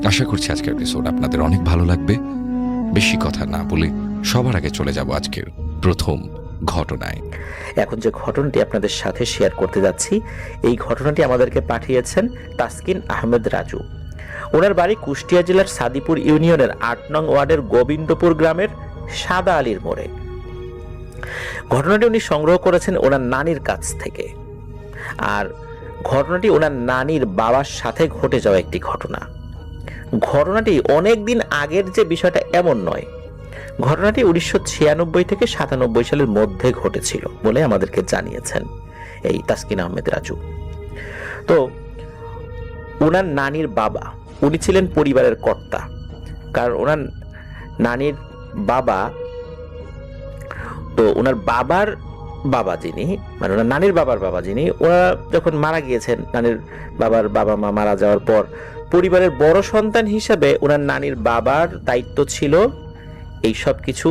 আশা করছি আজকের এপিসোড আপনাদের অনেক ভালো লাগবে। বেশি কথা না বলে সবার আগে চলে যাব আজকের প্রথম ঘটনায়। এখন যে ঘটনাটি আপনাদের সাথে শেয়ার করতে যাচ্ছি, এই ঘটনাটি আমাদেরকে পাঠিয়েছেন তাসকিন আহমেদ রাজু। ওনার বাড়ি কুষ্টিয়া জেলার সাদিপুর ইউনিয়নের ৮ নং ওয়ার্ডের গোবিন্দপুর গ্রামের সাদা আলীর মোড়ে। ঘটনাটি উনি সংগ্রহ করেছেন ওনার নানির কাছ থেকে। আর ঘটনাটি ওনার নানির বাবার সাথে ঘটে যাওয়া একটি ঘটনা। ঘটনাটি অনেক দিন আগের যে বিষয়টা এমন নয়। ঘটনাটি ১৯৯৬ থেকে ৯৭ সালের মধ্যে ঘটেছিল বলে আমাদেরকে জানিয়েছেন এই তাসকিন আহমেদ রাজু। তো ওনার নানির বাবা, উনি ছিলেন পরিবারের কর্তা। কারণ ওনার নানির বাবা, তো ওনার বাবার বাবা যিনি, মানে ওনার নানির বাবার বাবা যিনি, ওরা যখন মারা গিয়েছেন, নানির বাবার বাবা মা মারা যাওয়ার পর পরিবারের বড় সন্তান হিসেবে ওনার নানির বাবার দায়িত্ব ছিল এই সব কিছু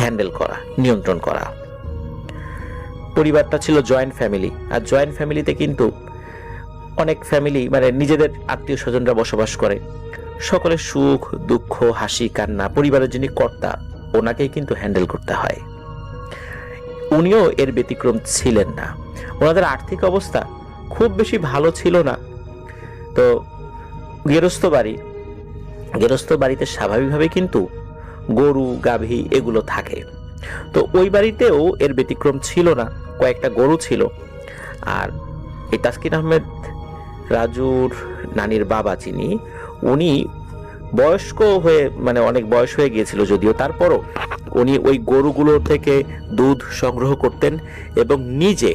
হ্যান্ডেল করা, নিয়ন্ত্রণ করা। পরিবারটা ছিল জয়েন্ট ফ্যামিলি, আর জয়েন্ট ফ্যামিলিতে কিন্তু অনেক ফ্যামিলি মানে নিজেদের আত্মীয় স্বজনরা বসবাস করে। সকলের সুখ দুঃখ হাসি কান্না পরিবারের যিনি কর্তা ওনাকেই কিন্তু হ্যান্ডেল করতে হয়। উনিও এর ব্যতিক্রম ছিলেন না। ওনাদের আর্থিক অবস্থা খুব বেশি ভালো ছিল না। তো গেরস্থ বাড়িতে স্বাভাবিকভাবে কিন্তু গরু গাভী এগুলো থাকে। তো ওই বাড়িতেও এর ব্যতিক্রম ছিল না, কয়েকটা গরু ছিল। আর এই তাসকিন আহমেদ রাজুর নানির বাবা যিনি, উনি বয়স্ক হয়ে মানে অনেক বয়স হয়ে গিয়েছিল যদিও, তারপরও উনি ওই গরুগুলো থেকে দুধ সংগ্রহ করতেন এবং নিজে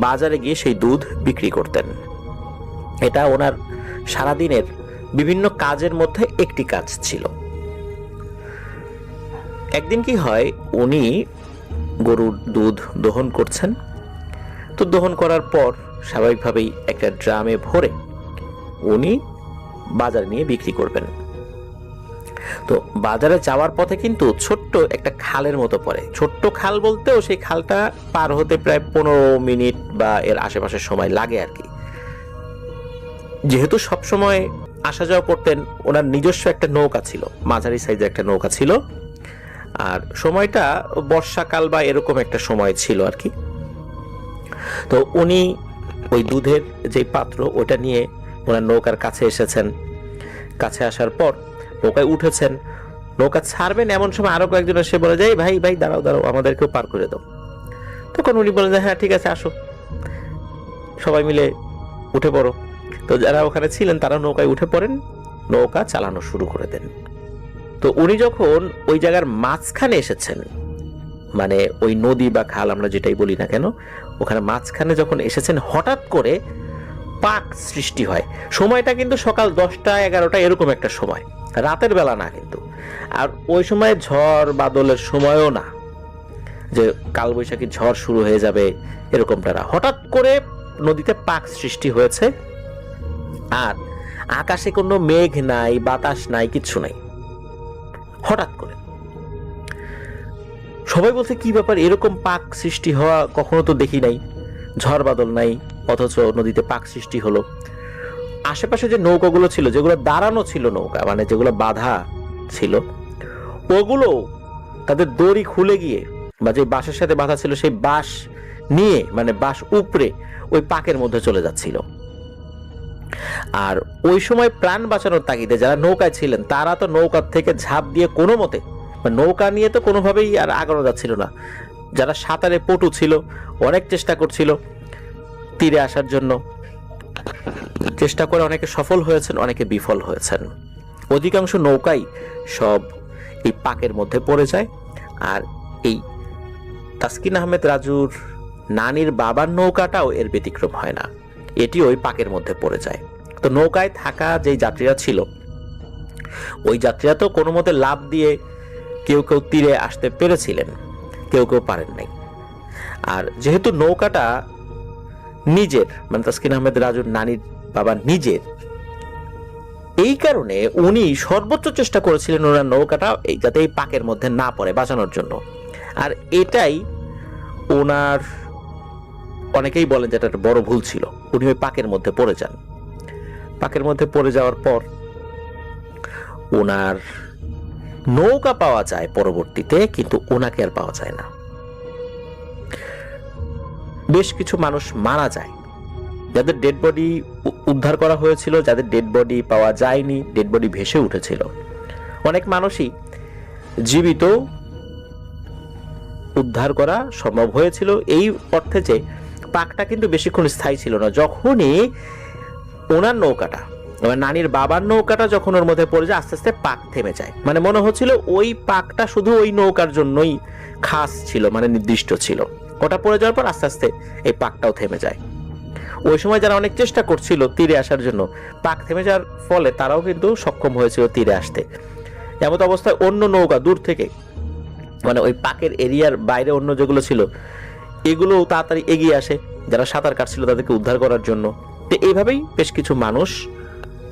বাজারে গিয়ে সেই দুধ বিক্রি করতেন। এটা ওনার সারাদিনের বিভিন্ন কাজের মধ্যে একটি কাজ ছিল। একদিন কি হয়, উনি গরুর দুধ দহন করছেন। তো দহন করার পর স্বাভাবিকভাবেই একটা ড্রামে ভরে উনি বাজারে নিয়ে বিক্রি করবেন। তো বাজারে যাওয়ার পথে কিন্তু ছোট্ট একটা খালের মতো পড়ে। ছোট্ট খাল বলতেও সেই খালটা পার হতে প্রায় ১৫ মিনিট বা এর আশেপাশের সময় লাগে আর কি। যেহেতু সবসময় আসা যাওয়া করতেন, ওনার নিজস্ব একটা নৌকা ছিল, মাঝারি সাইজের একটা নৌকা ছিল। আর সময়টা বর্ষাকাল বা এরকম একটা সময় ছিল আর কি। তো উনি ওই দুধের যে পাত্র ওটা নিয়ে ওনার নৌকার কাছে এসেছেন। কাছে আসার পর নৌকায় উঠেছেন, নৌকা ছাড়বেন এমন সময় আরো কয়েকজন এসে বলে যায়, ভাই ভাই দাঁড়াও দাঁড়াও, আমাদেরকেও পার করে দাও। তখন উনি বলেন যে হ্যাঁ ঠিক আছে আসো, সবাই মিলে উঠে পড়ো। তো যারা ওখানে ছিলেন তারা নৌকায় উঠে পড়েন, নৌকা চালানো শুরু করে দেন। তো উনি যখন ওই জায়গার মাঝখানে এসেছেন, মানে ওই নদী বা খাল আমরা যেটাই বলি না কেন, ওখানে মাঝখানে যখন এসেছেন, হঠাৎ করে পাক সৃষ্টি হয়। সময়টা কিন্তু সকাল 10টা 11টা এরকম একটা সময়, রাতের বেলা না কিন্তু। আর ওই সময় ঝড় বাদলের সময়ও না যে কালবৈশাখী ঝড় শুরু হয়ে যাবে এরকমটা না। হঠাৎ করে নদীতে পাক সৃষ্টি হয়েছে। আর আকাশে কোনো মেঘ নাই, বাতাস নাই, কিচ্ছু নাই। হঠাৎ করে সবাই বলছে কি ব্যাপার, এরকম পাক সৃষ্টি হওয়া কখনো তো দেখি নাই, ঝড় বাদল নাই, অথচ নদীতে পাক সৃষ্টি হলো। আশেপাশে যে নৌকাগুলো ছিল, যেগুলো দাঁড়ানো ছিল নৌকা, মানে যেগুলো বাঁধা ছিল, ওগুলো তাদের দড়ি খুলে গিয়ে বা যে বাঁশের সাথে বাঁধা ছিল সেই বাঁশ নিয়ে, মানে বাঁশ উপড়ে ওই পাকের মধ্যে চলে যাচ্ছিল। আর ওই সময় প্রাণ বাঁচানোর তাগিদে যারা নৌকায় ছিলেন তারা তো নৌকার থেকে ঝাঁপ দিয়ে কোনো মতে, নৌকা নিয়ে তো কোনোভাবেই আর আগানো যাচ্ছিল না। যারা সাঁতারে পটু ছিল অনেক চেষ্টা করছিল তীরে আসার জন্য। চেষ্টা করে অনেকে সফল হয়েছেন, অনেকে বিফল হয়েছেন। অধিকাংশ নৌকাই সব এই পাকের মধ্যে পড়ে যায়। আর এই তাসকিন আহমেদ রাজুর নানির বাবার নৌকাটাও এর ব্যতিক্রম হয় না, এটি ওই পাকের মধ্যে পড়ে যায়। তো নৌকায় থাকা যে যাত্রীরা ছিল, ওই যাত্রীরা তো কোনো মতে লাফ দিয়ে কেউ কেউ তীরে আসতে পেরেছিলেন, কেউ কেউ পারেন নাই। আর যেহেতু নৌকাটা নিজের, মানে তাসকিন আহমেদ রাজুর নানির বাবা নিজের, এই কারণে উনি সর্বোচ্চ চেষ্টা করেছিলেন ওনার নৌকাটা যাতে এই পাকের মধ্যে না পড়ে, বাঁচানোর জন্য। আর এটাই ওনার, অনেকেই বলেন যে এটা একটা বড় ভুল ছিল, উনি ওই পাকের মধ্যে পড়ে যান। পাকের মধ্যে পড়ে যাওয়ার পর ওনার নৌকা পাওয়া যায় পরবর্তীতে, কিন্তু ওনাকে আর পাওয়া যায় না। বেশ কিছু মানুষ মারা যায়, যাদের ডেড বডি উদ্ধার করা হয়েছিল, যাদের ডেড বডি পাওয়া যায়নি, ডেড বডি ভেসে উঠেছিল। অনেক মানুষই জীবিত উদ্ধার করা সম্ভব হয়েছিল, এই অর্থে যে পাকটা কিন্তু বেশিক্ষণ স্থায়ী ছিল না। যখনই ওনার নৌকাটা, মানে নানির বাবার নৌকাটা যখন ওর মধ্যে পড়ে যায়, আস্তে আস্তে পাক থেমে যায়। মানে মনে হচ্ছিল ওই পাকটা শুধু ওই নৌকার জন্যই খাস ছিল, মানে নির্দিষ্ট ছিল। ওটা পড়ে যাওয়ার পর আস্তে আস্তে এই পাকটাও থেমে যায়। ওই সময় যারা অনেক চেষ্টা করছিল তীরে আসার জন্য, পাক থেমে যাওয়ার ফলে তারাও কিন্তু সক্ষম হয়েছিল তীরে আসতে। এমত অবস্থায় অন্য নৌকা দূর থেকে, মানে ওই পাকের এরিয়ার বাইরে অন্য যেগুলো ছিল, এগুলো তাড়াতাড়ি এগিয়ে আসে, যারা সাঁতার কাটছিল তাদেরকে উদ্ধার করার জন্য। তো এইভাবেই বেশ কিছু মানুষ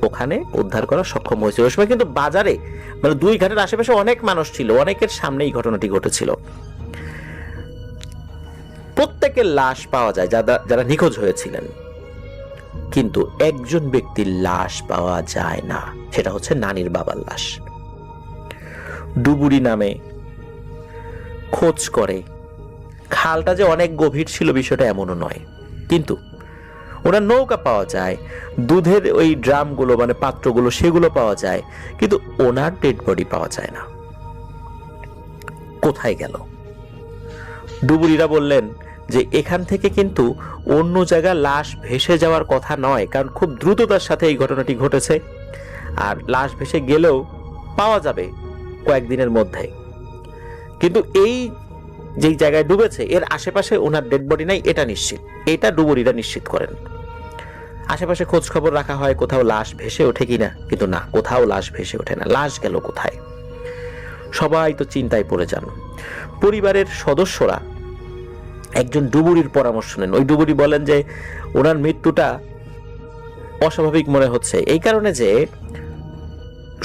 ওখানে উদ্ধার করা সক্ষম হয়েছে। ওই সময় কিন্তু বাজারে, মানে 2 ঘাটের আশেপাশে অনেক মানুষ ছিল, অনেকের সামনে এই ঘটনাটি ঘটেছিল। প্রত্যেকের লাশ পাওয়া যায় যারা নিখোঁজ হয়েছিলেন, কিন্তু একজন ব্যক্তির লাশ পাওয়া যায় না, সেটা হচ্ছে নানির বাবার লাশ। ডুবুরি নামে খোঁজ করে, খালটা যে অনেক গভীর ছিল বিষয়টা এমনও নয়, কিন্তু ওনার নৌকা পাওয়া যায়, দুধের ওই ড্রামগুলো মানে পাত্রগুলো সেগুলো পাওয়া যায়, কিন্তু ওনার ডেড বডি পাওয়া যায় না। কোথায় গেল? ডুবুরিরা বললেন যে এখান থেকে কিন্তু অন্য জায়গায় লাশ ভেসে যাওয়ার কথা নয়, কারণ খুব দ্রুততার সাথে এই ঘটনাটি ঘটেছে, আর লাশ ভেসে গেলেও পাওয়া যাবে কয়েকদিনের মধ্যে। কিন্তু এই যেই জায়গায় ডুবেছে এর আশেপাশে ওনার ডেড বডি নাই, এটা নিশ্চিত। এটা ডুবুরিরা নিশ্চিত করেন। আশেপাশে খোঁজ খবর রাখা হয় কোথাও লাশ ভেসে ওঠে কিনা, কিন্তু না, কোথাও লাশ ভেসে ওঠে না। লাশ গেল কোথায়? সবাই তো চিন্তায় পড়ে যান। পরিবারের সদস্যরা একজন ডুবুরির পরামর্শ নেন। ওই ডুবুরি বলেন যে ওনার মৃত্যুটা অস্বাভাবিক মনে হচ্ছে এই কারণে যে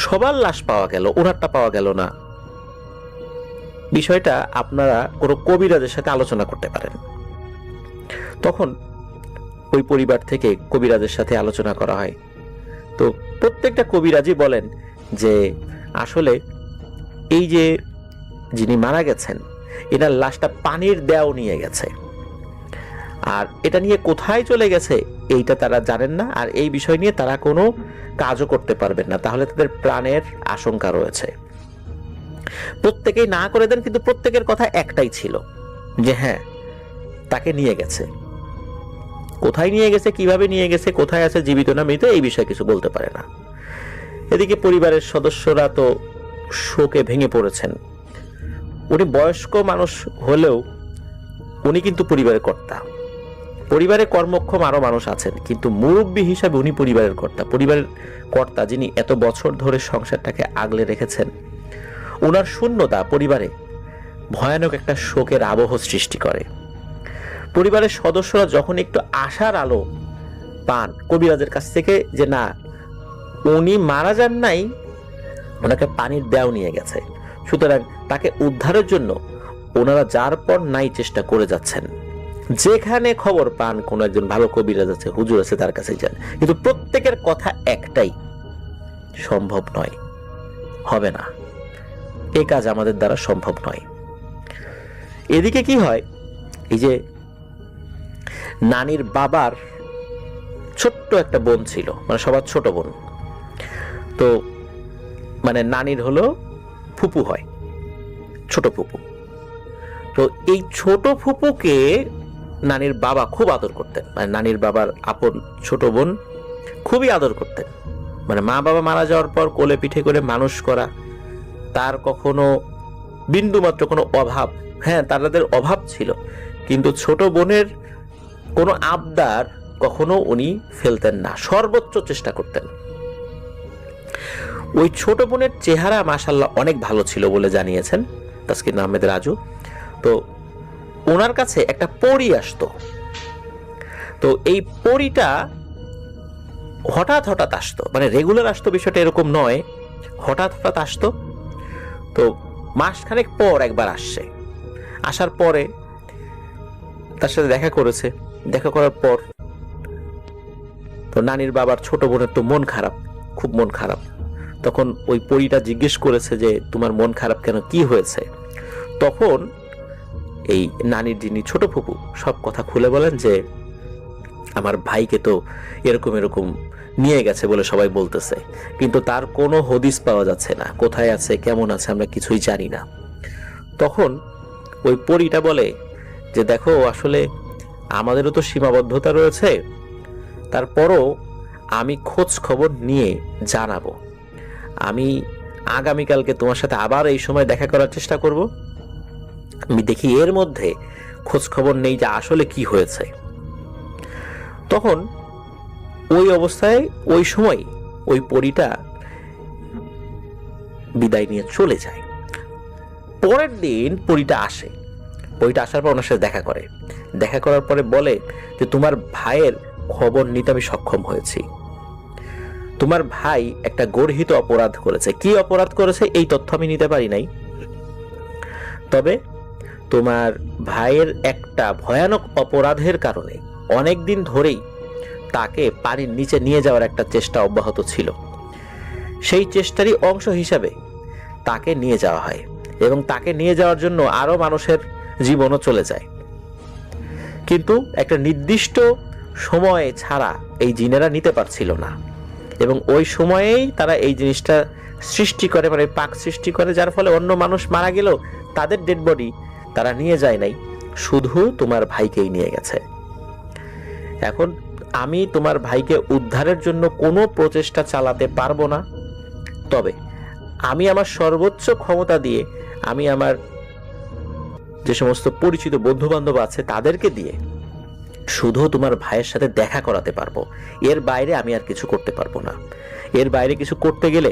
সবার লাশ পাওয়া গেল, ওনারটা পাওয়া গেল না। বিষয়টা আপনারা কোনো কবিরাজের সাথে আলোচনা করতে পারেন। তখন ওই পরিবার থেকে কবিরাজের সাথে আলোচনা করা হয়। তো প্রত্যেকটা কবিরাজই বলেন যে আসলে এই যে যিনি মারা গেছেন, এনার লাশটা পানির দেও নিয়ে গেছে, আর এটা নিয়ে কোথায় চলে গেছে এইটা তারা জানেন না, আর এই বিষয় নিয়ে তারা কোনো কাজও করতে পারবেন না, তাহলে তাদের প্রাণের আশঙ্কা রয়েছে। প্রত্যেকেই না করে দেন, কিন্তু প্রত্যেকের কথা একটাই ছিল যে হ্যাঁ, তাকে নিয়ে গেছে। কোথায় নিয়ে গেছে, কিভাবে নিয়ে গেছে, কোথায় আছে, জীবিত না মৃত, এই বিষয়ে কিছু বলতে পারে না। এদিকে পরিবারের সদস্যরা তো শোকে ভেঙে পড়েছেন। উনি বয়স্ক মানুষ হলেও উনি কিন্তু পরিবারের কর্তা। পরিবারে কর্মক্ষম আরো মানুষ আছেন, কিন্তু মুরব্বী হিসাবে উনি পরিবারের কর্তা। পরিবারের কর্তা যিনি এত বছর ধরে সংসারটাকে আগলে রেখেছেন, ওনার শূন্যতা পরিবারে ভয়ানক একটা শোকের আবহ সৃষ্টি করে। পরিবারের সদস্যরা যখন একটু আশার আলো পান কবিরাজের কাছ থেকে যে না, উনি মারা যান নাই, ওনাকে পানির দেও নিয়ে গেছে, সুতরাং তাকে উদ্ধারের জন্য ওনারা যার পর নাই চেষ্টা করে যাচ্ছেন। যেখানে খবর পান কোন একজন ভালো কবিরাজ আছে, হুজুর আছে, তার কাছে যান, কিন্তু প্রত্যেকের কথা একটাই, সম্ভব নয়, হবে না, এই কাজ আমাদের দ্বারা সম্ভব নয়। এদিকে কি হয়, এই যে নানির বাবার ছোট্ট একটা বোন ছিল, মানে সবার ছোট বোন, তো মানে নানির হলো ফুপু হয়, ছোট ফুপু। তো এই ছোট ফুপুকে নানির বাবা খুব আদর করতেন, মানে নানির বাবার আপন ছোট বোন খুবই আদর করতেন। মানে মা বাবা মারা যাওয়ার পর কোলে পিঠে করে মানুষ করা, তার কখনো বিন্দুমাত্র কোনো অভাব, হ্যাঁ তাদের অভাব ছিল, কিন্তু ছোট বোনের কোনো আবদার কখনো উনি ফেলতেন না, সর্বোচ্চ চেষ্টা করতেন। ওই ছোট বোনের চেহারা মাশাআল্লাহ অনেক ভালো ছিল বলে জানিয়েছেন তাসকিন আহমেদ রাজু। তো ওনার কাছে একটা পরী আসতো, তো এই পরীটা হঠাৎ হঠাৎ আসতো, মানে রেগুলার আসতো বিষয়টা এরকম নয়, হঠাৎ হঠাৎ আসতো। তো মাসখানেক পর একবার আসছে, আসার পরে তার সাথে দেখা করেছে, দেখা করার পর তো তো নানির বাবার ছোট বোনের তো মন খারাপ, খুব মন খারাপ। তখন ওই পরীটা জিজ্ঞেস করেছে যে তোমার মন খারাপ কেন, কি হয়েছে? তখন এই নানির যিনি ছোট ফুপু সব কথা খুলে বলেন যে আমার ভাইকে তো এরকম এরকম নিয়ে গেছে বলে সবাই বলতেছে, কিন্তু তার কোনো হদিস পাওয়া যাচ্ছে না, কোথায় আছে কেমন আছে আমরা কিছুই জানি না। তখন ওই পরীটা বলে যে দেখো, আসলে আমাদেরও তো সীমাবদ্ধতা রয়েছে, তারপরও আমি খোঁজ খবর নিয়ে জানাবো। আমি আগামীকালকে তোমার সাথে আবার এই সময় দেখা করার চেষ্টা করব। আমি দেখি এর মধ্যে খোঁজ খবর নেই যে আসলে কি হয়েছে। তখন ওই অবস্থায় ওই সময় ওই পরীটা বিদায় নিয়ে চলে যায়। পরের দিন পরীটা আসে, পরীটা আসার পর ওনার সাথে দেখা করে, দেখা করার পরে বলে যে তোমার ভাইয়ের খবর নিতে আমি সক্ষম হয়েছি। তোমার ভাই একটা গর্হিত অপরাধ করেছে। কি অপরাধ করেছে এই তথ্য আমি নিতে পারি নাই, তবে তোমার ভাইয়ের একটা ভয়ানক অপরাধের কারণে অনেক দিন ধরেই তাকে পানির নিচে নিয়ে যাওয়ার একটা চেষ্টা অব্যাহত ছিল। সেই চেষ্টারই অংশ হিসাবে তাকে নিয়ে যাওয়া হয় এবং তাকে নিয়ে যাওয়ার জন্য আরো মানুষের জীবনও চলে যায়, কিন্তু একটা নির্দিষ্ট সময়ে ছাড়া এই জিনেরা নিতে পারছিল না এবং ওই সময়েই তারা এই জিনিসটা সৃষ্টি করে, মানে পাক সৃষ্টি করে, যার ফলে অন্য মানুষ মারা গেলেও তাদের ডেড বডি তারা নিয়ে যায় নাই, শুধু তোমার ভাইকেই নিয়ে গেছে। এখন আমি তোমার ভাইকে উদ্ধারের জন্য কোনো প্রচেষ্টা চালাতে পারবো না, তবে আমি আমার সর্বোচ্চ ক্ষমতা দিয়ে আমি আমার যে সমস্ত পরিচিত বন্ধু বান্ধব আছে তাদেরকে দিয়ে শুধু তোমার ভাইয়ের সাথে দেখা করাতে পারবো। এর বাইরে আমি আর কিছু করতে পারবো না। এর বাইরে কিছু করতে গেলে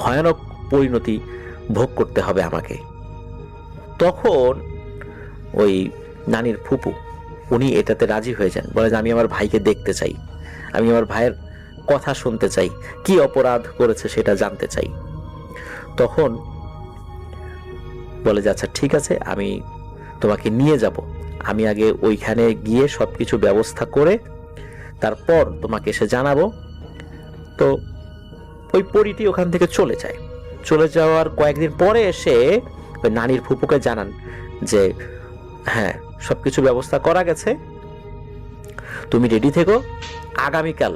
ভয়ানক পরিণতি ভোগ করতে হবে আমাকে। তখন ওই নানির ফুপু উনি এটাতে রাজি হয়ে যান, বলে যে আমি আমার ভাইকে দেখতে চাই, আমি আমার ভাইয়ের কথা শুনতে চাই, কি অপরাধ করেছে সেটা জানতে চাই। তখন বলে যে আচ্ছা ঠিক আছে, আমি তোমাকে নিয়ে যাব, আমি আগে ওইখানে গিয়ে সবকিছু ব্যবস্থা করে তারপর তোমাকে এসে জানাবো। তো ওই পরীটি ওখান থেকে চলে যায়। চলে যাওয়ার কয়েকদিন পরে এসে ওই নানির ফুপুকে জানান যে হ্যাঁ, সবকিছু ব্যবস্থা করা গেছে, তুমি রেডি থেকো, আগামীকাল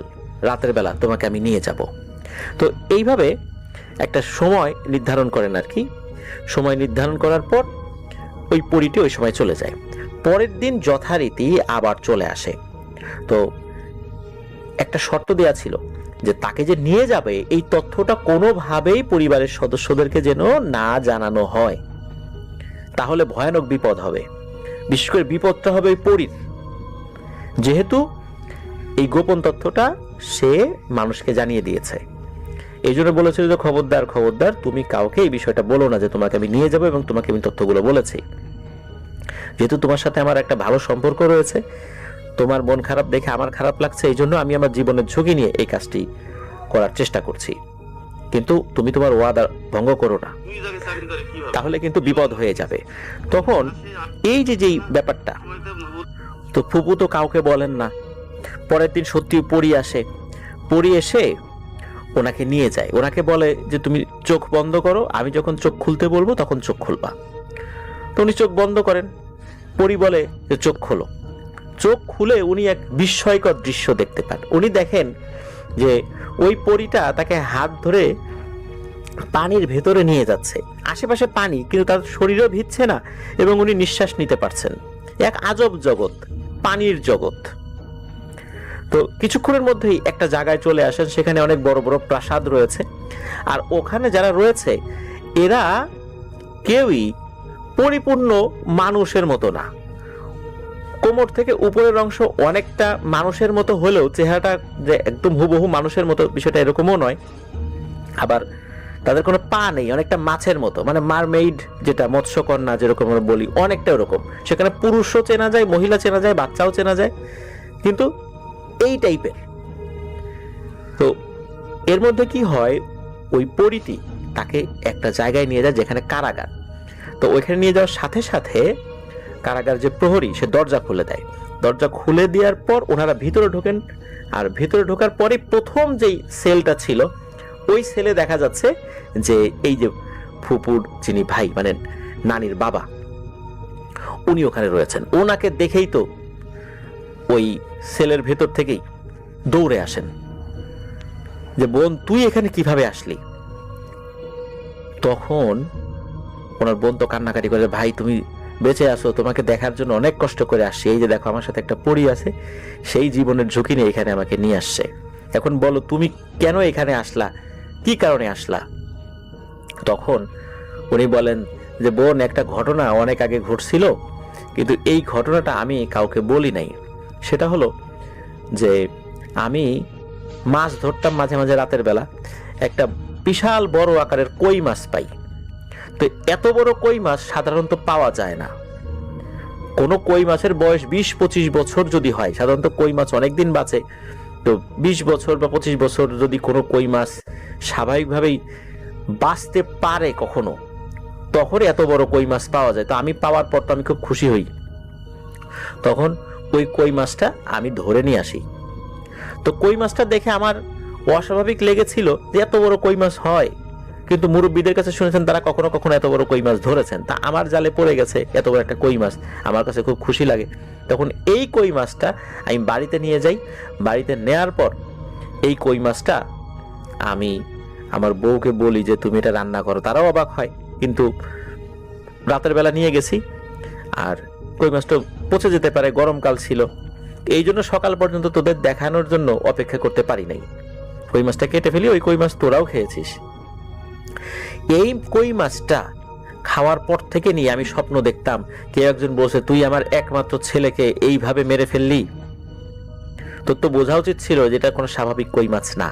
রাতের বেলা তোমাকে আমি নিয়ে যাব। তো এইভাবে একটা সময় নির্ধারণ করেন আর কি। সময় নির্ধারণ করার পর ওই পরীটি ওই সময় চলে যায়। পরের দিন যথারীতি আবার চলে আসে। তো একটা শর্ত দেয়া ছিল যে তাকে যে নিয়ে যাবে এই তথ্যটা কোনোভাবেই পরিবারের সদস্যদেরকে যেন না জানানো হয়, তাহলে ভয়ানক বিপদ হবে। বিশেষ করে বিপদটা হবে ওই পরীর, যেহেতু এই গোপন তথ্যটা সে মানুষকে জানিয়ে দিয়েছে। এই জন্য বলেছিল যে খবরদার খবরদার, তুমি কাউকে এই বিষয়টা বলো না যে তোমাকে আমি নিয়ে যাবো এবং তোমাকে আমি তথ্যগুলো বলেছি। যেহেতু তোমার সাথে আমার একটা ভালো সম্পর্ক রয়েছে, তোমার মন খারাপ দেখে আমার খারাপ লাগছে, এই জন্য আমি আমার জীবনের ঝুঁকি নিয়ে এই কাজটি করার চেষ্টা করছি, কিন্তু তুমি তোমার ওয়াদা ভঙ্গ করো না, তাহলে কিন্তু বিপদ হয়ে যাবে। তখন এই যে যেই ব্যাপারটা, তো ফুপু তো কাউকে বলেন না। পরের দিন সত্যি পরী আসে, পরী এসে ওনাকে নিয়ে যায়, ওনাকে বলে যে তুমি চোখ বন্ধ করো, আমি যখন চোখ খুলতে বলবো তখন চোখ খুলবা। তো উনি চোখ বন্ধ করেন, পরী বলে যে চোখ খোলো। চোখ খুলে উনি এক বিস্ময়কর দৃশ্য দেখতে পান। উনি দেখেন যে ওই পরীটা তাকে হাত ধরে পানির ভেতরে নিয়ে যাচ্ছে, আশেপাশে পানি কিন্তু তার শরীরও ভিজছে না এবং উনি নিঃশ্বাস নিতে পারছেন। এক আজব জগৎ, পানির জগৎ। তো কিছুক্ষণের মধ্যেই একটা জায়গায় চলে আসেন, সেখানে অনেক বড় বড় প্রাসাদ রয়েছে, আর ওখানে যারা রয়েছে এরা কেউই পরিপূর্ণ মানুষের মতো না। কোমর থেকে উপরের অংশ অনেকটা মানুষের মতো হলেও চেহারাটা যে একদম হুবহু মানুষের মতো বিষয়টা এরকমও নয়। আবার তাদের কোনো পা নেই, অনেকটা মাছের মতো, মানে মারমেইড যেটা মৎস্যকন্যা যেরকম আমরা বলি, অনেকটা ওরকম। সেখানে পুরুষও চেনা যায়, মহিলা চেনা যায়, বাচ্চাও চেনা যায়, কিন্তু এই টাইপের। তো এর মধ্যে কি হয়, ওই পরীটি তাকে একটা জায়গায় নিয়ে যায় যেখানে কারাগার। তো ওইখানে নিয়ে যাওয়ার সাথে সাথে কারাগার যে প্রহরী সে দরজা খুলে দেয়। দরজা খুলে দেওয়ার পর ওনারা ভিতরে ঢোকেন। আর ভিতরে ঢোকার পরে প্রথম যেই সেলটা ছিল ওই সেলে দেখা যাচ্ছে যে এই যে ফুপুর যিনি ভাই মানে নানির বাবা উনি ওখানে রয়েছেন। ওনাকে দেখেই তো ওই সেলের ভেতর থেকেই দৌড়ে আসেন যে বোন তুই এখানে কিভাবে আসলি। তখন ওনার বোন তো কান্নাকাটি করে, ভাই তুমি বেঁচে আসো, তোমাকে দেখার জন্য অনেক কষ্ট করে আসছি, এই যে দেখো আমার সাথে একটা পরী আছে, সেই জীবনের ঝুঁকি নিয়ে এখানে আমাকে নিয়ে আসছে, এখন বলো তুমি কেন এখানে আসলা, কি কারণে আসলা। তখন উনি বলেন যে বোন একটা ঘটনা অনেক আগে ঘটছিল, কিন্তু এই ঘটনাটা আমি কাউকে বলি নাই। সেটা হলো যে আমি মাছ ধরতাম মাঝে মাঝে রাতের বেলা, একটা বিশাল বড় আকারের কই মাছ পাই। তো এত বড় কই মাছ সাধারণত পাওয়া যায় না। কোনো কই মাছের বয়স 20-25 বছর যদি হয়, সাধারণত কই মাছ অনেকদিন বাঁচে, তো 20 বছর বা 25 বছর যদি কোনো কই মাছ স্বাভাবিকভাবেই বাঁচতে পারে কখনো, তখন এত বড় কই মাছ পাওয়া যায়। তো আমি পাওয়ার পর তো আমি খুব খুশি হই। তখন ওই কই মাছটা আমি ধরে নিয়ে আসি। তো কই মাছটা দেখে আমার অস্বাভাবিক লেগেছিল যে এত বড় কই মাছ হয়, কিন্তু মুরব্বীদের কাছে শুনেছেন তারা কখনো কখনো এত বড় কই মাছ ধরেছেন, তা আমার জালে পড়ে গেছে এত বড় একটা কই মাছ, আমার কাছে খুব খুশি লাগে। তখন এই কই মাছটা আমি বাড়িতে নিয়ে যাই। বাড়িতে নেয়ার পর এই কই মাছটা আমি আমার বউকে বলি যে তুমি এটা রান্না করো। তারাও অবাক হয়, কিন্তু রাতের বেলা নিয়ে গেছি আর কই মাছটা পচে যেতে পারে, গরমকাল ছিল, এই জন্য সকাল পর্যন্ত তোদের দেখানোর জন্য অপেক্ষা করতে পারি নাই। কই মাছটা কেটে ফেলি, ওই কই মাছ তোরাও খেয়েছিস। এই কই মাছটা খাওয়ার পর থেকে নিয়ে আমি স্বপ্ন দেখতাম, কেউ একজন বলছে তুই আমার একমাত্র ছেলেকে এইভাবে মেরে ফেললি, তোর তো বোঝা উচিত ছিল যে এটা কোনো স্বাভাবিক কই মাছ না,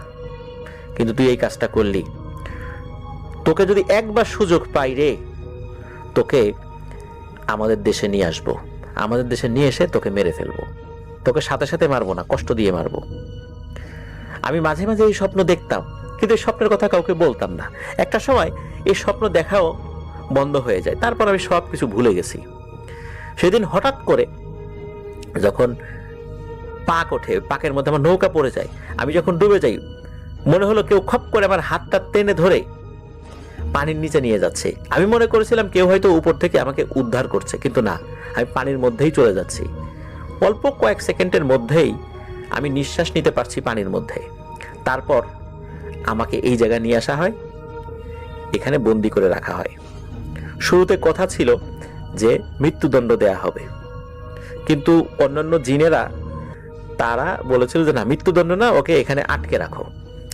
কিন্তু তুই এই কাজটা করলি। তোকে যদি একবার সুযোগ পাই রে, তোকে আমাদের দেশে নিয়ে আসবো, আমাদের দেশে নিয়ে এসে তোকে মেরে ফেলবো, তোকে সাথে সাথে মারবো না, কষ্ট দিয়ে মারবো। আমি মাঝে মাঝে এই স্বপ্ন দেখতাম, কিন্তু এই স্বপ্নের কথা কাউকে বলতাম না। একটা সময় এই স্বপ্ন দেখাও বন্ধ হয়ে যায়, তারপর আমি সব কিছু ভুলে গেছি। সেদিন হঠাৎ করে যখন পাক ওঠে, পাকের মধ্যে আমার নৌকা পড়ে যায়, আমি যখন ডুবে যাই, মনে হলো কেউ খপ করে আমার হাতটা টেনে ধরে পানির নিচে নিয়ে যাচ্ছে। আমি মনে করেছিলাম কেউ হয়তো উপর থেকে আমাকে উদ্ধার করছে, কিন্তু না, আমি পানির মধ্যেই চলে যাচ্ছি। অল্প কয়েক সেকেন্ডের মধ্যেই আমি নিঃশ্বাস নিতে পারছি পানির মধ্যে। তারপর আমাকে এই জায়গায় নিয়ে আসা হয়, এখানে বন্দি করে রাখা হয়। শুরুতে কথা ছিল যে মৃত্যুদণ্ড দেয়া হবে, কিন্তু অন্যান্য জিনেরা তারা বলেছিল যে না, মৃত্যুদণ্ড না, ওকে এখানে আটকে রাখো।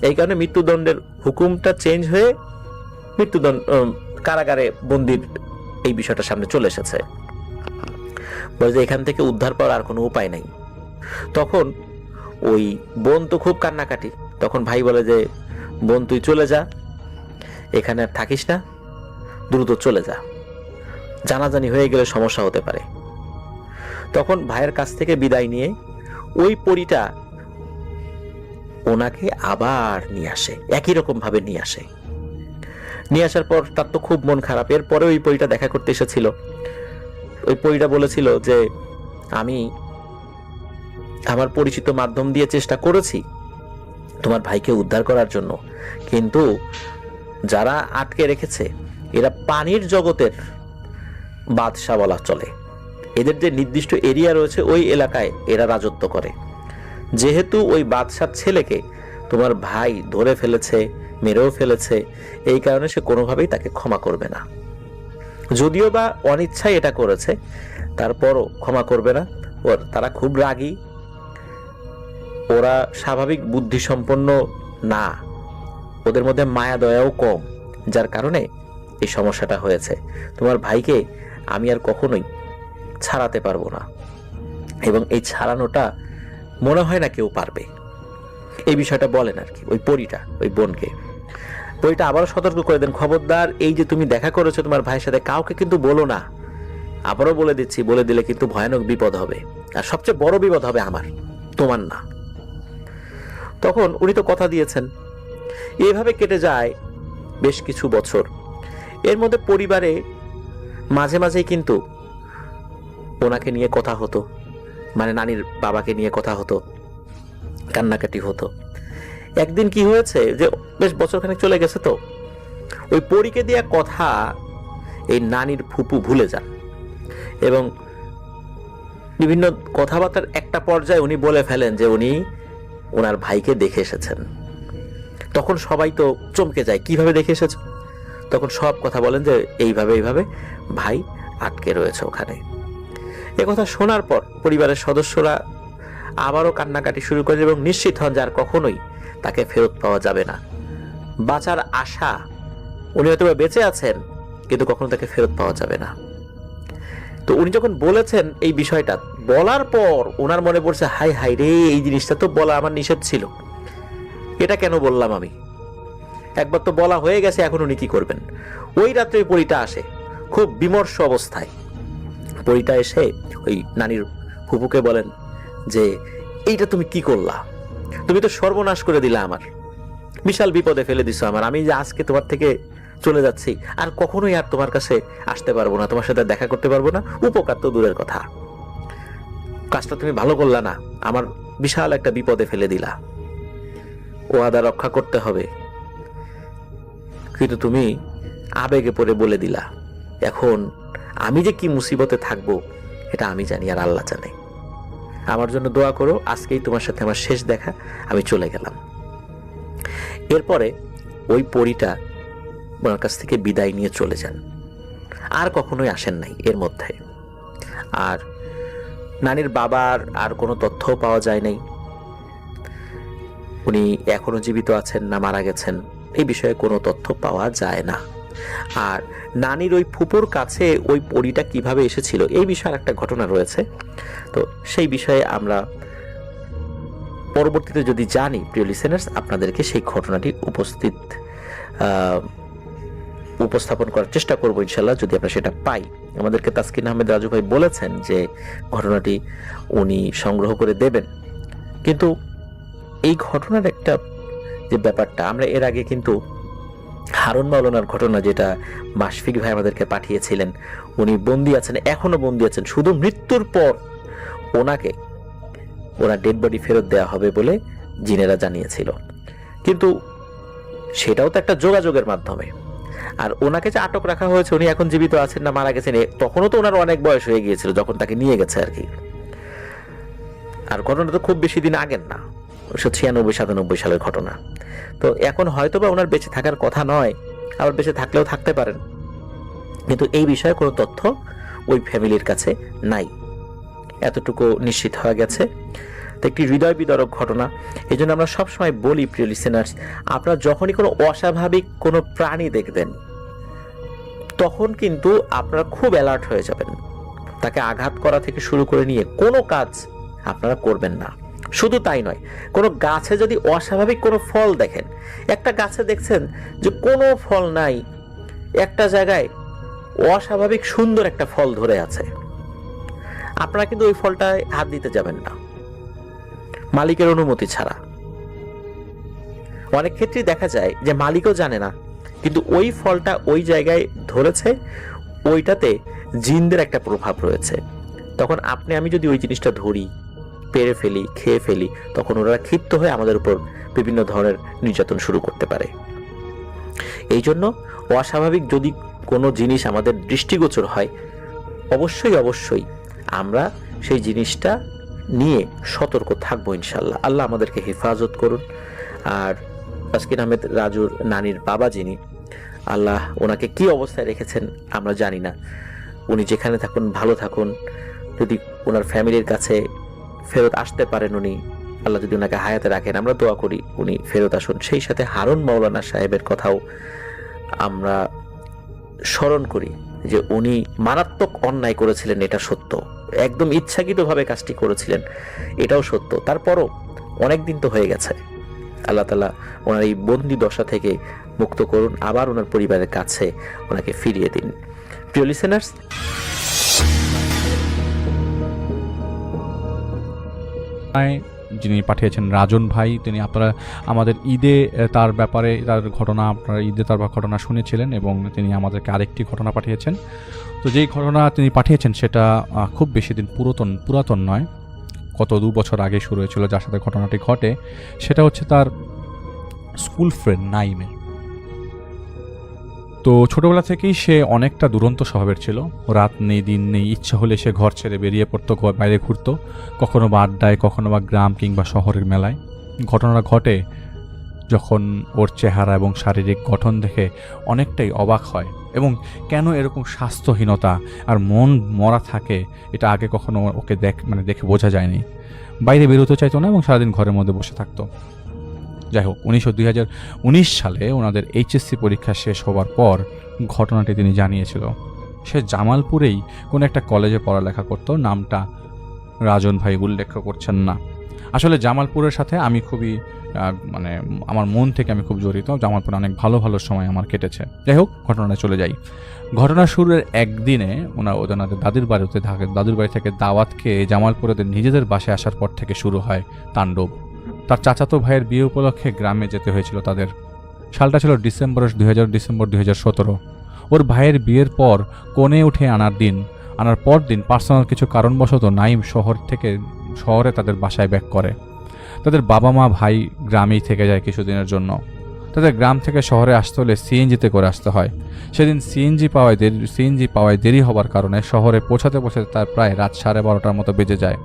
এই কারণে মৃত্যুদণ্ডের হুকুমটা চেঞ্জ হয়ে মৃত্যুদণ্ড কারাগারে বন্দির এই বিষয়টা সামনে চলে এসেছে। বলে যে এখান থেকে উদ্ধার পাওয়ার আর কোনো উপায় নাই। তখন ওই বোন তো খুব কান্নাকাটি, তখন ভাই বলে যে বোন তুই চলে যা, এখানে আর থাকিস না, দ্রুত চলে যা, জানাজানি হয়ে গেলে সমস্যা হতে পারে। তখন ভাইয়ের কাছ থেকে বিদায় নিয়ে ওই পরীটা ওনাকে আবার নিয়ে আসে, একই রকম ভাবে নিয়ে আসে। নিয়ে আসার পর তার তো খুব মন খারাপ। এরপরে ওই পরীটা দেখা করতে এসেছিল। ওই পরীটা বলেছিল যে আমি আমার পরিচিত মাধ্যম দিয়ে চেষ্টা করেছি তোমার ভাইকে উদ্ধার করার জন্য, কিন্তু যারা আটকে রেখেছে এরা পানির জগতের বাদশা বলা চলে। এদের যে নির্দিষ্ট এরিয়া রয়েছে ওই এলাকায় এরা রাজত্ব করে। যেহেতু ওই বাদশার ছেলেকে তোমার ভাই ধরে ফেলেছে, মেরেও ফেলেছে, এই কারণে সে কোনোভাবেই তাকে ক্ষমা করবে না। যদিও বা অনিচ্ছায় এটা করেছে, তারপরও ক্ষমা করবে না। তারা খুব রাগী, ওরা স্বাভাবিক বুদ্ধি সম্পন্ন না, ওদের মধ্যে মায়া দয়াও কম, যার কারণে এই সমস্যাটা হয়েছে। তোমার ভাইকে আমি আর কখনোই ছাড়াতে পারবো না, এবং এই ছাড়ানোটা মনে হয় না কেউ পারবে। এই বিষয়টা বলেন আর কি ওই পরীটা ওই বোনকে। পরীটা আবারও সতর্ক করে দেন, খবরদার এই যে তুমি দেখা করেছো তোমার ভাইয়ের সাথে, কাউকে কিন্তু বলো না। আবারও বলে দিচ্ছি, বলে দিলে কিন্তু ভয়ানক বিপদ হবে, আর সবচেয়ে বড় বিপদ হবে আমার, তোমার না। তখন উনি তো কথা দিয়েছেন। এইভাবে কেটে যায় বেশ কিছু বছর। এর মধ্যে পরিবারে মাঝে মাঝেই কিন্তু ওনাকে নিয়ে কথা হতো মানে নানির বাবাকে নিয়ে কথা হতো, কান্নাকাটি হতো। একদিন কি হয়েছে যে বেশ বছরখানেক চলে গেছে, তো ওই পরীকে দেয়া কথা এই নানির ফুপু ভুলে যান এবং বিভিন্ন কথাবার্তার একটা পর্যায়ে উনি বলে ফেলেন যে উনি ওনার ভাইকে দেখে এসেছেন। তখন সবাই তো চমকে যায়, কিভাবে দেখে এসেছে? তখন সব কথা বলেন যে এইভাবে এইভাবে ভাই আটকে রয়েছে ওখানে। কথা শোনার পর পরিবারের সদস্যরা আবারও কান্নাকাটি শুরু করেন এবং নিশ্চিত হন যে আর কখনোই তাকে ফেরত পাওয়া যাবে না। বাঁচার আশা, উনি হয়তো বেঁচে আছেন কিন্তু কখনো তাকে ফেরত পাওয়া যাবে না। তো উনি যখন বলেছেন এই বিষয়টা, বলার পর ওনার মনে পড়ছে, হাই হাই রে, এই জিনিসটা তো বলা আমার নিষেধ ছিল, এটা কেন বললাম আমি? একবার তো বলা হয়ে গেছে, এখন উনি কি করবেন? ওই রাত্রে পরীটা আসে খুব বিমর্ষ অবস্থায়। পরীটা এসে ওই নানির ফুপুকে বলেন যে এইটা তুমি কি করলা? তুমি তো সর্বনাশ করে দিলা, আমার বিশাল বিপদে ফেলে দিছো আমার। আমি যে আজকে তোমার থেকে চলে যাচ্ছি, আর কখনোই আর তোমার কাছে আসতে পারবো না, তোমার সাথে দেখা করতে পারবো না, উপকার তো দূরের কথা, কাজটা তুমি ভালো করলা না, আমার বিশাল একটা বিপদে ফেলে দিলা। ওয়াদা রক্ষা করতে হবে, কিন্তু তুমি আবেগে পড়ে বলে দিলা। এখন আমি যে কি মুসিবতে থাকবো এটা আমি জানি আর আল্লাহ জানে। আমার জন্য দোয়া করো, আজকেই তোমার সাথে আমার শেষ দেখা, আমি চলে গেলাম। এরপরে ওই পরীটা ওনার কাছ থেকে বিদায় নিয়ে চলে যান, আর কখনোই আসেন নাই এর মধ্যে। আর নানির বাবার আর কোনো তথ্যও পাওয়া যায় নাই, উনি এখনো জীবিত আছেন না মারা গেছেন এই বিষয়ে কোনো তথ্য পাওয়া যায় না। আর নানির ওই ফুপুর কাছে ওই পরীটা কিভাবে এসেছিল এই বিষয়ে একটা ঘটনা রয়েছে, তো সেই বিষয়ে আমরা পরবর্তীতে যদি জানি, প্রিয় লিসেনার্স, আপনাদেরকে সেই ঘটনাটি উপস্থাপন করার চেষ্টা করবো ইনশাল্লাহ, যদি আমরা সেটা পাই। আমাদেরকে তাসকিন আহমেদ রাজু ভাই বলেছেন যে ঘটনাটি উনি সংগ্রহ করে দেবেন। কিন্তু এই ঘটনার একটা যে ব্যাপারটা, আমরা এর আগে কিন্তু হারুন মাওলানার ঘটনা, যেটা মাশফিক ভাই আমাদেরকে পাঠিয়েছিলেন, উনি বন্দী আছেন, এখনো বন্দী আছেন, শুধু মৃত্যুর পর ওনাকে ওনার ডেড বডি ফেরত দেওয়া হবে বলে জিনেরা জানিয়েছিল। কিন্তু সেটাও তো একটা যোগাযোগের মাধ্যমে। আর ওনাকে যে আটক রাখা হয়েছে, উনি এখন জীবিত আছেন না মারা গেছেন, তখনও তো ওনার অনেক বয়স হয়ে গিয়েছিল যখন তাকে নিয়ে গেছে আর কি। আর ঘটনাটা তো খুব বেশি দিন আগের না, 1996-97 সালের ঘটনা। তো এখন হয়তো বা ওনার বেঁচে থাকার কথা নয়, আবার বেঁচে থাকলেও থাকতে পারেন, কিন্তু এই বিষয়ে কোনো তথ্য ওই ফ্যামিলির কাছে নাই, এতটুকু নিশ্চিত হয়ে গেছে। তো একটি হৃদয় বিদারক ঘটনা। এই জন্য আমরা সবসময় বলি, প্রিয় লিসেনার্স, আপনারা যখনই কোনো অস্বাভাবিক কোনো প্রাণী দেখবেন, তখন কিন্তু আপনারা খুব অ্যালার্ট হয়ে যাবেন। তাকে আঘাত করা থেকে শুরু করে নিয়ে কোনো কাজ আপনারা করবেন না। শুধু তাই নয়, কোনো গাছে যদি অস্বাভাবিক কোনো ফল দেখেন, একটা গাছে দেখছেন যে কোনো ফল নাই, একটা জায়গায় অস্বাভাবিক সুন্দর একটা ফল ধরে আছে, আপনারা কিন্তু ওই ফলটায় হাত দিতে যাবেন না মালিকের অনুমতি ছাড়া। অনেক ক্ষেত্রেই দেখা যায় যে মালিকও জানে না, কিন্তু ওই ফলটা ওই জায়গায় ধরেছে, ওইটাতে জিনদের একটা প্রভাব রয়েছে। তখন আপনি আমি যদি ওই জিনিসটা ধরি, পেরে ফেলি, খেয়ে ফেলি, তখন ওরা ক্ষিপ্ত হয়ে আমাদের উপর বিভিন্ন ধরনের নির্যাতন শুরু করতে পারে। এই জন্য অস্বাভাবিক যদি কোনো জিনিস আমাদের দৃষ্টিগোচর হয়, অবশ্যই আমরা সেই জিনিসটা নিয়ে সতর্ক থাকবো ইনশাল্লাহ। আল্লাহ আমাদেরকে হেফাজত করুন। আর তাসকিন আহমেদ রাজুর নানির বাবা যিনি, আল্লাহ ওনাকে কি অবস্থায় রেখেছেন আমরা জানি না, উনি যেখানে থাকুন ভালো থাকুন। যদি ওনার ফ্যামিলির কাছে ফেরত আসতে পারেন উনি, আল্লাহ যদি ওনাকে হায়াতে রাখেন, আমরা দোয়া করি উনি ফেরত আসুন। সেই সাথে হারুন মাওলানা সাহেবের কথাও আমরা স্মরণ করি যে উনি মারাত্মক অন্যায় করেছিলেন, এটা সত্য, একদম ইচ্ছাকৃতভাবে কাজটি করেছিলেন, এটাও সত্য। তারপরও অনেক দিন তো হয়ে গেছে, আল্লাহ তাআলা ওনার এই বন্দি দশা থেকে মুক্ত করুন, আবার ওনার পরিবারের কাছে ওনাকে ফিরিয়ে দিন। প্রিয় লিসেনার্স, যিনি পাঠিয়েছেন রাজন ভাই, তিনি আপনারা আমাদের ঈদে তার ব্যাপারে তার ঘটনা, আপনারা ঈদে তার ঘটনা শুনেছিলেন এবং তিনি আমাদেরকে আরেকটি ঘটনা পাঠিয়েছেন। তো যেই ঘটনা তিনি পাঠিয়েছেন সেটা খুব বেশি দিন পুরাতন নয়, গত 2 বছর আগে শুরু হয়েছিল, যার সাথে ঘটনাটি ঘটে, সেটা হচ্ছে তার স্কুল ফ্রেন্ড নাইমের। তো ছোটবেলা থেকেই সে অনেকটা দুরন্ত স্বভাবের ছিল। রাত নেই দিন নেই, ইচ্ছা হলে সে ঘর ছেড়ে বেরিয়ে পড়তো, বাইরে ঘুরতো, কখনো বা আড্ডায়, কখনো বা গ্রাম কিংবা শহরের মেলায়। ঘটনাটা ঘটে যখন ওর চেহারা এবং শারীরিক গঠন দেখে অনেকটাই অবাক হয়, এবং কেন এরকম স্বাস্থ্যহীনতা আর মন মরা থাকে এটা আগে কখনো ওকে দেখে বোঝা যায়নি। বাইরে বেরোতে চাইতো না এবং সারাদিন ঘরের মধ্যে বসে থাকতো। যাই হোক, 2019 সালে ওনাদের এইচএসসি পরীক্ষা শেষ হওয়ার পর ঘটনাটি তিনি জানিয়েছিল। সে জামালপুরেই কোনো একটা কলেজে পড়ালেখা করতো, নামটা রাজন ভাই উল্লেখ করছেন না। আসলে জামালপুরের সাথে আমি খুবই আমার মন থেকে আমি খুব জড়িত। জামালপুরে অনেক ভালো ভালো সময় আমার কেটেছে। যাই হোক, ঘটনাটা চলে যাই। ঘটনা শুরুর একদিনে ওনাদের দাদির বাড়ি থেকে দাওয়াত খেয়ে জামালপুরে নিজেদের বাসায় আসার পর থেকে শুরু হয় তাণ্ডব। তার চাচাতো ভাইয়ের বিয়ে উপলক্ষে গ্রামে যেতে হয়েছিল তাদের। সালটা ছিল ডিসেম্বর 2017। ওর ভাইয়ের বিয়ের পর কোণে উঠে আনার পর দিন পার্সোনাল কিছু কারণবশত নাইম শহরে তাদের বাসায় ব্যাক করে। তাদের বাবা মা ভাই গ্রামেই থেকে যায় কিছুদিনের জন্য। তাদের গ্রাম থেকে শহরে আসতে হলে সিএনজিতে করে আসতে হয়। সেদিন সিএনজি পাওয়ায় দেরি হবার কারণে শহরে পৌঁছাতে তার প্রায় রাত 12:30 মতো বেজে যায়।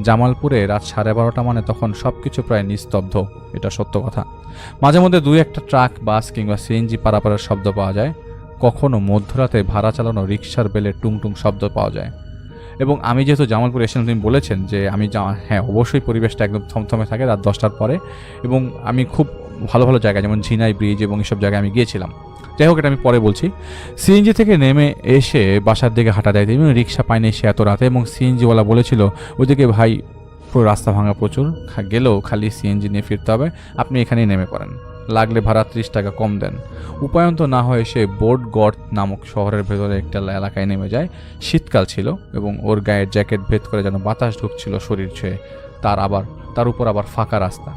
জামালপুরে রাত 12:30 মানে তখন সব কিছু প্রায় নিস্তব্ধ, এটা সত্য কথা। মাঝে মধ্যে 2-1টা ট্রাক, বাস কিংবা সিএনজি পারাপারের শব্দ পাওয়া যায়। কখনো মধ্যরাতে ভাড়া চালানো রিক্সার বেলে টুংটুং শব্দ পাওয়া যায়। এবং আমি যেহেতু জামালপুরে এসেছিলাম, তিনি বলেছেন যে হ্যাঁ, অবশ্যই পরিবেশটা একদম থমথমে থাকে রাত 10টার পরে। এবং আমি খুব ভালো ভালো জায়গায় যেমন ঝিনাই ব্রিজ এবং এসব জায়গায় আমি গিয়েছিলাম। যাই হোক, এটা আমি পরে বলছি। সিএনজি থেকে নেমে এসে বাসার দিকে হাঁটা দেয়, এবং রিক্সা পায়নি সে এত রাতে। এবং সিএনজিওয়ালা বলেছিল ওইদিকে ভাই পুরো রাস্তা ভাঙা, প্রচুর গেলেও খালি সিএনজি নিয়ে ফিরতে হবে, আপনি এখানেই নেমে পড়েন, লাগলে ভাড়া 30 টাকা কম দেন। উপায়ন্ত না হয়ে সে বোর্ডগড় নামক শহরের ভেতরে একটা এলাকায় নেমে যায়। শীতকাল ছিল এবং ওর গায়ের জ্যাকেট ভেদ করে যেন বাতাস ঢুকছিল শরীর ছুঁয়ে। তার উপর আবার ফাঁকা রাস্তা।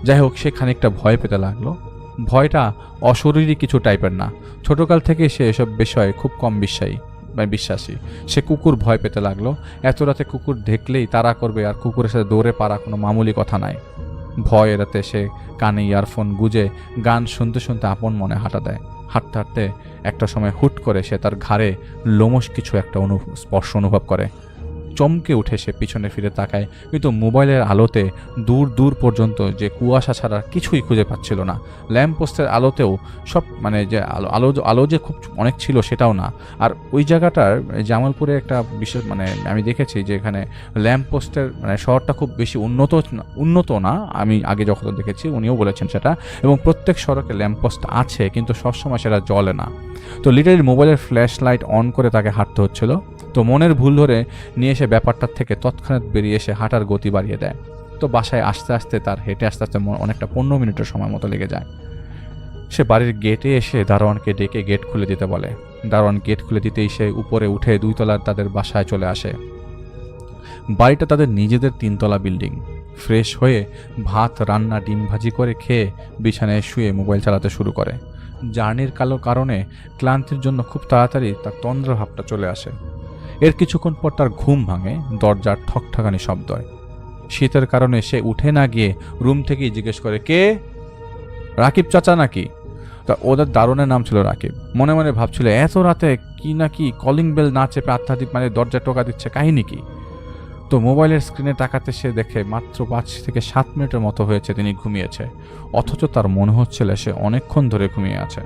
যাই হোক, সে খানিকটা ভয় পেতে লাগলো। ভয়টা অশরীরী কিছু টাইপের না, ছোটকাল থেকে সে এসব বিষয়ে খুব কম বিশ্বাসী। সে কুকুর ভয় পেতে লাগলো। এত রাতে কুকুর দেখলেই তাড়া করবে, আর কুকুরের সাথে দৌড়ে পারা কোনো মামুলি কথা নয়। ভয় এড়াতে সে কানে ইয়ারফোন গুজে গান শুনতে শুনতে আপন মনে হাঁটা দেয়। হাঁটতে হাঁটতে একটা সময় হুট করে সে তার ঘাড়ে লোমশ কিছু একটা স্পর্শ অনুভব করে। চমকে উঠে সে পিছনে ফিরে তাকায়, কিন্তু মোবাইলের আলোতে দূর পর্যন্ত যে কুয়াশা ছাড়া কিছুই খুঁজে পাচ্ছিল না। ল্যাম্পপোস্টের আলোতেও সব যে আলো যে খুব অনেক ছিল সেটাও না। আর ওই জায়গাটার জামালপুরে একটা বিশেষ আমি দেখেছি যে এখানে ল্যাম্পপোস্টের শহরটা খুব বেশি উন্নত না। আমি আগে যখন দেখেছি উনিও বলেছেন সেটা, এবং প্রত্যেক সড়কে ল্যাম্পপোস্ট আছে কিন্তু সবসময় সেটা জ্বলে না। তো লিটারেলি মোবাইলের ফ্ল্যাশ লাইট অন করে তাকে হাঁটতে হচ্ছিল। তো মনের ভুল ধরে নিয়ে এসে ব্যাপারটার থেকে তৎক্ষণাৎ বেরিয়ে এসে হাঁটার গতি বাড়িয়ে দেয়। তো বাসায় হেঁটে আসতে অনেকটা 15 মিনিটের সময় মতো লেগে যায়। সে বাড়ির গেটে এসে দারোয়ানকে ডেকে গেট খুলে দিতে বলে। দারোয়ান গেট খুলে দিতেই সে উপরে উঠে 2 তলার তাদের বাসায় চলে আসে। বাড়িটা তাদের নিজেদের 3 তলা বিল্ডিং। ফ্রেশ হয়ে ভাত রান্না ডিম ভাজি করে খেয়ে বিছানায় শুয়ে মোবাইল চালাতে শুরু করে। জার্নির কারণে ক্লান্তির জন্য খুব তাড়াতাড়ি তার তন্দ্রাভাবটা চলে আসে। এর কিছুক্ষণ পর তার ঘুম ভাঙে দরজার ঠকঠকানি শব্দ হয়। শীতের কারণে সে উঠে না গিয়ে রুম থেকেই জিজ্ঞেস করে, কে? রাকিব চাচা নাকি? তা ওদের দারুণের নাম ছিল রাকিব। মনে মনে ভাবছিল এত রাতে কি কলিং বেল না চেপে আধ্যাত্মিক দরজা টোকা দিচ্ছে, কাহিনী কি? তো মোবাইলের স্ক্রিনে তাকাতে সে দেখে মাত্র 5 থেকে 7 মিনিটের মতো হয়েছে তিনি ঘুমিয়েছে, অথচ তার মনে হচ্ছিল সে অনেকক্ষণ ধরে ঘুমিয়ে আছে।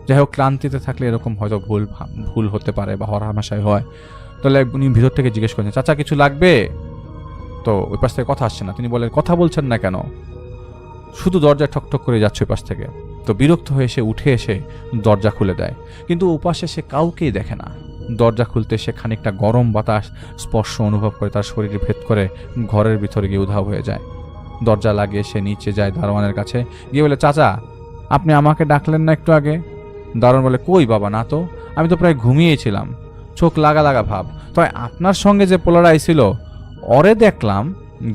যাই হোক, ক্লান্তিতে থাকলে এরকম হয়তো ভুল হতে পারে বা হরহামেশাই হয়। তাহলে উনি ভিতর থেকে জিজ্ঞেস করছেন, চাচা কিছু লাগবে? তো ওই পাশ থেকে কথা আসছে না। তিনি বলেন, কথা বলছেন না কেন? শুধু দরজা ঠকঠক করে যাচ্ছে ওই পাশ থেকে। তো বিরক্ত হয়ে সে উঠে এসে দরজা খুলে দেয়, কিন্তু ওপাশে সে কাউকেই দেখে না। দরজা খুলতে সে খানিকটা গরম বাতাস স্পর্শ অনুভব করে তার শরীরে ভেদ করে ঘরের ভিতরে গিয়ে উধাও হয়ে যায়। দরজা লাগিয়ে সে নিচে যায় দারোয়ানের কাছে, গিয়ে বলে, চাচা আপনি আমাকে ডাকলেন না একটু আগে? দারোয়ান বলে, কই বাবা, না তো, আমি তো প্রায় ঘুমিয়েছিলাম, চোখ লাগা ভাব। তবে আপনার সঙ্গে যে পোলারা আইছিল ওরে দেখলাম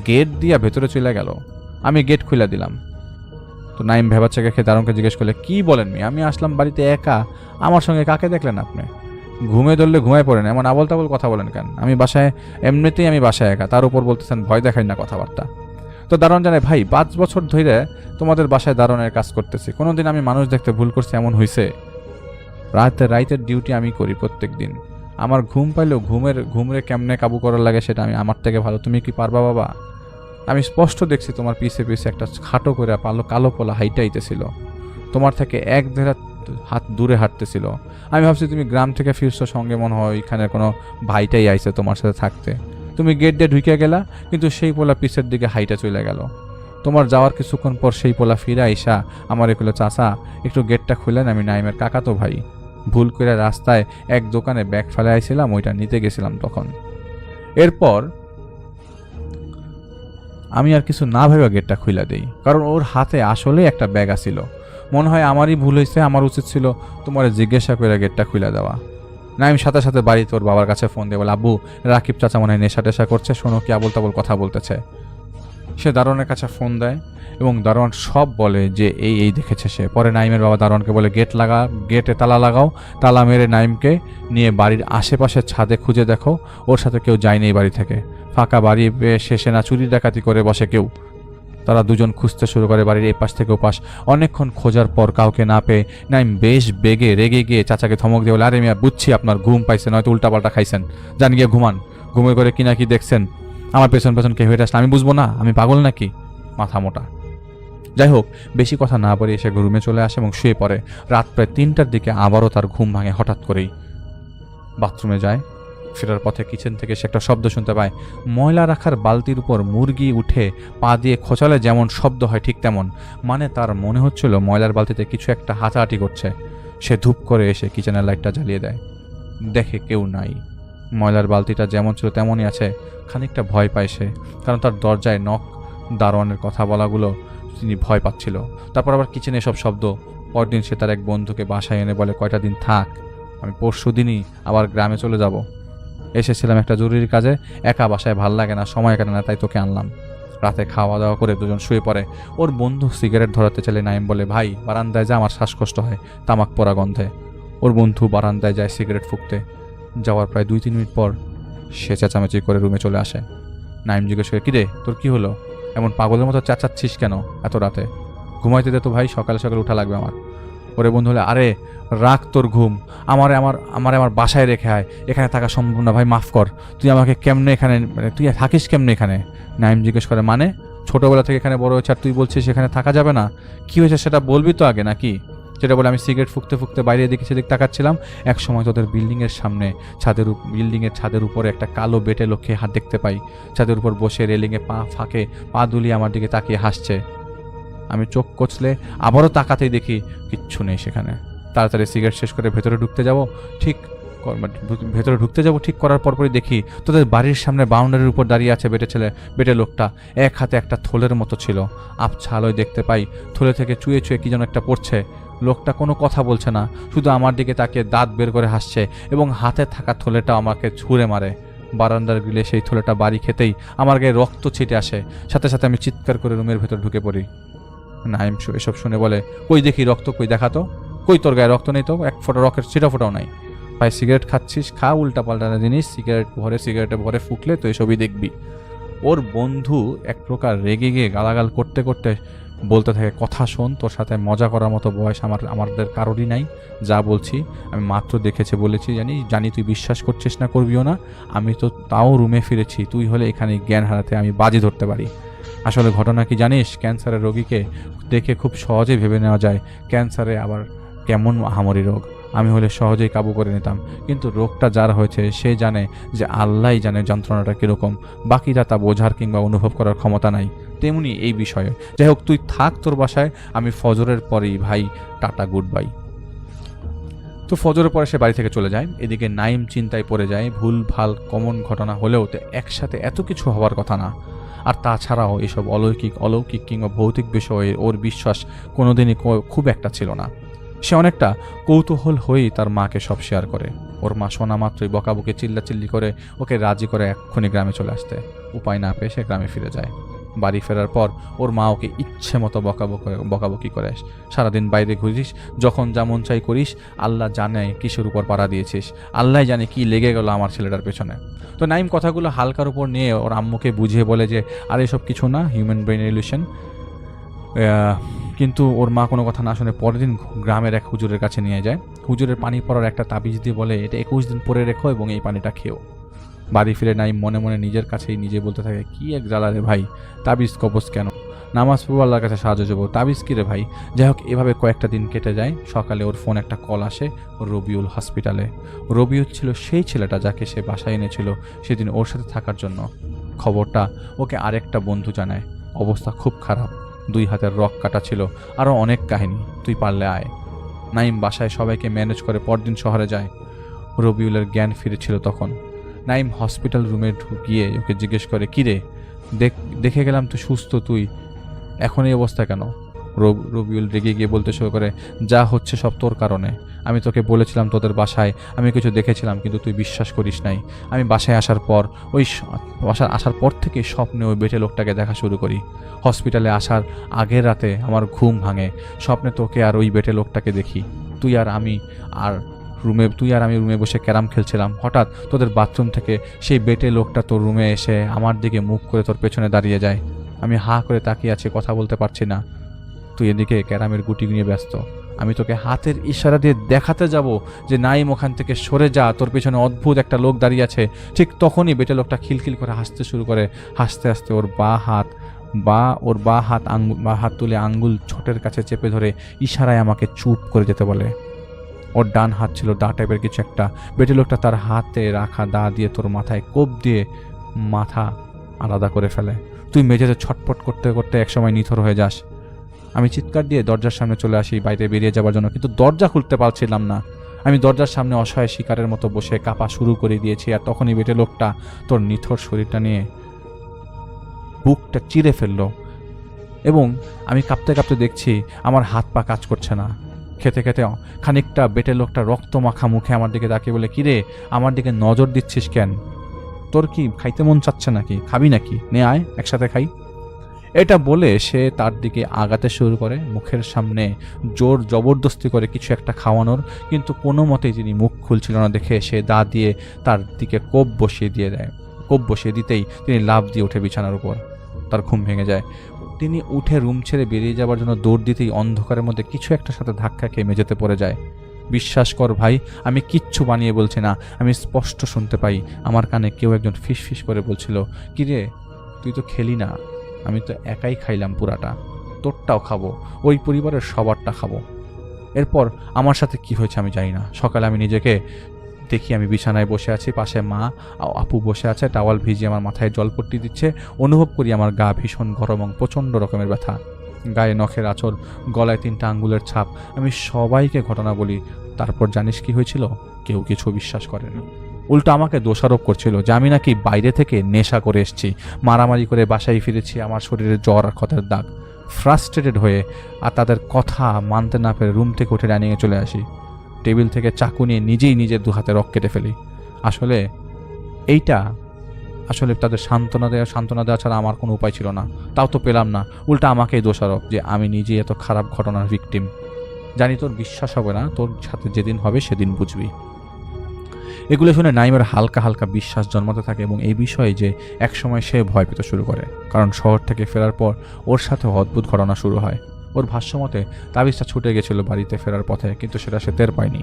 গেট দিয়া ভেতরে চলে গেল, আমি গেট খুলে দিলাম। তো নাইম ভেবাচ্চাকে খেয়ে দারোয়ানকে জিজ্ঞেস করলে, কি বলেন মি? আমি আসলাম বাড়িতে একা, আমার সঙ্গে কাকে দেখলেন আপনি? ঘুমে ধরলে ঘুমায় পড়েন, এমন আবল তাবল কথা বলেন কেন? আমি বাসায় এমনিতেই আমি বাসায় একা, তার উপর বলতেছেন ভয় দেখাই না কথাবার্তা। তো দারোয়ান জানে, ভাই 5 বছর ধরে তোমাদের বাসায় দারোয়ানের কাজ করতেছি, কোনোদিন আমি মানুষ দেখতে ভুল করছি এমন হয়েছে? রাইতের ডিউটি আমি করি প্রত্যেক দিন, আমার ঘুম পাইলেও ঘুমরে কেমনে কাবু করার লাগে সেটা আমি আমার থেকে ভালো তুমি কি পারবা বাবা? আমি স্পষ্ট দেখছি তোমার পিছে পিছে একটা খাটো করে কালো পোলা হাইটাইতেছিল, তোমার থেকে 1-1.5 হাত দূরে হাঁটতেছিল। আমি ভাবছি তুমি গ্রাম থেকে ফিরছো, সঙ্গে মনে হয় এখানে কোনো ভাইটাই আইছে তোমার সাথে থাকতে। তুমি গেট দিয়ে ঢুকে গেলা, কিন্তু সেই পোলা পিছের দিকে হাইটা চলে গেল। তোমার যাওয়ার কিছুক্ষণ পর সেই পোলা ফিরে আইসা আমার এগুলো, চাচা একটু গেটটা খুলেন, আমি নাইমের কাকাতো ভাই, ভুল করে রাস্তায় এক দোকানে ব্যাগ ফেলে আইছিলাম, ওইটা নিতে গেছিলাম তখন। এরপর আমি আর কিছু না ভেবে গেটটা খুলে দেই, কারণ ওর হাতে আসলে একটা ব্যাগ আসিল। মনে হয় আমারই ভুল হয়েছে, আমার উচিত ছিল তোমার জিজ্ঞাসা করে গেটটা খুলে দেওয়া। নাইম সাথে সাথে বাড়ি তোর বাবার কাছে ফোন দিয়ে বলে, আব্বু রাকিব চাচা মনে হয় নেশা টেশা করছে, শোনো কি আবল তাবল কথা বলতেছে। সে দারোয়ানের কাছে ফোন দেয় এবং দারোয়ান সব বলে যে এই দেখেছে সে। পরে নাইমের বাবা দারোয়ানকে বলে, গেটে তালা লাগাও, তালা মেরে নাইমকে নিয়ে বাড়ির আশেপাশের ছাদে খুঁজে দেখো, ওর সাথে কেউ যায়নি এই বাড়ি থেকে। ফাঁকা বাড়ি শেষে না চুরি ডাকাতি করে বসে কেউ। তারা দুজন খুঁজতে শুরু করে বাড়ির এই পাশ থেকে ওপাশ। অনেকক্ষণ খোঁজার পর কাউকে না পেয়ে নাইম বেশ রেগে গিয়ে চাচাকে ধমক দিয়ে বলে, আরে মিয়া বুঝছি আপনার ঘুম পাইছে, নয়তো উল্টাপাল্টা খাইছেন, জান গিয়ে ঘুমান, ঘুমের করে কি না কি দেখছেন, আমার পেছন পেছন কে হয়ে আসলে আমি বুঝবো না, আমি পাগল নাকি, মাথা মোটা। যাই হোক, বেশি কথা না বলে এসে রুমে চলে আসে এবং শুয়ে পড়ে। রাত প্রায় 3টার দিকে আবারও তার ঘুম ভাঙে হঠাৎ করেই। বাথরুমে যায়, ফেরার পথে কিচেন থেকে সে একটা শব্দ শুনতে পায়। ময়লা রাখার বালতির উপর মুরগি উঠে পা দিয়ে খোঁচালে যেমন শব্দ হয় ঠিক তেমন। মানে তার মনে হচ্ছিল ময়লার বালতিতে কিছু একটা হাঁটাহাঁটি করছে। সে ধূপ করে এসে কিচেনের লাইটটা জ্বালিয়ে দেয়, দেখে কেউ নাই। ময়লার বালতিটা যেমন ছিল তেমনই আছে। খানিকটা ভয় পায় সে, কারণ তার দরজায় নখ, দারোয়ানের কথা বলাগুলো তিনি ভয় পাচ্ছিল। তারপর আবার কিচেনে এসব শব্দ। পরদিন সে তার এক বন্ধুকে বাসায় এনে বলে, কয়টা দিন থাক, আমি পরশু দিনই আবার গ্রামে চলে যাব। এসেছিলাম একটা জরুরি কাজে, একা বাসায় ভাল লাগে না, সময় কাটে না, তাই তোকে আনলাম। রাতে খাওয়া দাওয়া করে দুজন শুয়ে পড়ে। ওর বন্ধু সিগারেট ধরাতে চলে, নাইম বলে, ভাই বারান্দায় যা, আমার শ্বাসকষ্ট হয় তামাক পোড়া গন্ধে। ওর বন্ধু বারান্দায় যায় সিগারেট ফুঁকতে। যাওয়ার প্রায় 2-3 মিনিট পর সে চেঁচামেচি করে রুমে চলে আসে। নাইম জিজ্ঞেস করে, কিরে তোর কি হলো, এমন পাগলের মতো চেঁচাচ্ছিস কেন এত রাতে? ঘুমাইতে দে তো ভাই, সকালে সকালে উঠা লাগবে আমার। ওরে বন্ধু হলে, আরে রাখ তোর ঘুম, আমার বাসায় রেখে আয়, এখানে থাকা সম্ভব না ভাই, মাফ কর, তুই আমাকে কেমনে এখানে, মানে তুই থাকিস কেমনে এখানে? নাইম জিজ্ঞেস করে, মানে ছোটবেলা থেকে এখানে বড় হয়েছে আর তুই বলছিস এখানে থাকা যাবে না? কি হয়েছে সেটা বলবি তো আগে নাকি? যেটা বলে, আমি সিগারেট ফুঁকতে ফুঁকতে বাইরে এদিকে সেদিক তাকাচ্ছিলাম, এক সময় তোদের বিল্ডিংয়ের সামনে বিল্ডিংয়ের ছাদের উপরে একটা কালো বেটে লোককে হাত দেখতে পাই। ছাদের উপর বসে রেলিংয়ে পা দুলিয়ে আমার দিকে তাকিয়ে হাসছে। আমি চোখ কচলে আবারও তাকাতেই দেখি কিচ্ছু নেই সেখানে। তাড়াতাড়ি সিগারেট শেষ করে ভেতরে ঢুকতে যাব, ঠিক করার পরপরই দেখি তোদের বাড়ির সামনে বাউন্ডারির উপর দাঁড়িয়ে আছে বেটে লোকটা। এক হাতে একটা থলের মতো ছিল, আবছা আলোয় দেখতে পাই থলে থেকে চুয়ে চুয়ে কি যেন একটা পড়ছে। লোকটা কোনো কথা বলছে না, শুধু আমার দিকে তাকিয়ে দাঁত বের করে হাসছে এবং হাতে থাকা থলেটা আমাকে ছুঁড়ে মারে। বারান্দার গ্রিলে সেই থলেটা বাড়ি খেতেই আমার গায়ে রক্ত ছিটে আসে। সাথে সাথে আমি চিৎকার করে রুমের ভেতর ঢুকে পড়ি। নাইম এসব শুনে বলে, কই দেখি রক্ত, কই দেখা তো, কই তোর গায়ে রক্ত নেই তো, এক ফোঁটা রক্তের ছিটা ফোটাও নাই। ভাই সিগারেট খাচ্ছিস, খা, উল্টা পাল্টা জিনিস সিগারেটে ভরে ফুকলে তো এসবই দেখবি। ওর বন্ধু এক প্রকার রেগে গিয়ে গালাগাল করতে করতে বলতে থাকে, কথা শোন, তোর সাথে মজা করার মতো বয়স আমাদের কারোরই নাই। যা বলছি আমি মাত্র দেখেছে বলেছি, জানি তুই বিশ্বাস করছিস না, করবিও না। আমি তো তাও রুমে ফিরেছি, তুই হলে এখানে জ্ঞান হারাতে আমি বাজি ধরতে পারি। আসলে ঘটনা কি জানিস, ক্যান্সারের রোগীকে দেখে খুব সহজে ভেবে নেওয়া যায় ক্যান্সারে আবার কেমন আহামরি রোগ। আমি হলে সহজেই কাবু করে নিতাম, কিন্তু রোগটা যার হয়েছে সে জানে যে আল্লাহই জানে যন্ত্রণাটা কীরকম, বাকিরা তা বোঝার কিংবা অনুভব করার ক্ষমতা নাই। তেমনি এই বিষয়ে। যাই হোক, তুই থাক তোর বাসায়, আমি ফজরের পরেই ভাই টাটা গুড বাই। তো ফজরের পরে সে বাড়ি থেকে চলে যায়। এদিকে নাইম চিন্তায় পড়ে যায়, ভুল ভাল কমন ঘটনা হলেও তো একসাথে এত কিছু হওয়ার কথা না। আর তাছাড়াও এসব অলৌকিক কিংবা ভৌতিক বিষয়ে ওর বিশ্বাস কোনোদিনই খুব একটা ছিল না। সে অনেকটা কৌতূহল হয়েই তার মাকে সব শেয়ার করে। ওর মা শোনা মাত্রই বকাবকি চিল্লাচিল্লি করে ওকে রাজি করে এক্ষুনি গ্রামে চলে আসতে। উপায় না পেয়ে সে গ্রামে ফিরে যায়। বাড়ি ফেরার পর ওর মা ওকে ইচ্ছে মতো বকাবকি করে, সারাদিন বাইরে ঘুরিস, যখন যেমন চাই করিস, আল্লাহ জানে কিসের উপর পাড়া দিয়েছিস, আল্লাহ জানে কি লেগে গেল আমার ছেলেটার পেছনে। তো নাইম কথাগুলো হালকার উপর নিয়ে ওর আম্মুকে বুঝিয়ে বলে যে আর এসব কিছু না, হিউম্যান ব্রেন ইলিউশন। কিন্তু ওর মা কোনো কথা না শুনে পরের দিন গ্রামের এক হুজুরের কাছে নিয়ে যায়। হুজুরের পানি পড়ার একটা তাবিজ দিয়ে বলে এটা 21 দিন পরে রেখো এবং এই পানিটা খেও। বাড়ি ফিরে নাইম মনে মনে নিজের কাছেই নিজে বলতে থাকে, কি এক জ্বালা রে ভাই, তাবিজ কবজ কেন, নামাজ পড়বো, আল্লাহর কাছে সাহায্য যাবো, তাবিজ কি রে ভাই। যাই হোক, এভাবে কয়েকটা দিন কেটে যায়। সকালে ওর ফোন একটা কল আসে রবিউল হসপিটালে। রবিউল ছিল সেই ছেলেটা যাকে সে বাসায় এনেছিল সেদিন ওর সাথে থাকার জন্য। খবরটা ওকে আরেকটা বন্ধু জানায়, অবস্থা খুব খারাপ, 2 হাতের রক কাটা ছিল, আরও অনেক কাহিনী, তুই পারলে আয়। নাইম বাসায় সবাইকে ম্যানেজ করে পরদিন শহরে যায়। রবিউলের জ্ঞান ফিরেছিল তখন। নাইম হসপিটাল রুমে গিয়ে ওকে জিজ্ঞেস করে, কিরে দেখে গেলাম তুই সুস্থ, তুই এখন এই অবস্থা কেন? রবিউল রেগে গিয়ে বলতে শুরু করে, যা হচ্ছে সব তোর কারণে। আমি তোকে বলেছিলাম তোদের বাসায় আমি কিছু দেখেছিলাম, কিন্তু তুই বিশ্বাস করিস নাই। আমি বাসায় আসার পর থেকে স্বপ্নে ওই বেটে লোকটাকে দেখা শুরু করি। হসপিটালে আসার আগের রাতে আমার ঘুম ভাঙে, স্বপ্নে তোকে আর ওই বেটে লোকটাকে দেখি। তুই আর আমি রুমে বসে ক্যারাম খেলছিলাম। হঠাৎ তোদের বাথরুম থেকে সেই বেটে লোকটা তোর রুমে এসে আমার দিকে মুখ করে তোর পেছনে দাঁড়িয়ে যায়। আমি হাঁ করে তাকিয়ে আছি, কথা বলতে পারছি না। তুই এদিকে ক্যারামের গুটি নিয়ে ব্যস্ত। আমি তোকে হাতের ইশারা দিয়ে দেখাতে যাব যে নাইম ওখান থেকে সরে যা, তোর পেছনে অদ্ভুত একটা লোক দাঁড়িয়ে আছে। ঠিক তখনই বেটে লোকটা খিলখিল করে হাসতে শুরু করে। হাসতে হাসতে ওর বাঁ হাত তুলে আঙ্গুল ছোটের কাছে চেপে ধরে ইশারায় আমাকে চুপ করে যেতে বলে। ওর ডান হাত ছিল দা টাইপের কিছু একটা। বেটে লোকটা তার হাতে রাখা দা দিয়ে তোর মাথায় কোপ দিয়ে মাথা আলাদা করে ফেলে। তুই মেঝেতে ছটফট করতে করতে একসময় নিথর হয়ে যাস। আমি চিৎকার দিয়ে দরজার সামনে চলে আসি বাইরে বেরিয়ে যাওয়ার জন্য, কিন্তু দরজা খুলতে পারছিলাম না। আমি দরজার সামনে অসহায় শিকারের মতো বসে কাঁপা শুরু করে দিয়েছি। আর তখনই বেটে লোকটা তোর নিথর শরীরটা নিয়ে বুকটা চিরে ফেললো এবং আমি কাঁপতে কাঁপতে দেখছি আমার হাত পা কাজ করছে না। খেতে খেতে খানিকটা বেটে লোকটা রক্ত মাখা মুখে আমার দিকে তাকিয়ে বলে, কিরে আমার দিকে নজর দিচ্ছিস কেন? তোর কি খাইতে মন চাচ্ছে নাকি? খাবি নাকি? নে আয় একসাথে খাই। এটা বলে সে তার দিকে আগাতে শুরু করে, মুখের সামনে জোর জবরদস্তি করে কিছু একটা খাওয়ানোর, কিন্তু কোনো মতেই তিনি মুখ খুলছিল না দেখে সে দা দিয়ে তার দিকে কোপ বসিয়ে দিতেই তিনি লাফ দিয়ে উঠে বিছানার উপর। তার ঘুম ভেঙে যায়। তিনি উঠে রুম ছেড়ে বেরিয়ে যাওয়ার জন্য দৌড় দিতেই অন্ধকারের মধ্যে কিছু একটা সাথে ধাক্কা খেয়ে মেঝেতে পড়ে যায়। বিশ্বাস কর ভাই, আমি কিচ্ছু বানিয়ে বলছি না, আমি স্পষ্ট শুনতে পাই আমার কানে কেউ একজন ফিস ফিস করে বলছিল, কিরে তুই তো খেলি না, আমি তো একাই খাইলাম পুরাটা, তোরটাও খাবো, ওই পরিবারের সবারটা খাবো। এরপর আমার সাথে কি হয়েছে আমি জানি না। সকালে আমি নিজেকে দেখি আমি বিছানায় বসে আছি, পাশে মা আপু বসে আছে, টাওয়াল ভিজিয়ে আমার মাথায় জলপট্টি দিচ্ছে। অনুভব করি আমার গা ভীষণ গরম এবং প্রচণ্ড রকমের ব্যথা, গায়ে নখের আঁচড়, গলায় 3টা আঙ্গুলের ছাপ। আমি সবাইকে ঘটনা বলি। তারপর জানিস কি হয়েছিল? কেউ কিছু বিশ্বাস করেনি, উল্টো আমাকে দোষারোপ করছিল যে আমি নাকি বাইরে থেকে নেশা করে এসেছি, মারামারি করে বাসায় ফিরেছি, আমার শরীরে জ্বর আর ক্ষতের দাগ। ফ্রাস্ট্রেটেড হয়ে আর তাদের কথা মানতে না পেরে রুম থেকে উঠে ডাইনিংয়ে চলে আসি। টেবিল থেকে চাকু নিয়ে নিজেই নিজের 2 হাতে রক কেটে ফেলি। আসলে তাদের সান্ত্বনা দেওয়া ছাড়া আমার কোনো উপায় ছিল না। তাও তো পেলাম না, উল্টা আমাকেই দোষারোপ যে আমি নিজেই এত খারাপ ঘটনার ভিকটিম। জানি তোর বিশ্বাস হবে না, তোর সাথে যেদিন হবে সেদিন বুঝবি। এগুলো শুনে নাইমের হালকা হালকা বিশ্বাস জন্মাতে থাকে এবং এই বিষয়ে যে একসময় সে ভয় পেতে শুরু করে, কারণ শহর থেকে ফেরার পর ওর সাথে অদ্ভুত ঘটনা শুরু হয়। ওর ভাষ্যমতে তাবিজটা ছুটে গেছিল বাড়িতে ফেরার পথে, কিন্তু সেটা সে টের পায়নি।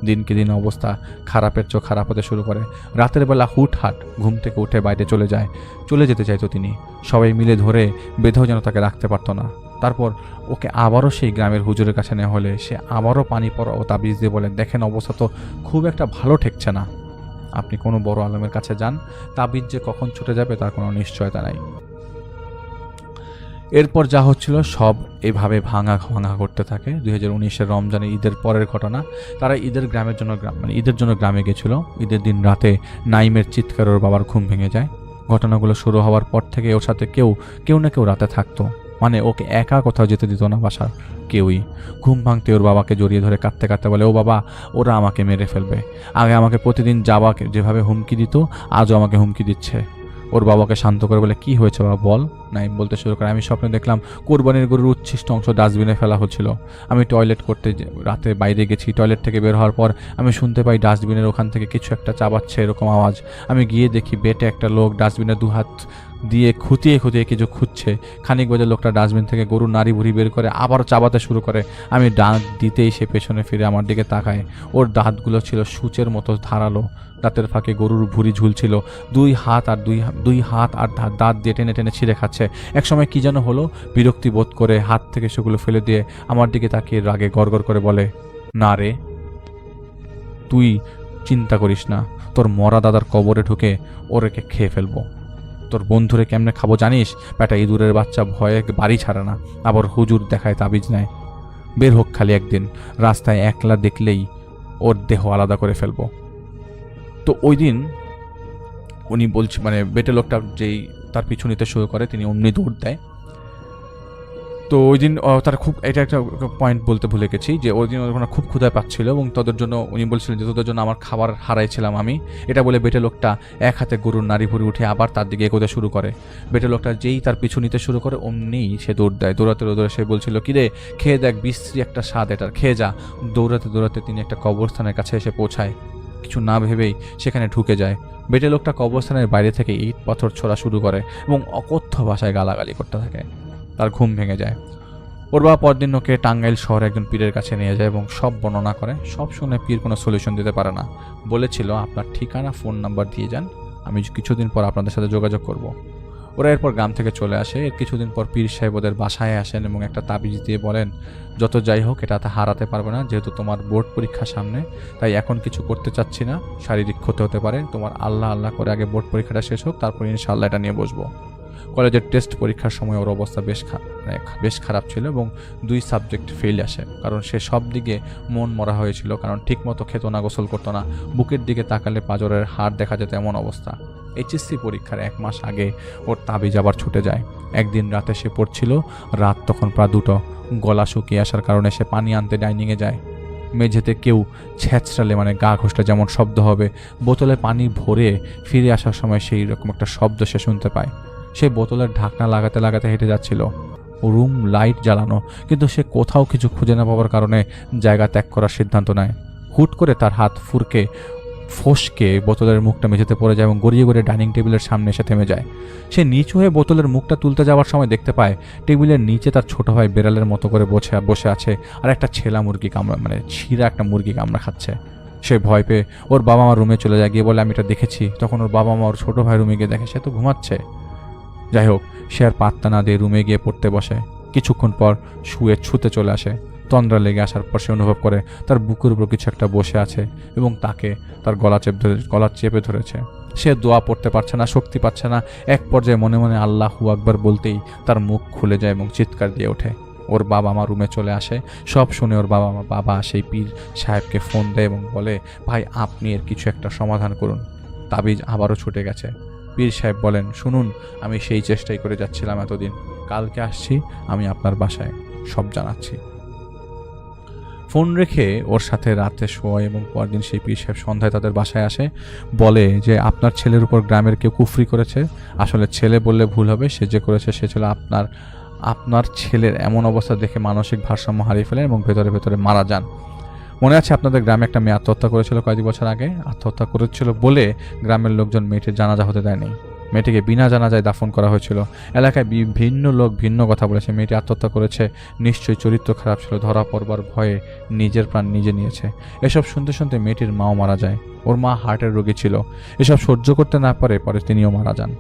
দিনকে দিন অবস্থা খারাপের চোখ খারাপ হতে শুরু করে। রাতের বেলা হুটহাট ঘুম থেকে উঠে বাইরে চলে যেতে চাইতো তিনি। সবাই মিলে ধরে বেঁধেও যেন তাকে রাখতে পারতো না। তারপর ওকে আবারও সেই গ্রামের হুজুরের কাছে নেওয়া হলে সে আবারও পানি পড়া ও তাবিজ দিয়ে বলে, দেখেন অবস্থা তো খুব একটা ভালো ঠেকছে না, আপনি কোনো বড় আলেমের কাছে যান, তাবিজ যে কখন ছুটে যাবে তার কোনো নিশ্চয়তা নাই। এরপর যা হচ্ছিল সব এভাবে ভাঙা করতে থাকে। 2019-এর রমজানের ঈদের পরের ঘটনা। তারা ঈদের জন্য গ্রামে গেছিল। ঈদের দিন রাতে নাইমের চিৎকার ওর বাবার ঘুম ভেঙে যায়। ঘটনাগুলো শুরু হওয়ার পর থেকে ওর সাথে কেউ না কেউ রাতে থাকতো, মানে ওকে একা কোথাও যেতে দিত না বাসার কেউই। ঘুম ভাঙতে ওর বাবাকে জড়িয়ে ধরে কাঁদতে কাঁদতে বলে, ও বাবা, ওরা আমাকে মেরে ফেলবে। আগে আমাকে প্রতিদিন যেভাবে হুমকি দিত, আজও আমাকে হুমকি দিচ্ছে। ওর বাবাকে শান্ত করে বলে, কি হয়েছে বাবা বল। নাইম বলতে শুরু করে, আমি স্বপ্নে দেখলাম কোরবানির গরুর উচ্ছিষ্ট অংশ ডাস্টবিনে ফেলা হচ্ছিল। আমি টয়লেট করতে রাতে বাইরে গেছি। টয়লেট থেকে বের হওয়ার পর আমি শুনতে পাই ডাস্টবিনের ওখান থেকে কিছু একটা চাবাচ্ছে এরকম আওয়াজ। আমি গিয়ে দেখি বেটে একটা লোক ডাস্টবিনে দুহাত দিয়ে খুঁটিয়ে খুঁটিয়ে কিছু খুঁজছে। খানিক বাজে লোকটা ডাস্টবিন থেকে গরুর নাড়ি ভুড়ি বের করে আবার চাবাতে শুরু করে। আমি ডাক দিতেই সে পেছনে ফিরে আমার দিকে তাকায়। ওর দাঁতগুলো ছিল সূচের মতো ধারালো। দাঁতের ফাঁকে গরুর ভুঁড়ি ঝুলছিল। দুই হাত আর দাঁত দিয়ে টেনে টেনে ছিঁড়ে খাচ্ছে। একসময় কি যেন হলো, বিরক্তি বোধ করে হাত থেকে সেগুলো ফেলে দিয়ে আমার দিকে তাকিয়ে রাগে গড়গড় করে বলে, না রে, তুই চিন্তা করিস না, তোর মরা দাদার কবরে ঢুকে ওরেকে খেয়ে ফেলবো। তোর বন্ধুরে কেমনে খাবো জানিস? বেটা ইঁদুরের বাচ্চা ভয়ে বাড়ি ছাড়ে না, আবার হুজুর দেখায় তাবিজ নেয়। বের হোক খালি একদিন, রাস্তায় একলা দেখলেই ওর দেহ আলাদা করে ফেলবো। তো ওই দিন উনি বলছে, মানে বেটে লোকটা যেই তার পিছু নিতে শুরু করে তিনি অমনি দৌড় দেয়। তো ওই দিন তার খুব, এটা একটা পয়েন্ট বলতে ভুলে গেছি, যে ওই দিন ওখানে খুব ক্ষুধায় পাচ্ছিল এবং তাদের জন্য উনি বলছিলেন যে তোদের জন্য আমার খাবার হারাইছিলাম আমি। এটা বলে বেটে লোকটা এক হাতে গরুর নাড়ি ভুড়ি উঠে আবার তার দিকে এগোতে শুরু করে। বেটে লোকটা যেই তার পিছু নিতে শুরু করে অমনি সে দৌড় দেয়। দৌড়াতে দৌড়াতে সে বলছিল, কিরে খেয়ে দেখ, বিশ্রী একটা স্বাদ এটার, খেয়ে যা। দৌড়াতে দৌড়াতে তিনি একটা কবরস্থানের কাছে এসে পৌঁছায়। কিছু না ভেবেই সেখানে ঢুকে যায়। বেটে লোকটা কবরস্থানের বাইরে থেকে ইট পাথর ছোড়া শুরু করে এবং অকথ্য ভাষায় গালাগালি করতে থাকে। তার ঘুম ভেঙে যায়। ওর বাবা পরদিন ওকে টাঙ্গাইল শহরে একজন পীরের কাছে নিয়ে যায় এবং সব বর্ণনা করে। সব শুনে পীর কোনো সলিউশন দিতে পারে না। বলেছিল, আপনার ঠিকানা ফোন নাম্বার দিয়ে যান, আমি কিছুদিন পর আপনাদের সাথে যোগাযোগ করব। ওরা এরপর গ্রাম থেকে চলে আসে। এর কিছুদিন পর পীর সাহেব ওদের বাসায় আসেন এবং একটা তাবিজ দিয়ে বলেন, যত যাই হোক এটা হারাতে পারবে না, যেহেতু তোমার বোর্ড পরীক্ষা সামনে, তাই এখন কিছু করতে চাচ্ছি না, শারীরিক ক্ষতি হতে পারে, তোমার আল্লাহ করে আগে বোর্ড পরীক্ষাটা শেষ হোক, তারপর ইনশাআল্লাহ এটা নিয়ে বসবো। কলেজের টেস্ট পরীক্ষার সময় ওর অবস্থা বেশ খারাপ ছিল এবং 2 সাবজেক্ট ফেল আসে, কারণ সে সব দিকে মন মরা হয়েছিল, কারণ ঠিকমতো খেত না, গোসল করতো না, বুকের দিকে তাকালে পাঁজরের হাড় দেখা যেত এমন অবস্থা। এইচএসসি পরীক্ষার 1 মাস আগে ওর তাবিজ আবার ছুটে যায়। একদিন রাতে সে পড়ছিল, রাত তখন প্রায় 2টো। গলা শুকিয়ে আসার কারণে সে পানি আনতে ডাইনিংয়ে যায়। মেঝেতে কেউ ছ্যাঁচড়ালে, মানে গা ঘষলে যেমন শব্দ হবে, বোতলে পানি ভরে ফিরে আসার সময় সেই রকম একটা শব্দ সে শুনতে পায়। সে বোতলের ঢাকনা লাগাতে লাগাতে হেঁটে যাচ্ছিল। রুম লাইট জ্বালানো, কিন্তু সে কোথাও কিছু খুঁজে না পাওয়ার কারণে জায়গা ত্যাগ করার সিদ্ধান্ত নেয়। হুট করে তার হাত ফসকে বোতলের মুখটা মেঝেতে পড়ে যায় এবং গড়িয়ে গড়িয়ে ডাইনিং টেবিলের সামনে এসে থেমে যায়। সে নিচু হয়ে বোতলের মুখটা তুলতে যাওয়ার সময় দেখতে পায় টেবিলের নিচে তার ছোট ভাই বেড়ালের মতো করে বসে আছে আর একটা ছেলা মুরগি কামড়া, মানে ছিঁড়া একটা মুরগি কামড়া খাচ্ছে। সে ভয় পেয়ে ওর বাবা মা রুমে চলে যায়, গিয়ে বলে আমি এটা দেখেছি। তখন ওর বাবা মা ওর ছোট ভাই রুমে গিয়ে দেখে সে তো ঘুমাচ্ছে। যাই হোক, সে আর পাত্তা না দিয়ে রুমে গিয়ে পড়তে বসে। কিছুক্ষণ পর ছুতে চলে আসে। তন্দ্রা লেগে আসার পর সে অনুভব করে তার বুকের উপর কিছু একটা বসে আছে এবং তাকে তার গলা চেপে ধরেছে। সে দোয়া পড়তে পারছে না, শক্তি পাচ্ছে না। এক পর্যায়ে মনে মনে আল্লাহু আকবার বলতেই তার মুখ খুলে যায় এবং চিৎকার দিয়ে ওঠে। ওর বাবা মা রুমে চলে আসে। সব শুনে ওর বাবা সেই পীর সাহেবকে ফোন দেয় এবং বলে, ভাই আপনি এর কিছু একটা সমাধান করুন। তাবিজ আবারও ছুটে গেছে। পীর সাহেব বলেন, শুনুন, আমি সেই চেষ্টাই করে যাচ্ছিলাম এতদিন, কালকে আসছি আমি আপনার বাসায়, সব জানাচ্ছি। ফোন রেখে ওর সাথে রাতে শোয় এবং পরদিন সেই পীর সাহেব সন্ধ্যায় তাদের বাসায় আসে। বলে যে আপনার ছেলের উপর গ্রামের কেউ কুফরি করেছে। আসলে ছেলে বললে ভুল হবে, সে যে করেছে সে ছিল আপনার ছেলের এমন অবস্থা দেখে মানসিক ভারসাম্য হারিয়ে ফেলেন এবং ভেতরে ভেতরে মারা যান। মনে আছে আপনাদের গ্রামে একটা মেয়ে আত্মহত্যা করেছিল কয়েক বছর আগে? আত্মহত্যা করেছিল বলে গ্রামের লোকজন মেয়েটির জানাজা হতে দেয়নি। মেয়েটিকে বিনা জানাজায় দাফন করা হয়েছিল। এলাকায় বিভিন্ন লোক ভিন্ন কথা বলেছে। মেয়েটি আত্মহত্যা করেছে, নিশ্চয়ই চরিত্র খারাপ ছিল, ধরা পড়বার ভয়ে নিজের প্রাণ নিজে নিয়েছে। এসব শুনতে শুনতে মেয়েটির মাও মারা যায়। ওর মা হার্টের রোগী ছিল। এসব সহ্য করতে না পারে পরে তিনিও মারা যান।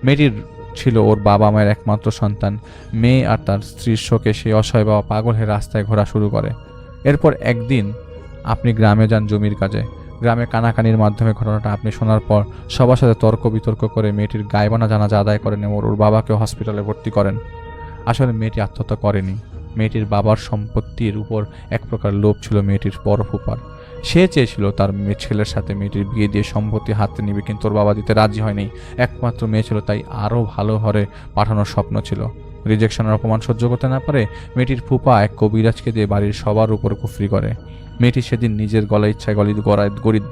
মেয়েটির ছিল ওর বাবা মায়ের একমাত্র সন্তান। মেয়ে আর তার স্ত্রীর শোকে সেই অসহায় বাবা পাগল হয়ে রাস্তায় ঘোরা শুরু করে। এরপর একদিন আপনি গ্রামে যান জমির কাজে। গ্রামে কানাকানির মাধ্যমে ঘটনাটা আপনি শোনার পর সবার সাথে তর্ক বিতর্ক করে মেয়েটির গায়বানা জানাজা আদায় করেন এবং ওর বাবাকে হসপিটালে ভর্তি করেন। আসলে মেয়েটি আত্মহত্যা করেনি। মেয়েটির বাবার সম্পত্তির উপর এক প্রকার লোভ ছিল মেয়েটির বড় ফুপার। সে চেয়েছিল তার ছেলের সাথে মেয়েটির বিয়ে দিয়ে সম্পত্তি হাতে নিবে, কিন্তু ওর বাবা দিতে রাজি হয়নি। একমাত্র মেয়ে ছিল, তাই আরও ভালো ঘরে পাঠানোর স্বপ্ন ছিল। রিজেকশনের অপমান সহ্য করতে না পারে মেয়েটির ফুপা এক কবিরাজকে দিয়ে বাড়ির সবার উপর কুফরি করে। মেয়েটি সেদিন নিজের গলায় ইচ্ছায়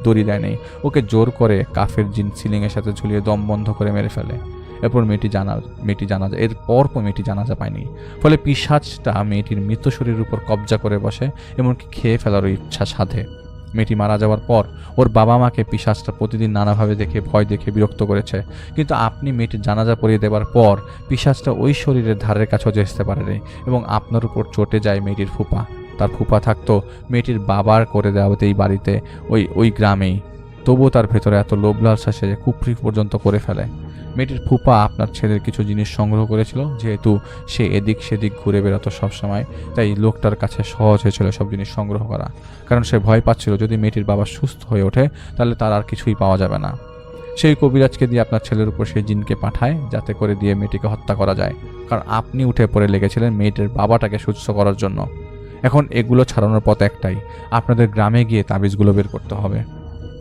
দড়ি দেয় নেই, ওকে জোর করে কাফের জিন সিলিংয়ের সাথে ঝুলিয়ে দম বন্ধ করে মেরে ফেলে। এরপর মেয়েটি জানাজা মেয়েটি জানাজা পায়নি। ফলে পিশাচটা মেয়েটির মৃত শরীরের উপর কবজা করে বসে, এমনকি খেয়ে ফেলারও ইচ্ছা সাধে। মেয়েটি মারা যাওয়ার পর ওর বাবা মাকে পিশাচটা প্রতিদিন নানাভাবে দেখে ভয় দেখে বিরক্ত করেছে, কিন্তু আপনি মেয়েটির জানাজা পড়িয়ে দেওয়ার পর পিশাচটা ওই শরীরের ধারের কাছেও যেতে পারেনি এবং আপনার উপর চটে যায় মেয়েটির ফুপা। তার ফুপা থাকতো মেয়েটির বাবার করে দেওয়াতে এই বাড়িতে, ওই গ্রামেই। তবুও তার ভেতরে এত লোভ লালসা সে কুফরি পর্যন্ত করে ফেলে। মেয়েটির ফুপা আপনার ছেলের কিছু জিনিস সংগ্রহ করেছিল, যেহেতু সে এদিক সেদিক ঘুরে বেড়াতো সবসময়, তাই লোকটার কাছে সহজ হয়েছিল সব জিনিস সংগ্রহ করা, কারণ সে ভয় পাচ্ছিল যদি মেয়েটির বাবা সুস্থ হয়ে ওঠে তাহলে তার আর কিছুই পাওয়া যাবে না। সেই কবিরাজকে দিয়ে আপনার ছেলের উপর সেই জিনকে পাঠায় যাতে করে দিয়ে মেয়েটিকে হত্যা করা যায়, কারণ আপনি উঠে পড়ে লেগেছিলেন মেয়েটির বাবাটাকে সুস্থ করার জন্য। এখন এগুলো ছাড়ানোর পথ একটাই, আপনাদের গ্রামে গিয়ে তাবিজগুলো বের করতে হবে।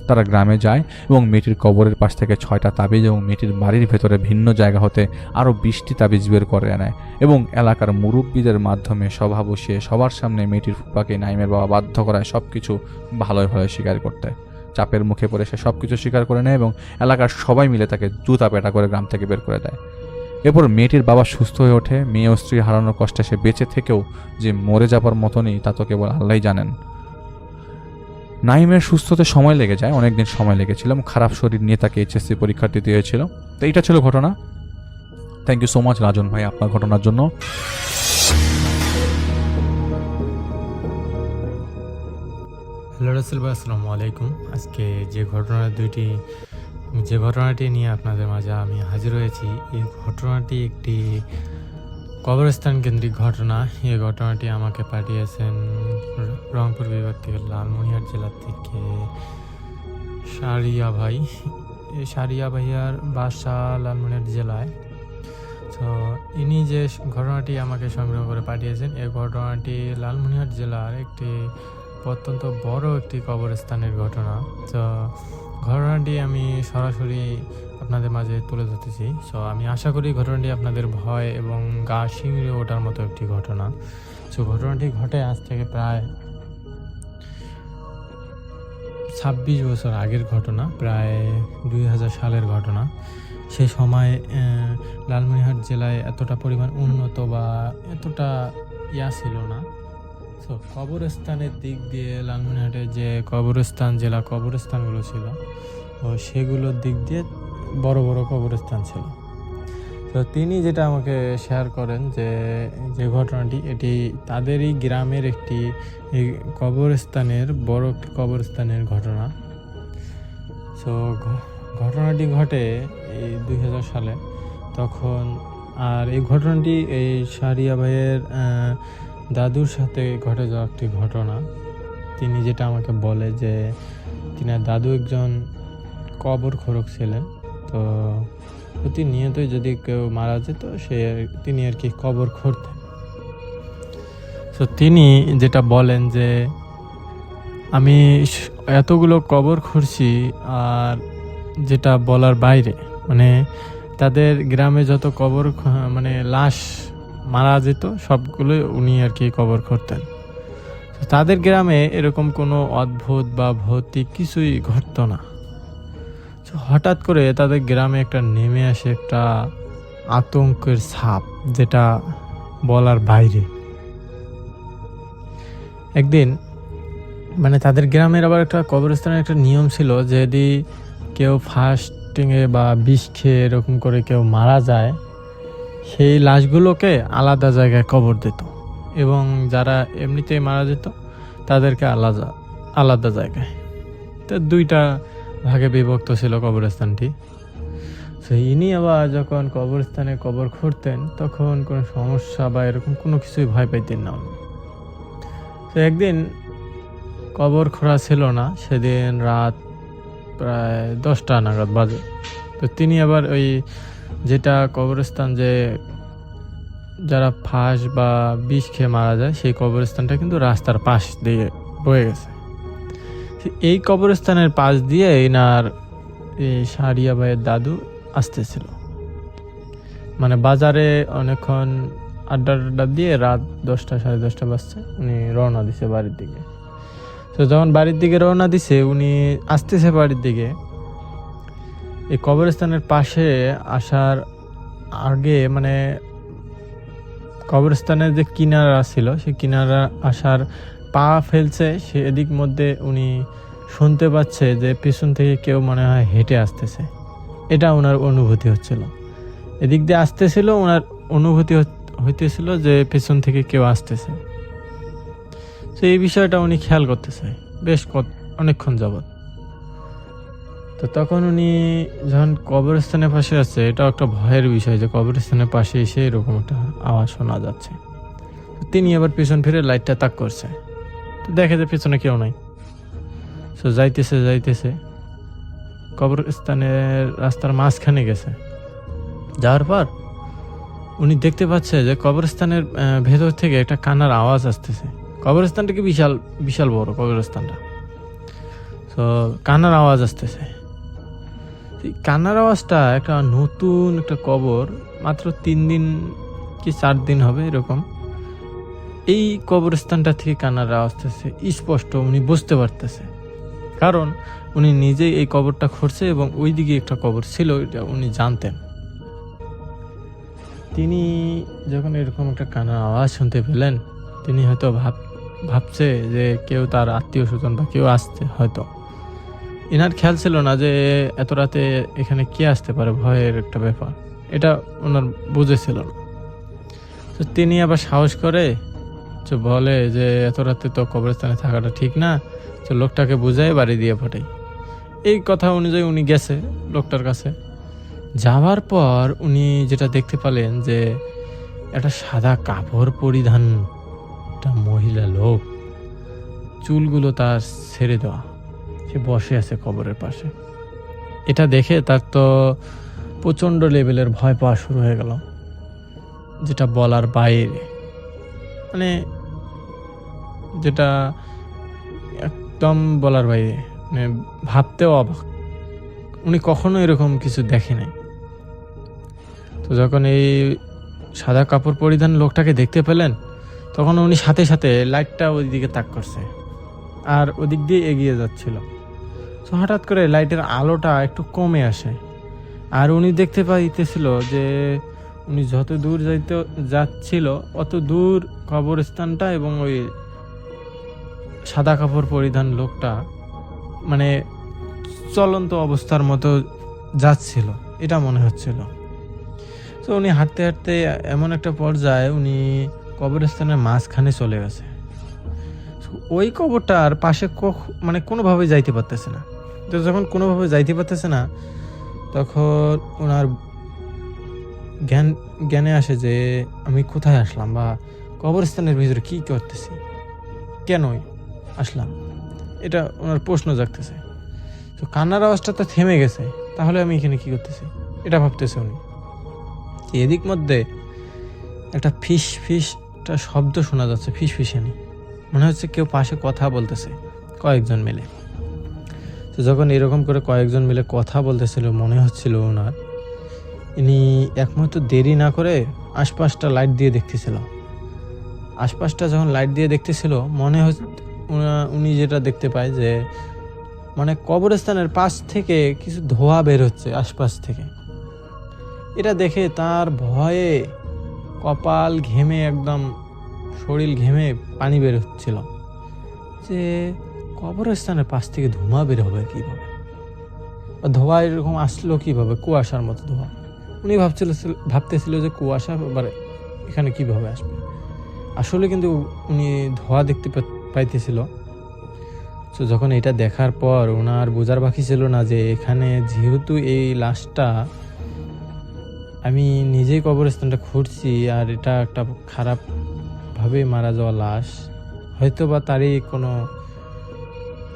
তারা গ্রামে যায় এবং মেয়েটির কবরের পাশ থেকে 6টা তাবিজ এবং মেয়েটির বাড়ির ভেতরে ভিন্ন জায়গা হতে আরও 20টি তাবিজ বের করে আনায় এবং এলাকার মুরব্বীদের মাধ্যমে সভা বসিয়ে সবার সামনে মেয়েটির ফুপাকে নাইমের বাবা বাধ্য করায় সব কিছু ভালোই স্বীকার করতে। চাপের মুখে পড়ে সে সব কিছু স্বীকার করে নেয় এবং এলাকার সবাই মিলে তাকে জুতা পেটা করে গ্রাম থেকে বের করে দেয়। এরপর মেয়েটির বাবা সুস্থ হয়ে ওঠে। মেয়ে ও স্ত্রী হারানোর কষ্টে সে বেঁচে থেকেও যে মরে যাবার মতনই তা তো কেবল আল্লাহই জানেন। নাইমের সুস্থ হতে সময় লেগে যায়, অনেকদিন সময় লেগেছিল। খারাপ শরীর নিয়ে তাকে এইচএসসি পরীক্ষা দিতে হয়েছিল। তো এইটা ছিল ঘটনা। থ্যাংক ইউ সো মাচ রাজন ভাই আপনার ঘটনার জন্য। হ্যালো রাসেল ভাই, আসসালামু আলাইকুম। আজকে যে ঘটনাটি নিয়ে আপনাদের মাঝে আমি হাজির হয়েছি, এই ঘটনাটি একটি কবরস্থান কেন্দ্রিক ঘটনা। এই ঘটনাটি আমাকে পাঠিয়েছেন রংপুর বিভাগ থেকে, লালমনিরহাট জেলা থেকে সারিয়া ভাই। এই সারিয়া ভাইয়ার বাসা লালমনিরহাট জেলায়। তো ইনি যে ঘটনাটি আমাকে সংগ্রহ করে পাঠিয়েছেন, এই ঘটনাটি লালমনিরহাট জেলার একটি অত্যন্ত বড় একটি কবরস্থানের ঘটনা। তো ঘটনাটি আমি সরাসরি আপনাদের মাঝে তুলে ধরতেছি। সো আমি আশা করি ঘটনাটি আপনাদের ভয় এবং গা শিংড়ে ওঠার মতো একটি ঘটনা। সো ঘটনাটি ঘটে আজ থেকে প্রায় 26 বছর আগের ঘটনা, প্রায় 2000 সালের ঘটনা। সেই সময় লালমনিরহাট জেলায় এতটা পরিমাণ উন্নত বা এতটা ছিল না। তো কবরস্থানের দিক দিয়ে লালমনিরহাটের যে জেলা কবরস্থানগুলো ছিল, তো সেগুলোর দিক দিয়ে বড় বড় কবরস্থান ছিল। তো তিনি যেটা আমাকে শেয়ার করেন যে ঘটনাটি, এটি তাদেরই গ্রামের একটি কবরস্থানের বড় একটি কবরস্থানের ঘটনা। তো ঘটনাটি ঘটে এই 2000 সালে তখন। আর এই ঘটনাটি এই সারিয়া ভাইয়ের দাদুর সাথে ঘটে যাওয়া একটি ঘটনা। তিনি যেটা আমাকে বলে যে তিনার দাদু একজন কবর খোরক ছিলেন। তো প্রতিনিয়তই যদি কেউ মারা যেত তিনি আর কি কবর খুঁড়তেন। তো তিনি যেটা বলেন যে আমি এতগুলো কবর খুঁড়ছি, আর যেটা বলার বাইরে, মানে তাদের গ্রামে যত কবর লাশ মারা যেত সবগুলো উনি আর কি কবর করতেন। তাদের গ্রামে এরকম কোনো অদ্ভুত বা ভৌতিক কিছুই ঘটতো না। হঠাৎ করে তাদের গ্রামে একটা নেমে আসে একটা আতঙ্কের ছাপ, যেটা বলার বাইরে। একদিন তাদের গ্রামের আবার একটা কবরস্থানের একটা নিয়ম ছিল, যদি কেউ ফাস্টিংয়ে বা বিষ খেয়ে এরকম করে কেউ মারা যায়, সেই লাশগুলোকে আলাদা জায়গায় কবর দিত এবং যারা এমনিতেই মারা যেত তাদেরকে আলাদা জায়গায়। তো 2টা ভাগে বিভক্ত ছিল কবরস্থানটি। তো ইনি আবার যখন কবরস্থানে কবর খুঁড়তেন তখন কোনো সমস্যা বা এরকম কোনো কিছুই ভয় পাইতেন না। তো একদিন কবর খোঁড়া ছিল না, সেদিন রাত প্রায় 10টা নাগাদ বাজে। তো তিনি আবার ওই যেটা কবরস্থান যে যারা ফাঁস বা বিষ খেয়ে মারা যায়, সেই কবরস্থানটা কিন্তু রাস্তার পাশ দিয়ে বয়ে গেছে। এই কবরস্থানের পাশ দিয়ে এনার এই সারিয়া ভাইয়ের দাদু আসতেছিল। বাজারে অনেকক্ষণ আড্ডা দিয়ে রাত 10টা সাড়ে 10টা বাজছে, উনি রওনা দিছে বাড়ির দিকে। তো তো যখন বাড়ির দিকে রওনা দিছে, উনি আসতেছে বাড়ির দিকে, এই কবরস্থানের পাশে আসার আগে মানে কবরস্থানের যে কিনারা ছিল সেই কিনারা আসার পা ফেলছে, সে এদিক মধ্যে উনি শুনতে পাচ্ছে যে পিছন থেকে কেউ মনে হয় হেঁটে আসতেছে। এটা ওনার অনুভূতি হচ্ছিল, এদিক দিয়ে আসতেছিল, ওনার অনুভূতি হইতেছিল যে পেছন থেকে কেউ আসতেছে। তো এই বিষয়টা উনি খেয়াল করতেছে বেশ অনেকক্ষণ যাবৎ। তো তখন উনি যখন কবরস্থানের পাশে আছে, এটা একটা ভয়ের বিষয় যে কবরস্থানের পাশে এসে এরকম একটা আওয়াজ শোনা যাচ্ছে। তিনি আবার পিছন ফিরে লাইটটা তাক করছে, তো দেখে যে পিছনে কেউ নাই। তো যাইতেছে কবরস্থানের রাস্তার মাঝখানে গেছে। যাওয়ার পর উনি দেখতে পাচ্ছে যে কবরস্থানের ভেতর থেকে একটা কান্নার আওয়াজ আসতেছে। কবরস্থানটা কি বিশাল বিশাল বড় কবরস্থানটা, তো কান্নার আওয়াজ আসতেছে। কান্নার আওয়াজটা একটা নতুন একটা কবর, মাত্র 3 দিন কি 4 দিন হবে এরকম, এই কবরস্থানটা থেকে কান্নার আওয়াজ আসতেছে স্পষ্ট, উনি বুঝতে পারতেছে। কারণ উনি নিজেই এই কবরটা খুঁড়ছে এবং ওইদিকে একটা কবর ছিল, এটা উনি জানতেন। তিনি যখন এরকম একটা কান্নার আওয়াজ শুনতে পেলেন, তিনি হয়তো ভাবছে যে কেউ তার আত্মীয় স্বজন বা কেউ আসছে হয়তো। এনার খেয়াল ছিল না যে এত রাতে এখানে কে আসতে পারে, ভয়ের একটা ব্যাপার, এটা ওনার বুঝেছিল না। তো তিনি আবার সাহস করে বলে যে এত রাতে তো কবরস্থানে থাকাটা ঠিক না, তো লোকটাকে বুঝাই বাড়ি দিয়ে পাঠাই। এই কথা অনুযায়ী উনি গেছে লোকটার কাছে। যাওয়ার পর উনি যেটা দেখতে পেলেন যে একটা সাদা কাপড় পরিধান একটা মহিলা লোক, চুলগুলো তার ছেড়ে দেওয়া, সে বসে আছে কবরের পাশে। এটা দেখে তার তো প্রচণ্ড লেভেলের ভয় পাওয়া শুরু হয়ে গেল, যেটা বলার বাইরে, মানে যেটা একদম বলার বাইরে, মানে ভাবতেও অবাক। উনি কখনো এরকম কিছু দেখে নাই। তো যখন এই সাদা কাপড় পরিধান লোকটাকে দেখতে পেলেন, তখন উনি সাথে সাথে লাইটটা ওই দিকে তাক করছে আর ওদিক দিয়ে এগিয়ে যাচ্ছিল। তো হঠাৎ করে লাইটের আলোটা একটু কমে আসে, আর উনি দেখতে পাইতেছিল যে উনি যত দূর যাচ্ছিল অত দূর কবরস্থানটা এবং ওই সাদা কাপড় পরিধান লোকটা মানে চলন্ত অবস্থার মতো যাচ্ছিল, এটা মনে হচ্ছিল। তো উনি হাঁটতে হাঁটতে এমন একটা পর্যায়ে উনি কবরস্থানের মাঝখানে চলে গেছে। ওই কবরটার পাশে মানে কোনোভাবে যাইতে পারতেছে না। তো যখন কোনোভাবে যাইতে পারতেছে না, তখন ওনার জ্ঞানে আসে যে আমি কোথায় আসলাম, বা কবরস্থানের ভিতরে কি করতেছি, কেনই আসলাম, এটা ওনার প্রশ্ন জাগতেছে। তো কান্নার আওয়াজটা তো থেমে গেছে, তাহলে আমি এখানে কি করতেছি, এটা ভাবতেছে উনি। এদিক মধ্যে একটা ফিস একটা শব্দ শোনা যাচ্ছে, ফিসফিসানি, মনে হচ্ছে কেউ পাশে কথা বলতেছে কয়েকজন মিলে। তো যখন এরকম করে কয়েকজন মিলে কথা বলতেছিল, মনে হচ্ছিল ওনার, ইনি এক মুহূর্ত দেরি না করে আশপাশটা লাইট দিয়ে দেখতেছিল। আশপাশটা যখন লাইট দিয়ে দেখতেছিল, মনে হচ্ছে উনি যেটা দেখতে পায় যে মানে কবরস্থানের পাশ থেকে কিছু ধোঁয়া বের হচ্ছে আশপাশ থেকে। এটা দেখে তার ভয়ে কপাল ঘেমে, একদম শরীর ঘেমে পানি বের হচ্ছিল যে কবরস্থানের পাশ থেকে ধোঁয়া বের হবে কীভাবে, বা ধোঁয়া এরকম আসলো কীভাবে, কুয়াশার মতো ধোঁয়া। উনি ভাবতেছিল যে কুয়াশা এবার এখানে কীভাবে আসবে। আসলে কিন্তু উনি ধোঁয়া দেখতে পাইতেছিল। তো যখন এটা দেখার পর ওনার বোঝার বাকি ছিল না যে এখানে যেহেতু এই লাশটা আমি নিজেই কবরস্থানটা খুঁড়ছি, আর এটা একটা খারাপভাবে মারা যাওয়া লাশ, হয়তো বা তারই কোনো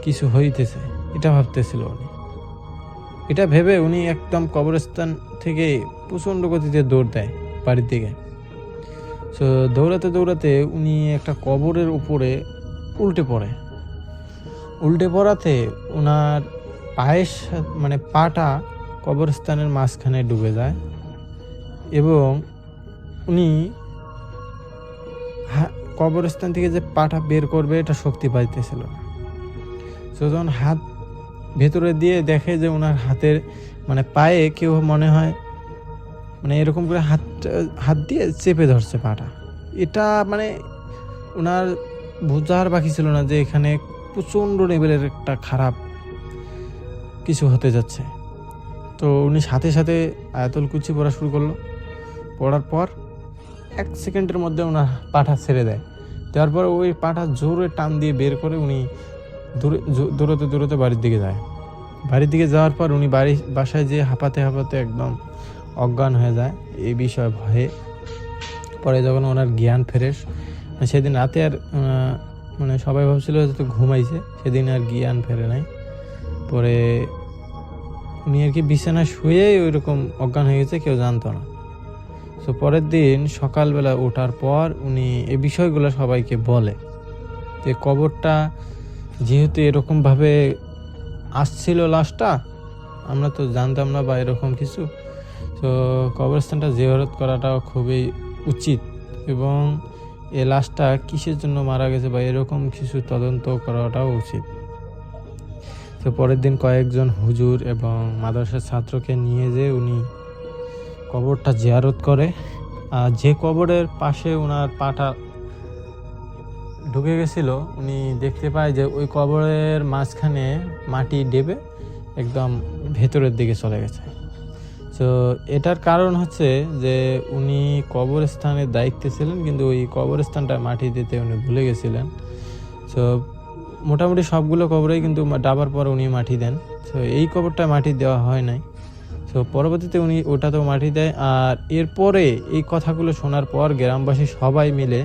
কিছু হইতেছে, এটা ভাবতেছিল উনি। এটা ভেবে উনি একদম কবরস্থান থেকে প্রচণ্ড গতিতে দৌড় দেয় বাড়ির দিকে। তো দৌড়াতে দৌড়াতে উনি একটা কবরের উপরে উল্টে পড়াতে ওনার পায়ের মানে পাটা কবরস্থানের মাঝখানে ডুবে যায় এবং উনি কবরস্থান থেকে যে পাটা বের করবে এটা শক্তি পাইতেছিল না। তো যখন হাত ভেতরে দিয়ে দেখে যে ওনার হাতের মানে পায়ে কেউ মনে হয় মানে এরকম করে হাত দিয়ে চেপে ধরছে পাটা। এটা মানে ওনার বোঝার বাকি ছিল না যে এখানে প্রচণ্ড লেভেলের একটা খারাপ কিছু হতে যাচ্ছে। তো উনি সাথে সাথে আয়াতুল কুরসি পড়া শুরু করলো। পড়ার পর 1 সেকেন্ডের মধ্যে ওনার পাটা ছেড়ে দেয়। দেওয়ার পর ওই পাটা জোরে টান দিয়ে বের করে উনি দৌড়তে বাড়ির দিকে যায়। বাড়ির দিকে যাওয়ার পর উনি বাসায় যেয়ে হাঁপাতে একদম অজ্ঞান হয়ে যায় এই বিষয়ে ভয়ে। পরে যখন ওনার জ্ঞান ফেরে, সেদিন রাতে আর মানে সবাই ভাবছিল যে ঘুমাইছে, সেদিন আর জ্ঞান ফেরে নাই। পরে উনি আর কি বিছানায় শুয়েই ওই রকম অজ্ঞান হয়ে গেছে, কেউ জানতো না। তো পরের দিন সকালবেলা ওঠার পর উনি এই বিষয়গুলো সবাইকে বলে যে কবরটা যেহেতু এরকমভাবে আসছিল লাশটা, আমরা তো জানতাম না বা এরকম কিছু, তো কবরস্থানটা জিয়ারত করাটাও খুবই উচিত এবং এই লাশটা কিসের জন্য মারা গেছে বা এরকম কিছু তদন্ত করাটাও উচিত। তো পরের দিন কয়েকজন হুজুর এবং মাদ্রাসার ছাত্রকে নিয়ে যেয়ে উনি কবরটা জিয়ারত করে। আর যে কবরের পাশে ওনার পাটা ঢুকে গেছিল, উনি দেখতে পায় যে ওই কবরের মাঝখানে মাটি ডেবে একদম ভেতরের দিকে চলে গেছে। তো এটার কারণ হচ্ছে যে উনি কবরস্থানের দায়িত্বে ছিলেন, কিন্তু ওই কবরস্থানটা মাটি দিতে উনি ভুলে গেছিলেন। তো মোটামুটি সবগুলো কবরেই কিন্তু ডাবার পর উনি মাটি দেন। তো এই কবরটা মাটি দেওয়া হয় নাই। তো পরবর্তীতে উনি ওটাতেও মাটি দেয়। আর এরপরে এই কথাগুলো শোনার পর গ্রামবাসী সবাই মিলে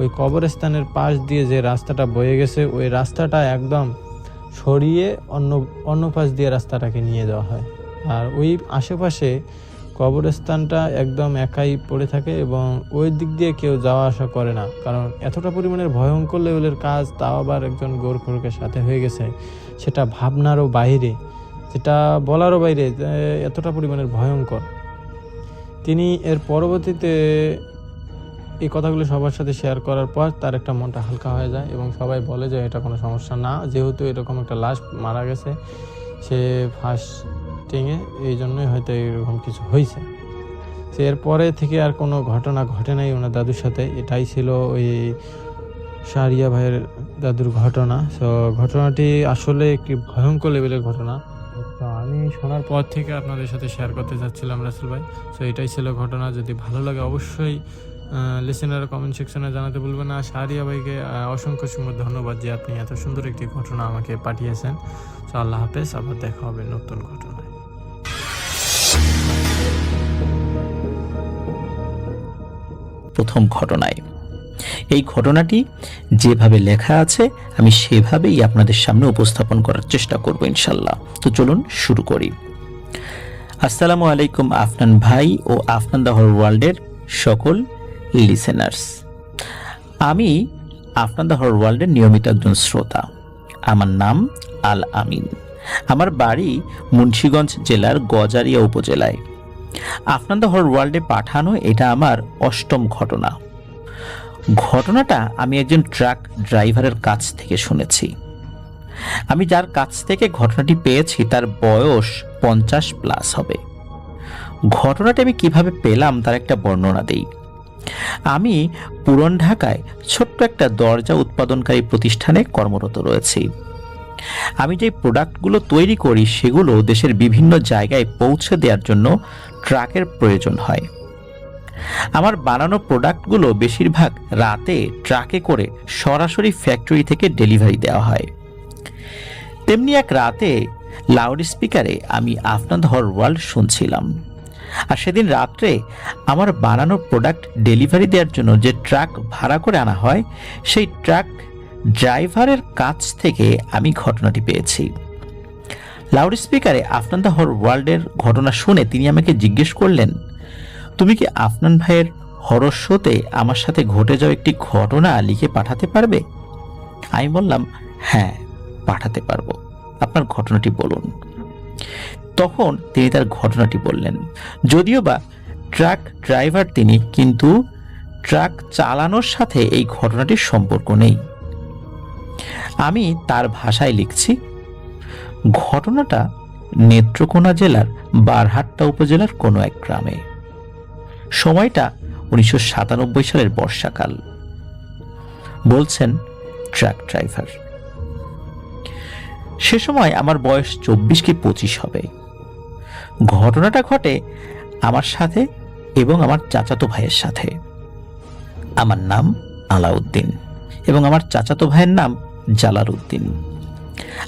ওই কবরস্থানের পাশ দিয়ে যে রাস্তাটা বয়ে গেছে, ওই রাস্তাটা একদম সরিয়ে অন্য পাশ দিয়ে রাস্তাটাকে নিয়ে যাওয়া হয়। আর ওই আশেপাশে কবরস্থানটা একদম একাই পড়ে থাকে এবং ওই দিক দিয়ে কেউ যাওয়া আসা করে না, কারণ এতটা পরিমাণের ভয়ঙ্কর লেভেলের কাজ, তাও আবার একজন গোরখোরকের সাথে হয়ে গেছে, সেটা ভাবনারও বাইরে, যেটা বলারও বাইরে, এতটা পরিমাণের ভয়ঙ্কর। তিনি এর পরবর্তীতে এই কথাগুলো সবার সাথে শেয়ার করার পর তার একটা মনটা হালকা হয়ে যায় এবং সবাই বলে যে এটা কোনো সমস্যা না, যেহেতু এরকম একটা লাশ মারা গেছে, সে ফার্স্টিংয়ে, এই জন্যই হয়তো এরকম কিছু হয়েছে। সে এরপরে থেকে আর কোনো ঘটনা ঘটে নাই ওনার দাদুর সাথে। এটাই ছিল ওই শাহরিয়া ভাইয়ের দাদুর ঘটনা। তো ঘটনাটি আসলে একটি ভয়ঙ্কর লেভেলের ঘটনা। তো আমি শোনার পর থেকে আপনাদের সাথে শেয়ার করতে চাচ্ছিলাম রাসেল ভাই। তো এটাই ছিল ঘটনা। যদি ভালো লাগে অবশ্যই লিসেনার কমেন্ট সেকশনে জানাতে ভুলবেন না। শাহরিয়া ভাইকে অসংখ্য ধন্যবাদ যে আপনি এত সুন্দর একটি ঘটনা আমাকে পাঠিয়েছেন। তো আল্লাহ হাফেজ, আবার দেখা হবে নতুন ঘটনায়। প্রথম ঘটনায় এই ঘটনাটি যেভাবে লেখা আছে আমি সেভাবেই আপনাদের সামনে উপস্থাপন করার চেষ্টা করব ইনশাল্লাহ। তো চলুন শুরু করি। আসসালামু আলাইকুম আফনান ভাই ও আফনান দ্য হোল ওয়ার্ল্ডের সকল লিসেনার্স। আমি আফনান দ্য হোল ওয়ার্ল্ডের নিয়মিত একজন শ্রোতা। আমার নাম আল আমিন। আমার বাড়ি মুন্সিগঞ্জ জেলার গজারিয়া উপজেলায়। আফনান দ্য হোল ওয়ার্ল্ডে পাঠানো এটা আমার ৮ম ঘটনা। ঘটনাটা আমি একজন ট্রাক ড্রাইভারের কাছ থেকে শুনেছি। আমি যার কাছ থেকে ঘটনাটি পেয়েছি তার বয়স 50+ হবে। ঘটনাটা আমি কিভাবে পেলাম তার একটা বর্ণনা দেই। আমি পুরান ঢাকায় ছোট্ট একটা দরজা উৎপাদনকারী প্রতিষ্ঠানে কর্মরত রয়েছি। আমি যে প্রোডাক্টগুলো তৈরি করি সেগুলো দেশের বিভিন্ন জায়গায় পৌঁছে দেওয়ার জন্য ট্রাকের প্রয়োজন হয়। আমার বানানো প্রোডাক্টগুলো বেশিরভাগ রাতে ট্রাকে করে সরাসরি ফ্যাক্টরি থেকে ডেলিভারি দেওয়া হয়। তেমনি এক রাতে লাউড স্পিকারে আমি আফনান দ্য হোল ওয়ার্ল্ড শুনছিলাম। আর সেদিন রাত্রে আমার বানানো প্রোডাক্ট ডেলিভারি দেওয়ার জন্য যে ট্রাক ভাড়া করে আনা হয়, সেই ট্রাক ড্রাইভারের কাছ থেকে আমি ঘটনাটি পেয়েছি। লাউড স্পিকারে আফনান দ্য হোল ওয়ার্ল্ডের ঘটনা শুনে তিনি আমাকে জিজ্ঞেস করলেন, তুমি কি আফনান ভাইয়ের হরর শোতে আমার সাথে ঘটে যাওয়া একটি ঘটনা লিখে পাঠাতে পারবে? আমি বললাম, হ্যাঁ পাঠাতে পারবো, আপনার ঘটনাটি বলুন। তখন তিনি তার ঘটনাটি বললেন। যদিও বা ট্রাক ড্রাইভার তিনি, কিন্তু ট্রাক চালানোর সাথে এই ঘটনাটির সম্পর্ক নেই। আমি তার ভাষায় লিখছি, ঘটনাটা নেত্রকোনা জেলার বারহাট্টা উপজেলার কোনো এক গ্রামে। সময়টা 1997 সালের বর্ষাকাল। বলছেন ট্রাক ড্রাইভার। সে সময় আমার বয়স 24 কি 25 হবে। ঘটনাটা ঘটে আমার সাথে এবং আমার চাচাতো ভাইয়ের সাথে। আমার নাম আলাউদ্দিন এবং আমার চাচাতো ভাইয়ের নাম জালালউদ্দিন।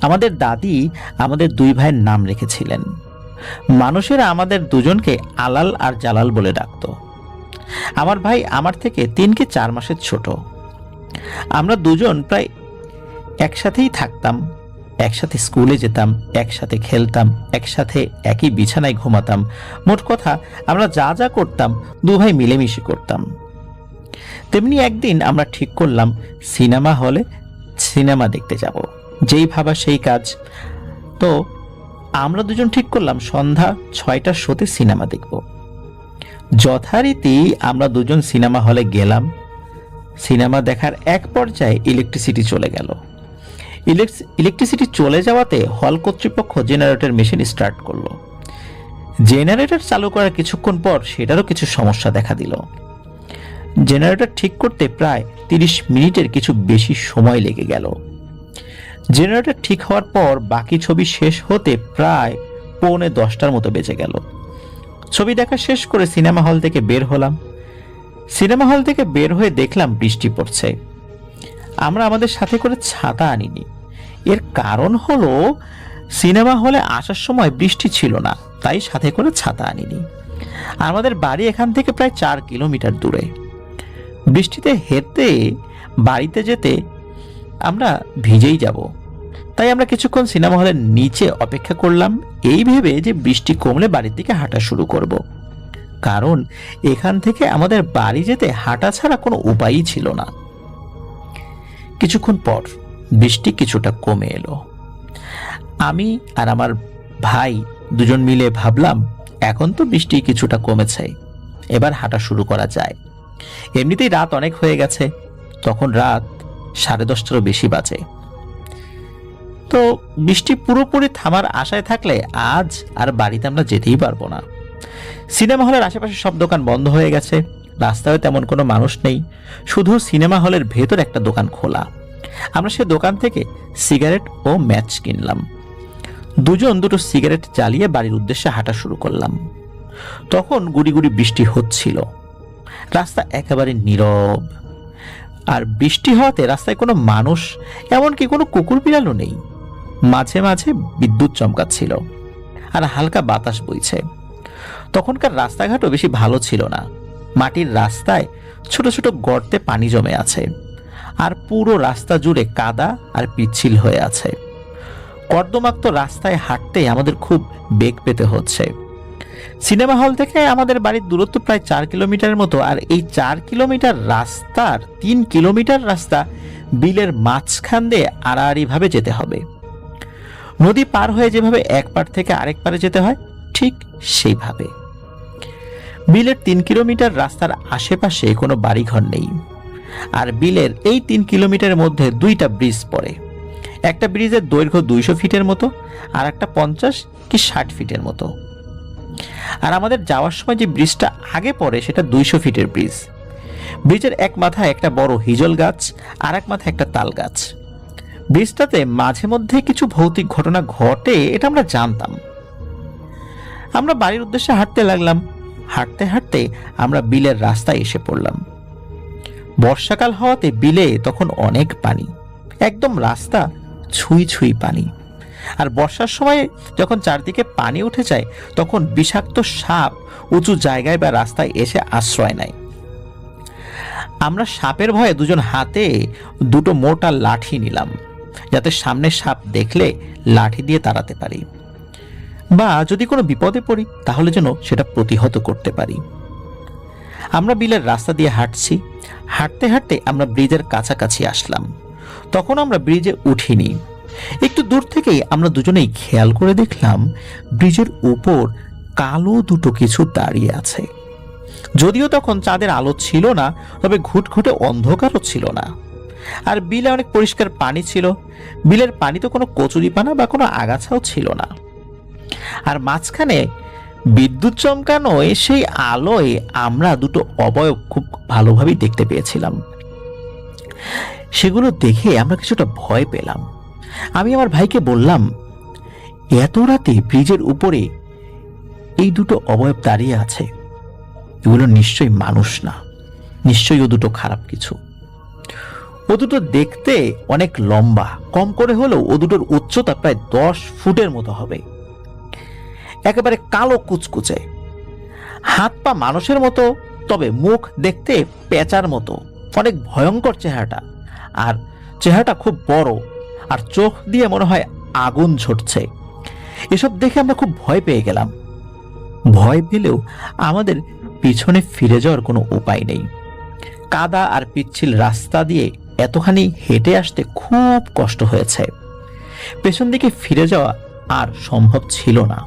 আমাদের দাদি আমাদের দুই ভাইয়ের নাম রেখেছিলেন। মানুষেরা আমাদের দুজনকে আলাল আর জালাল বলে ডাকত। আমার ভাই আমার থেকে 3 কি 4 মাসের ছোট। আমরা দুজন প্রায় একসাথেই থাকতাম, একসাথে স্কুলে যেতাম, একসাথে খেলতাম, একসাথে একই বিছানায় ঘুমাতাম। মোট কথা আমরা যা যা করতাম দু ভাই মিলেমিশে করতাম। তেমনি একদিন আমরা ঠিক করলাম সিনেমা হলে সিনেমা দেখতে যাব। যেই ভাবা সেই কাজ। তো আমরা দুজন ঠিক করলাম সন্ধ্যা 6টার শোতে সিনেমা দেখব। যথারীতি আমরা দুজন সিনেমা হলে গেলাম। সিনেমা দেখার এক পর্যায়ে ইলেকট্রিসিটি চলে গেল। ইলেকট্রিসিটি চলে যাওয়াতে হল কর্তৃপক্ষ জেনারেটর মেশিন স্টার্ট করলো। জেনারেটর চালু করার কিছুক্ষণ পর সেটারও কিছু সমস্যা দেখা দিল। জেনারেটর ঠিক করতে প্রায় 30 মিনিটের কিছু বেশি সময় লেগে গেল। জেনারেটর ঠিক হওয়ার পর বাকি ছবি শেষ হতে প্রায় 9:45 মতো বেজে গেল। ছবি দেখা শেষ করে সিনেমা হল থেকে বের হলাম। সিনেমা হল থেকে বের হয়ে দেখলাম বৃষ্টি পড়ছে। আমরা আমাদের সাথে করে ছাতা আনিনি। এর কারণ হলো সিনেমা হলে আসার সময় বৃষ্টি ছিল না, তাই সাথে করে ছাতা আনিনি। আমাদের বাড়ি এখান থেকে প্রায় 4 কিলোমিটার দূরে। বৃষ্টিতে হেঁটে বাড়িতে যেতে আমরা ভিজেই যাব, তাই আমরা কিছুক্ষণ সিনেমা হলের নিচে অপেক্ষা করলাম, এই ভেবে যে বৃষ্টি কমলে বাড়ির দিকে হাঁটা শুরু করব। কারণ এখান থেকে আমাদের বাড়ি যেতে হাঁটা ছাড়া কোনো উপায়ই ছিল না। কিছুক্ষণ পর বৃষ্টি কিছুটা কমে এলো। আমি আর আমার ভাই দুজন মিলে ভাবলাম এখন তো বৃষ্টি কিছুটা কমেছে, এবার হাঁটা শুরু করা যায়। এমনিতেই রাত অনেক হয়ে গেছে, তখন রাত 10:30 বেশি বাজে। তো বৃষ্টি পুরোপুরি থামার আশায় থাকলে আজ আর বাড়িতে আমরা যেতেই পারবো না। সিনেমা হলের আশেপাশে সব দোকান বন্ধ হয়ে গেছে, রাস্তায় তেমন কোনো মানুষ নেই, শুধু সিনেমা হলের ভেতর একটা দোকান খোলা। আমরা সে দোকান থেকে সিগারেট ও ম্যাচ কিনলাম। দুজন দুটো সিগারেট জ্বালিয়ে বাড়ির উদ্দেশ্যে হাঁটা শুরু করলাম। তখন গুড়ি গুড়ি বৃষ্টি হচ্ছিল। রাস্তা একেবারে নীরব, আর বৃষ্টি হওয়াতে রাস্তায় কোনো মানুষ, এমনকি কোনো কুকুর বিড়ালও নেই। মাঝে মাঝে বিদ্যুৎ চমকাচ্ছিল আর হালকা বাতাস বইছে। তখনকার রাস্তাঘাটও বেশি ভালো ছিল না। মাটির রাস্তায় ছোট ছোট গর্তে পানি জমে আছে, আর পুরো রাস্তা জুড়ে কাদা আর পিচ্ছিল হয়ে আছে। কর্দমাক্ত রাস্তায় হাঁটতে আমাদের খুব বেগ পেতে হচ্ছে। সিনেমা হল থেকে আমাদের বাড়ির দূরত্ব প্রায় 4 কিলোমিটারের মতো, আর এই 4 কিলোমিটার রাস্তার 3 কিলোমিটার রাস্তা বিলের মাঝখান দিয়ে আড়াআড়ি ভাবে যেতে হবে। নদী পার হয়ে যেভাবে এক পার থেকে আরেক পারে যেতে হয় ঠিক সেইভাবে। বিলের 3 কিলোমিটার রাস্তার আশেপাশে কোনো বাড়িঘর নেই, আর বিলের এই 3 কিলোমিটারের মধ্যে 2টা ব্রিজ পড়ে। একটা ব্রিজের দৈর্ঘ্য 200 ফিটের মতো, আর একটা 50 কি 60 ফিটের মতো। আর আমাদের যাওয়ার সময় যে ব্রিজটা আগে পড়ে সেটা 200 ফিটের ব্রিজ। ব্রিজের এক মাথায় একটা বড় হিজল গাছ, আর এক মাথায় একটা তাল গাছ। ব্রিজটাতে মাঝে মধ্যে কিছু ভৌতিক ঘটনা ঘটে, এটা আমরা জানতাম। আমরা বাড়ির উদ্দেশ্যে হাঁটতে লাগলাম। হাঁটতে হাঁটতে আমরা বিলের রাস্তায় এসে পড়লাম। বর্ষাকাল হওয়াতে বিলে তখন অনেক পানি, একদম রাস্তা ছুঁই ছুঁই পানি। আর বর্ষার সময় যখন চারদিকে পানি উঠে যায় তখন বিষাক্ত সাপ উঁচু জায়গায় বা রাস্তায় এসে আশ্রয় নেয়। আমরা সাপের ভয়ে দুজন হাতে দুটো মোটা লাঠি নিলাম, যাতে সামনে সাপ দেখলে লাঠি দিয়ে তাড়াতে পারি, বা যদি কোনো বিপদে পড়ি তাহলে যেন সেটা প্রতিহত করতে পারি। আমরা বিলের রাস্তা দিয়ে হাঁটছি। হাঁটতে হাঁটতে আমরা ব্রিজের কাছাকাছি আসলাম। তখন আমরা ব্রিজে উঠিনি। একটু দূর থেকেই আমরা দুজনেই খেয়াল করে দেখলাম ব্রিজের উপর কালো দুটো কিছু দাঁড়িয়ে আছে। যদিও তখন চাঁদের আলো ছিল না, তবে ঘুটঘুটে অন্ধকারও ছিল না। আর বিলে অনেক পরিষ্কার পানি ছিল। বিলের পানিতে কোনো কচুরিপানা বা কোনো আগাছাও ছিল না। আর মাঝখানে বিদ্যুৎ চমকানোয় সেই আলোয় আমরা দুটো অবয়ব খুব ভালোভাবেই দেখতে পেয়েছিলাম। সেগুলো দেখে আমরা কিছুটা ভয় পেলাম। আমি আমার ভাইকে বললাম, এত রাতে ব্রিজের উপরে এই দুটো অবয়ব দাঁড়িয়ে আছে, এগুলো নিশ্চয়ই মানুষ না, নিশ্চয়ই ও দুটো খারাপ কিছু। ও দুটো দেখতে অনেক লম্বা, কম করে হলেও ও দুটোর উচ্চতা প্রায় 10 ফুটের মতো হবে। একেবারে কালো কুচকুচে, হাত পা মানুষের মতো, তবে মুখ দেখতে পেঁচার মতো। অনেক ভয়ঙ্কর চেহারাটা, আর চেহারাটা খুব বড়, আর চোখ দিয়ে মনে হয় আগুন ঝরছে। এসব দেখে আমরা খুব ভয় পেয়ে গেলাম। ভয় পেলেও আমাদের পিছনে ফিরে যাওয়ার কোনো উপায় নেই। কাদা আর পিচ্ছিল রাস্তা দিয়ে এতখানি হেঁটে আসতে খুব কষ্ট হয়েছে। পেছন দিকে ফিরে যাওয়া আর সম্ভব ছিল না।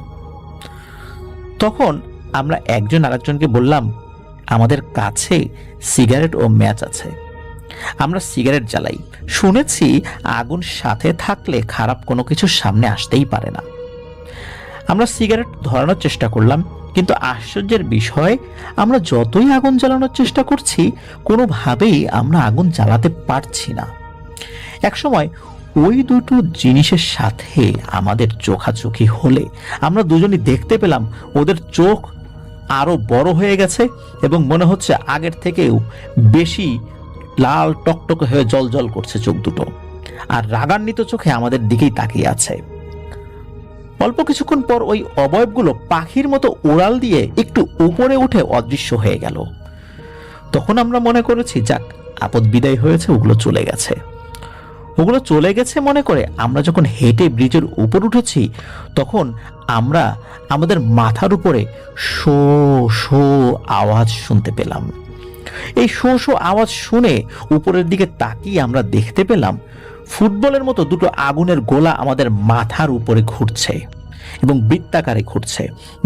তখন আমরা একজন আরেকজনকে বললাম, আমাদের কাছে সিগারেট ও ম্যাচ আছে, আমরা সিগারেট জ্বালাই। শুনেছি আগুন সাথে থাকলে খারাপ কোনো কিছু সামনে আসতেই পারে না। আমরা সিগারেট ধরানোর চেষ্টা করলাম, কিন্তু আশ্চর্যের বিষয়, আমরা যতই আগুন জ্বালানোর চেষ্টা করছি কোনোভাবেই আমরা আগুন জ্বালাতে পারছি না। একসময় ওই দুটো জিনিসের সাথে আমাদের চোখাচোখি হলে আমরা দুজনই দেখতে পেলাম ওদের চোখ আরো বড় হয়ে গেছে এবং মনে হচ্ছে আগের থেকেও বেশি লাল টকটকে হয়ে জল করছে চোখ দুটো, আর রাগান্বিত চোখে আমাদের দিকেই তাকিয়ে আছে। অল্প কিছুক্ষণ পর ওই অবয়বগুলো পাখির মতো উড়াল দিয়ে একটু উপরে উঠে অদৃশ্য হয়ে গেল। তখন আমরা মনে করেছি, যাক, আপদ বিদায় হয়েছে, ওগুলো চলে গেছে। ওগুলো চলে গেছে মনে করে আমরা যখন হেঁটে ব্রিজের উপর উঠেছি, তখন আমরা আমাদের মাথার উপরে শো শো আওয়াজ শুনতে পেলাম। এই শো শো আওয়াজ শুনে উপরের দিকে তাকিয়ে আমরা দেখতে পেলাম ফুটবলের মতো দুটো আগুনের গোলা আমাদের মাথার উপরে ঘুরছে এবং বৃত্তাকারে ঘুরছে।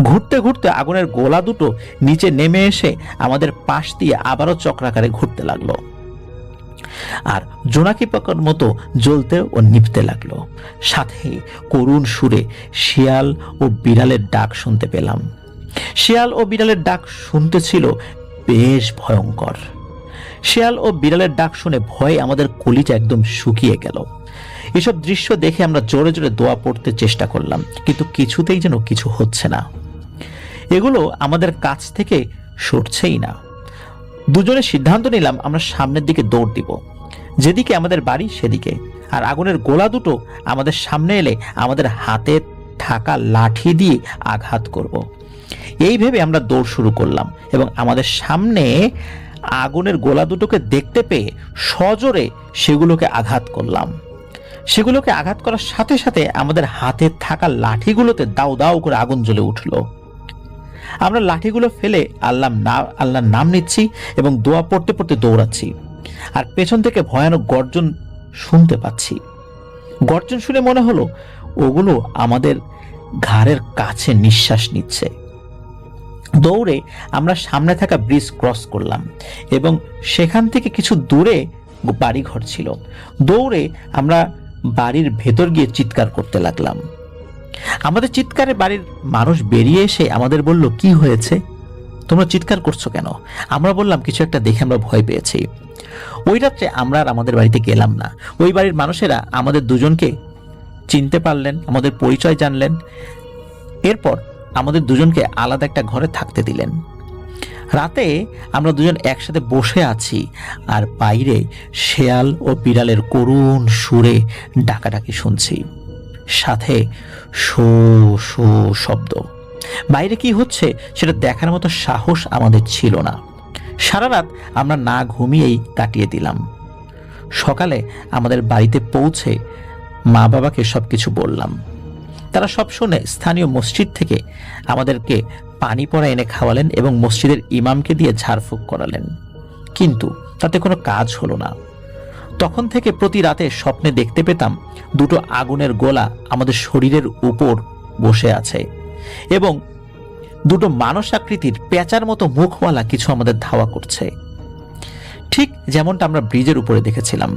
ঘুরতে ঘুরতে আগুনের গোলা দুটো নিচে নেমে এসে আমাদের পাশ দিয়ে আবারও চক্রাকারে ঘুরতে লাগলো, আর জোনাকি পাকার মতো জ্বলতে ও নিভতে লাগলো। সাথে করুণ সুরে শিয়াল ও বিড়ালের ডাক শুনতে পেলাম। শিয়াল ও বিড়ালের ডাক শুনতে ছিল বেশ ভয়ঙ্কর। শিয়াল ও বিড়ালের ডাক শুনে ভয়ে আমাদের কলিজা একদম শুকিয়ে গেল। এসব দৃশ্য দেখে আমরা জোরে জোরে দোয়া পড়তে চেষ্টা করলাম, কিন্তু কিছুতেই যেন কিছু হচ্ছে না। এগুলো আমাদের কাছ থেকে সরছেই না। দুজনে সিদ্ধান্ত নিলাম আমরা সামনের দিকে দৌড় দিব, যেদিকে আমাদের বাড়ি সেদিকে, আর আগুনের গোলা দুটো আমাদের সামনে এলে আমাদের হাতে থাকা লাঠি দিয়ে আঘাত করব। এই ভেবে আমরা দৌড় শুরু করলাম এবং আমাদের সামনে আগুনের গোলা দুটোকে দেখতে পেয়ে সজোরে সেগুলোকে আঘাত করলাম। সেগুলোকে আঘাত করার সাথে সাথে আমাদের হাতে থাকা লাঠিগুলোতে দাউ দাউ করে আগুন জ্বলে উঠল। আমরা লাঠিগুলো ফেলে আল্লাহর নাম নিচ্ছি এবং দোয়া পড়তে পড়তে দৌড়াচ্ছি, আর পেছন থেকে ভয়ানক গর্জন শুনতে পাচ্ছি। গর্জন শুনে মনে হলো ওগুলো আমাদের ঘাড়ের কাছে নিঃশ্বাস নিচ্ছে। দৌড়ে আমরা সামনে থাকা ব্রিজ ক্রস করলাম এবং সেখান থেকে কিছু দূরে বাড়িঘর ছিল। দৌড়ে আমরা বাড়ির ভেতর গিয়ে চিৎকার করতে লাগলাম। আমাদের চিৎকারে বাড়ির মানুষ বেরিয়ে এসে আমাদের বলল, কি হয়েছে, তোমরা চিৎকার করছো কেন? আমরা বললাম, কিছু একটা দেখে আমরা ভয় পেয়েছি। ওই রাত্রে আমরা আর আমাদের বাড়িতে গেলাম না। ওই বাড়ির মানুষেরা আমাদের দুজনকে চিনতে পারলেন, আমাদের পরিচয় জানলেন। এরপর আমাদের দুজনকে আলাদা একটা ঘরে থাকতে দিলেন। রাতে আমরা দুজন একসাথে বসে আছি, আর বাইরে শেয়াল ও বিড়ালের করুণ সুরে ডাকাডাকি শুনছি, সাথে শো শো শব্দ। বাইরে কি হচ্ছে সেটা দেখার মতো সাহস আমাদের ছিল না। সারা রাত আমরা না ঘুমিয়েই কাটিয়ে দিলাম। সকালে আমাদের বাড়িতে পৌঁছে মা বাবাকে সবকিছু বললাম। তারা সব শুনে স্থানীয় মসজিদ থেকে আমাদেরকে পানি পড়া এনে খাওয়ালেন এবং মসজিদের ইমামকে দিয়ে ঝাড়ফুঁক করালেন, কিন্তু তাতে কোনো কাজ হলো না। তখন থেকে প্রতি রাতে স্বপ্নে দেখতে পেতাম দুটো আগুনের গোলা আমাদের শরীরের উপর বসে আছে এবং দুটো মানুষ আকৃতির পেঁচার মতো মুখওয়ালা কিছু আমাদের ধাওয়া করছে। ঠিক যেমনটা আমরা ব্রিজের উপরে দেখেছিলাম।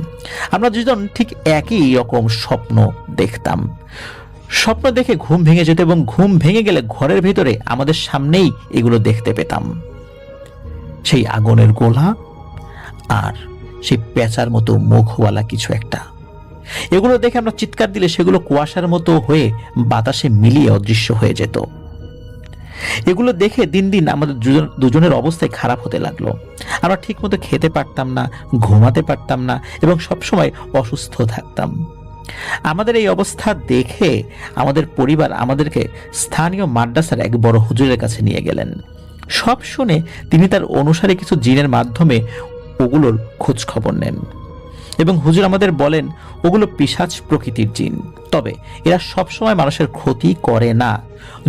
আমরা দুজন ঠিক একই রকম স্বপ্ন দেখতাম। স্বপ্ন দেখে ঘুম ভেঙে যেত এবং ঘুম ভেঙে গেলে ঘরের ভিতরে আমাদের সামনেই এগুলো দেখতে পেতাম। সেই আগুনের গোলা আর সেই পেঁচার মতো মুখওয়ালা কিছু একটা। এগুলো দেখে আমরা চিৎকার দিলে সেগুলো কুয়াশার মতো হয়ে বাতাসে মিলিয়ে অদৃশ্য হয়ে যেত। এগুলো দেখে দিন দিন আমাদের দুজনের অবস্থায় খারাপ হতে লাগলো। আমরা ঠিক মতো খেতে পারতাম না, ঘুমাতে পারতাম না এবং সবসময় অসুস্থ থাকতাম। আমাদের এই অবস্থা দেখে আমাদের পরিবার আমাদেরকে স্থানীয় মাদ্রাসার এক বড় হুজুরের কাছে নিয়ে গেলেন। সব শুনে তিনি তার অনুসারে কিছু জিনের মাধ্যমে ওগুলোর খোঁজ খবর নেন এবং হুজুর আমাদের বলেন ওগুলো পিশাচ প্রকৃতির জিন, তবে এরা সবসময় মানুষের ক্ষতি করে না।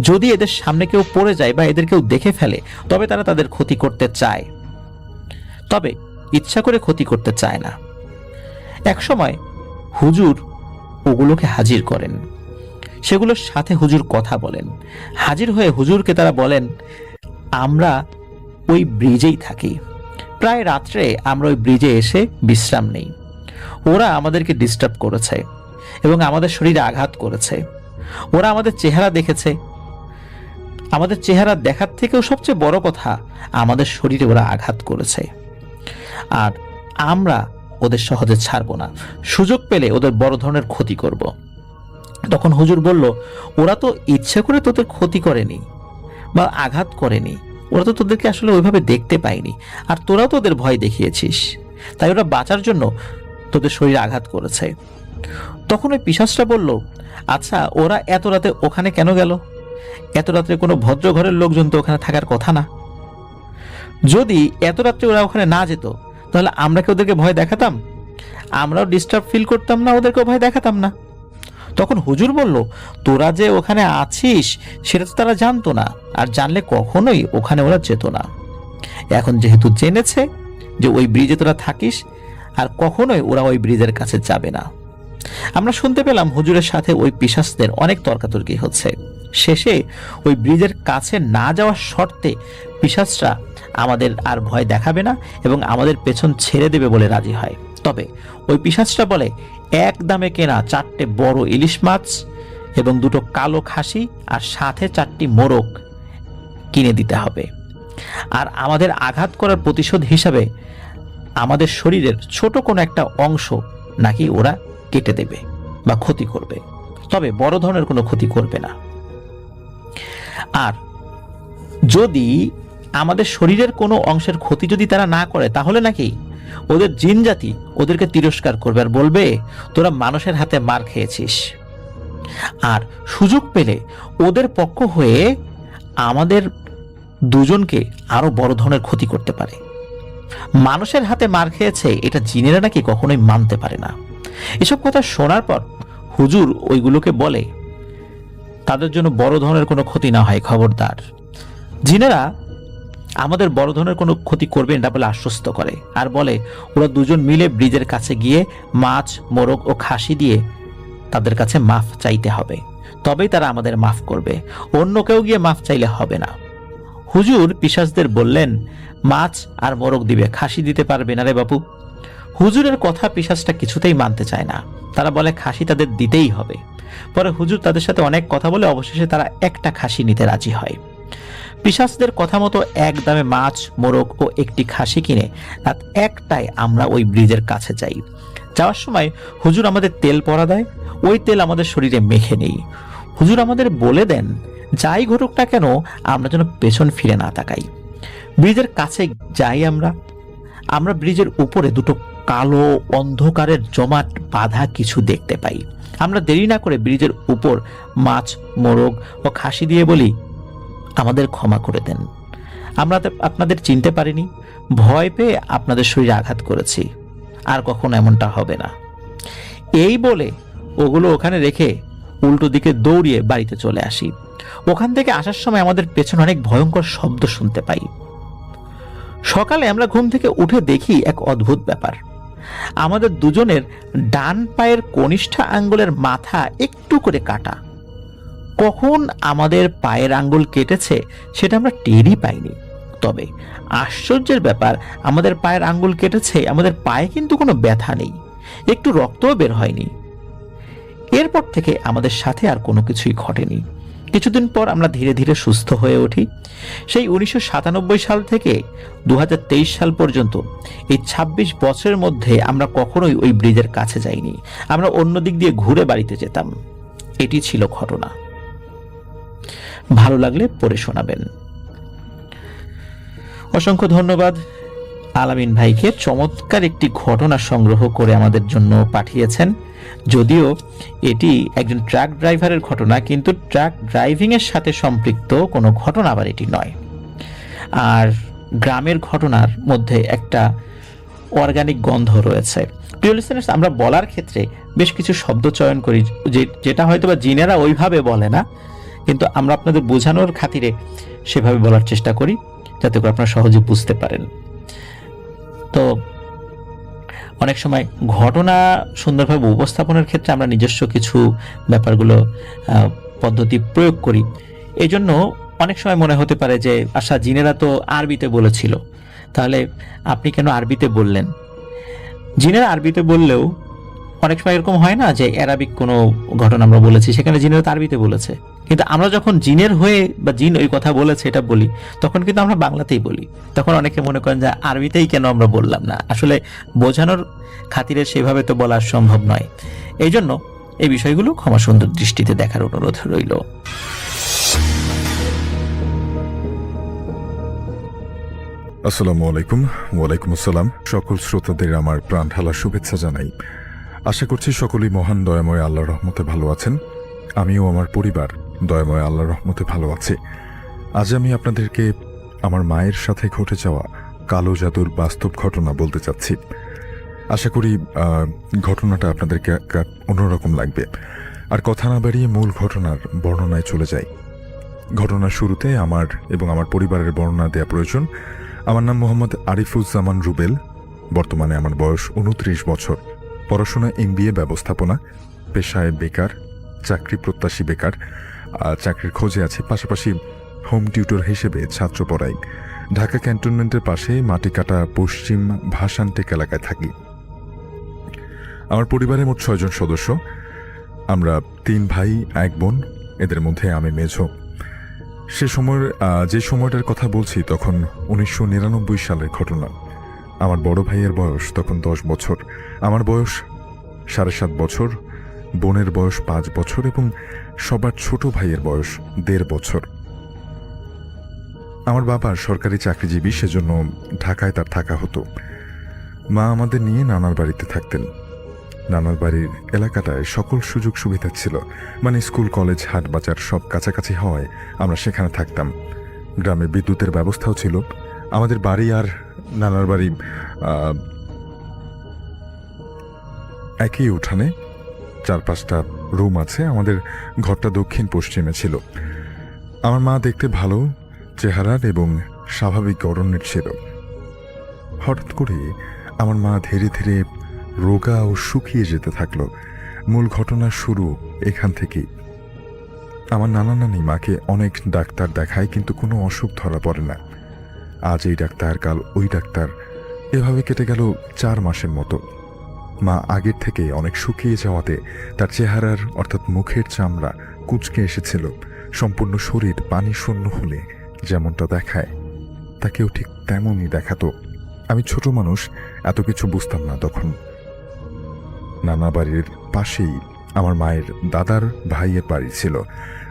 যদি এদের সামনে কেউ পড়ে যায় বা এদের কেউ দেখে ফেলে তবে তারা তাদের ক্ষতি করতে চায়, তবে ইচ্ছা করে ক্ষতি করতে চায় না। এক সময় হুজুর ওগুলোকে হাজির করেন, সেগুলোর সাথে হুজুর কথা বলেন। হাজির হয়ে হুজুরকে তারা বলেন, আমরা ওই ব্রিজেই থাকি, প্রায় রাত্রে আমরা ওই ব্রিজে এসে বিশ্রাম নেই। ওরা আমাদেরকে ডিস্টার্ব করেছে এবং আমাদের শরীরে আঘাত করেছে। ওরা আমাদের চেহারা দেখেছে, আমাদের চেহারা দেখার থেকেও সবচেয়ে বড় কথা আমাদের শরীরে ওরা আঘাত করেছে। আর আমরা ওদের সহজে ছাড়বো না, সুযোগ পেলে ওদের বড় ধরনের ক্ষতি করব। তখন হুজুর বলল, ওরা তো ইচ্ছে করে তোদের ক্ষতি করেনি বা আঘাত করেনি, ওরা তো তোদেরকে আসলে ওইভাবে দেখতে পায়নি, আর তোরাও তোদের ভয় দেখিয়েছিস, তাই ওরা বাঁচার জন্য তোদের শরীরে আঘাত করেছে। তখন ওই পিশাচটা বলল, আচ্ছা ওরা এত রাতে ওখানে কেন গেল? এত রাত্রে কোনো ভদ্র ঘরের লোকজন তো ওখানে থাকার কথা না। যদি এত রাত্রে ওরা ওখানে না যেত তাহলে আমরা কি ওদেরকে ভয় দেখাতাম? আমরাও ডিস্টার্ব ফিল করতাম না, ওদেরকেও ভয় দেখাতাম না। তখন হুজুর বলল, তোরা যে ওখানে আছিস সেটা তো তারা জানতো না, আর জানলে কখনোই ওখানে ওরা যেত না। এখন যেহেতু জেনেছে যে ওই ব্রিজে তোরা থাকিস, আর কখনোই ওরা ওই ব্রিজের কাছে যাবে না। আমরা শুনতে পেলাম হুজুরের সাথে ওই পিশাচদের অনেক তর্কাতর্কি হচ্ছে। শেষে ওই ব্রিজের কাছে না যাওয়ার শর্তে পিশাচরা আমাদের আর ভয় দেখাবে না এবং আমাদের পেছন ছেড়ে দেবে বলে রাজি হয়। তবে ওই পিশাচটা বলে, এক দামে কেনা 4টে বড় ইলিশ মাছ এবং 2টো কালো খাসি আর সাথে 4টি মোরগ কিনে দিতে হবে, আর আমাদের আঘাত করার প্রতিশোধ হিসাবে আমাদের শরীরের ছোট কোনো একটা অংশ নাকি ওরা কেটে দেবে বা ক্ষতি করবে, তবে বড় ধরনের কোনো ক্ষতি করবে না। আর যদি আমাদের শরীরের কোনো অংশের ক্ষতি যদি তারা না করে তাহলে নাকি ওদের জিন জাতি ওদেরকে তিরস্কার করবে আর বলবে, তোরা মানুষের হাতে মার খেয়েছিস। আর সুযোগ পেলে ওদের পক্ষ হয়ে আমাদের দুজনকে আরো বড় ধরনের ক্ষতি করতে পারে। মানুষের হাতে মার খেয়েছে এটা জিনেরা নাকি কখনোই মানতে পারে না। এসব কথা শোনার পর হুজুর ওইগুলোকে বলে, তাদের জন্য বড় ধরনের কোনো ক্ষতি না হয় খবরদার। জিনেরা আমাদের বড় ধরনের কোনো ক্ষতি করবে না বলে আশ্বস্ত করে, আর বলে ওরা দুজন মিলে ব্রিজের কাছে গিয়ে মাছ, মোরগ ও খাসি দিয়ে তাদের কাছে মাফ চাইতে হবে, তবেই তারা আমাদের মাফ করবে, অন্য কেউ গিয়ে মাফ চাইলে হবে না। হুজুর পিশাচদের বললেন, মাছ আর মোরগ দিবে, খাসি দিতে পারবে না রে বাপু। হুজুরের কথা পিশাচটা কিছুতেই মানতে চায় না, তারা বলে খাসি তাদের দিতেই হবে। পরে হুজুর তাদের সাথে অনেক কথা বলে অবশেষে তারা একটা খাসি নিতে রাজি হয়। পিশাচদের কথা মতো এক দামে মাছ, মোরগ ও একটি খাসি কিনে রাত 1টায় আমরা ওই ব্রিজের কাছে যাই। যাওয়ার সময় হুজুর আমাদের তেল পরা দেয়, ওই তেল আমাদের শরীরে মেখে নেই। হুজুর আমাদের বলে দেন, যাই ঘটুক না কেন আমরা যেন পেছন ফিরে না তাকাই। ব্রিজের কাছে যাই আমরা ব্রিজের উপরে 2টো কালো অন্ধকারের জমাট বাঁধা কিছু দেখতে পাই। আমরা দেরি না করে ব্রিজের উপর মাছ, মোরগ ও খাসি দিয়ে বলি, আমাদের ক্ষমা করে দেন, আমরা আপনাদের চিনতে পারিনি, ভয় পেয়ে আপনাদের শরীরে আঘাত করেছি, আর কখনো এমনটা হবে না। এই বলে ওগুলো ওখানে রেখে উল্টো দিকে দৌড়িয়ে বাড়িতে চলে আসি। ওখান থেকে আসার সময় আমাদের পেছনে অনেক ভয়ঙ্কর শব্দ শুনতে পাই। সকালে আমরা ঘুম থেকে উঠে দেখি এক অদ্ভুত ব্যাপার, আমাদের দুজনের ডান পায়ের কনিষ্ঠা আঙ্গুলের মাথা একটু করে কাটা। কখন আমাদের পায়ের আঙ্গুল কেটেছে সেটা আমরা টেরই পাইনি। তবে আশ্চর্যের ব্যাপার, আমাদের পায়ের আঙ্গুল কেটেছে, আমাদের পায়ে কিন্তু কোনো ব্যথা নেই, একটু রক্তও বের হয়নি। এরপর থেকে আমাদের সাথে আর কোনো কিছুই ঘটেনি। কিছুদিন পর আমরা ধীরে ধীরে সুস্থ হয়ে উঠি। সেই 1997 সাল থেকে 2023 সাল পর্যন্ত এই 26 বছরের মধ্যে আমরা কখনোই ওই ব্রিজের কাছে যাইনি। আমরা অন্য দিক দিয়ে ঘুরে বাড়িতে যেতাম। এটি ছিল ঘটনা। ভালো লাগলে পড়ে শোনাবেন। অসংখ্য ধন্যবাদ আলামিন ভাইকে, চমৎকার একটি ঘটনা সংগ্রহ করে আমাদের জন্য পাঠিয়েছেন। যদিও এটি একজন ট্রাক ড্রাইভারের ঘটনা, কিন্তু ট্রাক ড্রাইভিং এর সাথে সম্পৃক্ত কোনো ঘটনা আবার এটি নয়। আর গ্রামের ঘটনার মধ্যে একটা অর্গানিক গন্ধ রয়েছে। প্রিয় লিসেনার্স, আমরা বলার ক্ষেত্রে বেশ কিছু শব্দ চয়ন করি যেটা হয়তো বা জিনেরা ওইভাবে বলে না, কিন্তু আমরা আপনাদের বোঝানোর খাতিরে সেভাবে বলার চেষ্টা করি যাতে করে আপনারা সহজে বুঝতে পারেন। তো অনেক সময় ঘটনা সুন্দরভাবে উপস্থাপনের ক্ষেত্রে আমরা নিজস্ব কিছু ব্যাপারগুলো পদ্ধতি প্রয়োগ করি। এই জন্য অনেক সময় মনে হতে পারে যে আচ্ছা, জিনেরা তো আরবিতে বলেছিল, তাহলে আপনি কেন আরবিতে বললেন? জিনেরা আরবিতে বললেও অনেক সময় এরকম হয় না যে অ্যারাবিক কোনো ঘটনা আমরা বলেছি, সেখানে জিনেরা তো আরবিতে বলেছে, কিন্তু আমরা যখন জিনের হয়ে বা জিন ওই কথা বলেছে এটা বলি, তখন কিন্তু আমরা বাংলাতেই বলি। তখন অনেকে মনে করেন যে আরবিতেই কেন আমরা বললাম না। আসলে বোঝানোর খাতিরে সেভাবে তো বলা সম্ভব নয়। এই জন্য এই বিষয়গুলো ক্ষমা সুন্দর দৃষ্টিতে দেখার অনুরোধ রইল। আসসালামু আলাইকুম। ওয়ালাইকুম আসসালাম। সকল শ্রোতাদের আমার প্রাণ ঢালা শুভেচ্ছা জানাই। আশা করছি সকলেই মহান দয়াময় আল্লাহর রহমতে ভালো আছেন। আমিও আমার পরিবার দয়াময় আল্লাহর রহমতে ভালো আছি। আজ আমি আপনাদেরকে আমার মায়ের সাথে ঘটে যাওয়া কালো জাদুর বাস্তব ঘটনা বলতে চাচ্ছি। আশা করি ঘটনাটা আপনাদেরকে অন্যরকম লাগবে। আর কথা না বাড়িয়ে মূল ঘটনার বর্ণনায় চলে যাই। ঘটনার শুরুতে আমার এবং আমার পরিবারের বর্ণনা দেওয়া প্রয়োজন। আমার নাম মোহাম্মদ আরিফুজ্জামান রুবেল। বর্তমানে আমার বয়স 29 বছর। পড়াশোনা MBA ব্যবস্থাপনা। পেশায় বেকার, চাকরি প্রত্যাশী বেকার, চাকরির খোঁজে আছে। পাশাপাশি হোম টিউটর হিসেবে ছাত্র পড়াই। ঢাকা ক্যান্টনমেন্টের পাশে মাটিকাটা পশ্চিম ভাসানটেক এলাকায় থাকি। আমার পরিবারে মোট 6 জন সদস্য। আমরা 3 ভাই 1 বোন, এদের মধ্যে আমি মেঝো। সে সময়ের যে সময়টার কথা বলছি তখন 1999 সালের ঘটনা। আমার বড় ভাইয়ের বয়স তখন 10 বছর, আমার বয়স 7.5 বছর, বোনের বয়স 5 বছর এবং সবার ছোট ভাইয়ের বয়স 1.5 বছর। আমার বাবা সরকারি চাকরিজীবী, সেজন্য ঢাকায় তার থাকা হতো। মা আমাদের নিয়ে নানার বাড়িতে থাকতেন। নানার বাড়ির এলাকাটায় সকল সুযোগ সুবিধা ছিল, মানে স্কুল, কলেজ, হাট বাজার সব কাছাকাছি হওয়ায় আমরা সেখানে থাকতাম। গ্রামে বিদ্যুতের ব্যবস্থাও ছিল। আমাদের বাড়ি আর নানার বাড়ি একই উঠানে, 4-5টা রুম আছে। আমাদের ঘরটা দক্ষিণ পশ্চিমে ছিল। আমার মা দেখতে ভালো চেহারার এবং স্বাভাবিক গড়নের ছিল। হঠাৎ করে আমার মা ধীরে ধীরে রোগা ও শুকিয়ে যেতে থাকলো। মূল ঘটনার শুরু এখান থেকেই। আমার নানা নানি মাকে অনেক ডাক্তার দেখায়, কিন্তু কোনো অসুখ ধরা পড়ে না। আজ এই ডাক্তার, কাল ওই ডাক্তার, এভাবে কেটে গেল 4 মাসের মতো। মা আগের থেকে অনেক শুকিয়ে যাওয়াতে তার চেহারার অর্থাৎ মুখের চামড়া কুঁচকে এসেছিল। সম্পূর্ণ শরীর পানি শূন্য হলে যেমনটা দেখায় তাকেও ঠিক তেমনই দেখাতো। আমি ছোট মানুষ, এত কিছু বুঝতাম না তখন। নানা বাড়ির পাশেই আমার মায়ের দাদার ভাইয়ের বাড়ি ছিল।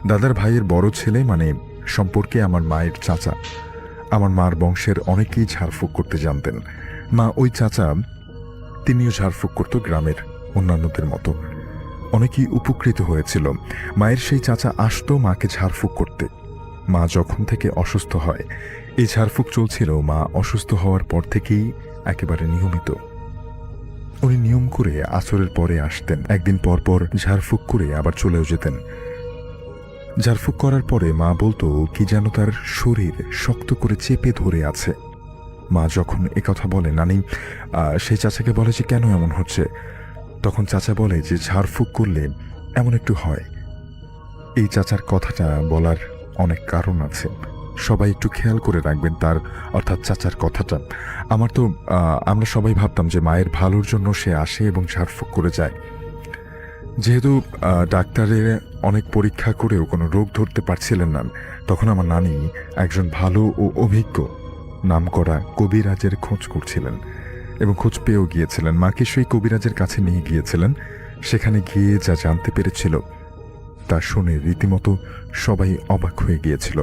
দাদার ভাইয়ের বড় ছেলে, মানে সম্পর্কে আমার মায়ের চাচা। আমার মার বংশের অনেকেই ঝাড়ফুঁক করতে জানতেন। মা ওই চাচা, তিনিও ঝাড়ফুঁক করত গ্রামের অন্যান্যদের মতো। অনেকেই উপকৃত হয়েছিল। মায়ের সেই চাচা আসতো মাকে ঝাড়ফুঁক করতে। মা যখন থেকে অসুস্থ হয়, এই ঝাড়ফুঁক চলছিল মা অসুস্থ হওয়ার পর থেকেই একেবারে নিয়মিত। উনি নিয়ম করে আসরের পরে আসতেন। একদিন পর পর ঝাড়ফুঁক করে আবার চলেও যেতেন। ঝাড়ফুঁক করার পরে মা বলতো কি যেন তার শরীর শক্ত করে চেপে ধরে আছে। মা যখন একথা বলে, নানি সেই চাচাকে বলে যে কেন এমন হচ্ছে, তখন চাচা বলে যে ঝাড়ফুঁক করলে এমন একটু হয়। এই চাচার কথাটা বলার অনেক কারণ আছে। সবাই একটু খেয়াল করে রাখবেন তার, অর্থাৎ চাচার কথাটা। আমরা সবাই ভাবতাম যে মায়ের ভালোর জন্য সে আসে এবং ঝাড়ফুঁক করে যায়। যেহেতু ডাক্তারের অনেক পরীক্ষা করেও কোনো রোগ ধরতে পারছিলেন না, তখন আমার নানি একজন ভালো ও অভিজ্ঞ নামকরা কবিরাজের খোঁজ করছিলেন এবং খোঁজ পেয়েও গিয়েছিলেন। মাকে সেই কবিরাজের কাছে নিয়ে গিয়েছিলেন। সেখানে গিয়ে যা জানতে পেরেছিল তা শুনে রীতিমতো সবাই অবাক হয়ে গিয়েছিল।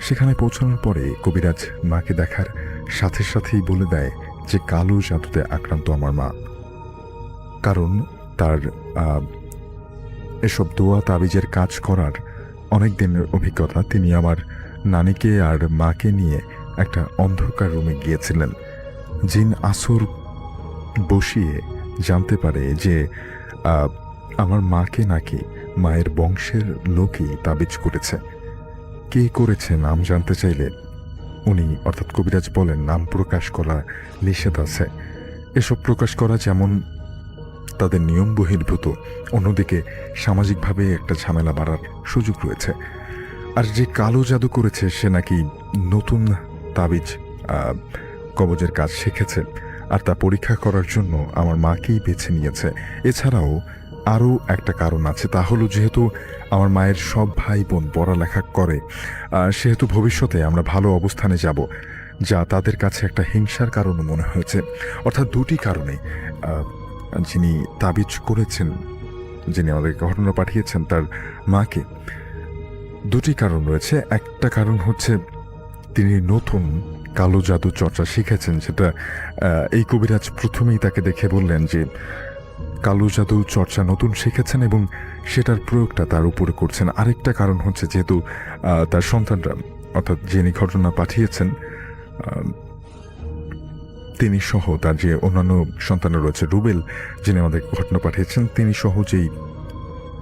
সেখানে পৌঁছানোর পরে কবিরাজ মাকে দেখার সাথে সাথেই বলে দেয় যে কালো জাদুতে আক্রান্ত আমার মা। কারণ তার এসব দোয়া তাবিজের কাজ করার অনেক দিনের অভিজ্ঞতা। তিনি আমার নানিকে আর মাকে নিয়ে একটা অন্ধকার রুমে গিয়েছিলেন। জিন আসর বসিয়ে জানতে পারে যে আমার মাকে নাকি মায়ের বংশের লোকই তাবিজ করেছে। কে করেছে নাম জানতে চাইলে উনি অর্থাৎ কবিরাজ বলেন নাম প্রকাশ করা নিষেধ আছে। এসব প্রকাশ করা যেমন তাদের নিয়ম বহির্ভূত, অন্যদিকে সামাজিকভাবে একটা ঝামেলা বাড়ার সুযোগ রয়েছে। আর যে কালো জাদু করেছে সে নাকি নতুন তাবিজ কবজের কাজ শিখেছে, আর তা পরীক্ষা করার জন্য আমার মাকেই বেছে নিয়েছে। এছাড়াও আরও একটা কারণ আছে, তা হলো যেহেতু আমার মায়ের সব ভাই বোন পড়ালেখা করে, সেহেতু ভবিষ্যতে আমরা ভালো অবস্থানে যাব, যা তাদের কাছে একটা হিংসার কারণ মনে হয়েছে। অর্থাৎ দুটি কারণে যিনি তাবিজ করেছেন, যিনি আমাদেরকে ঘটনা পাঠিয়েছেন তার মাকে, দুটি কারণ রয়েছে। একটা কারণ হচ্ছে তিনি নতুন কালো জাদু চর্চা শিখেছেন, যেটা এই কবিরাজ প্রথমেই তাকে দেখে বললেন যে কালো জাদু চর্চা নতুন শিখেছেন এবং সেটার প্রয়োগটা তার উপরে করছেন। আরেকটা কারণ হচ্ছে যেহেতু তার সন্তানরা, অর্থাৎ যিনি ঘটনা পাঠিয়েছেন তিনি সহ তার যে অন্যান্য সন্তানরা রয়েছে, রুবেল যিনি আমাদের ঘটনা পাঠিয়েছেন, তিনি সহ যেই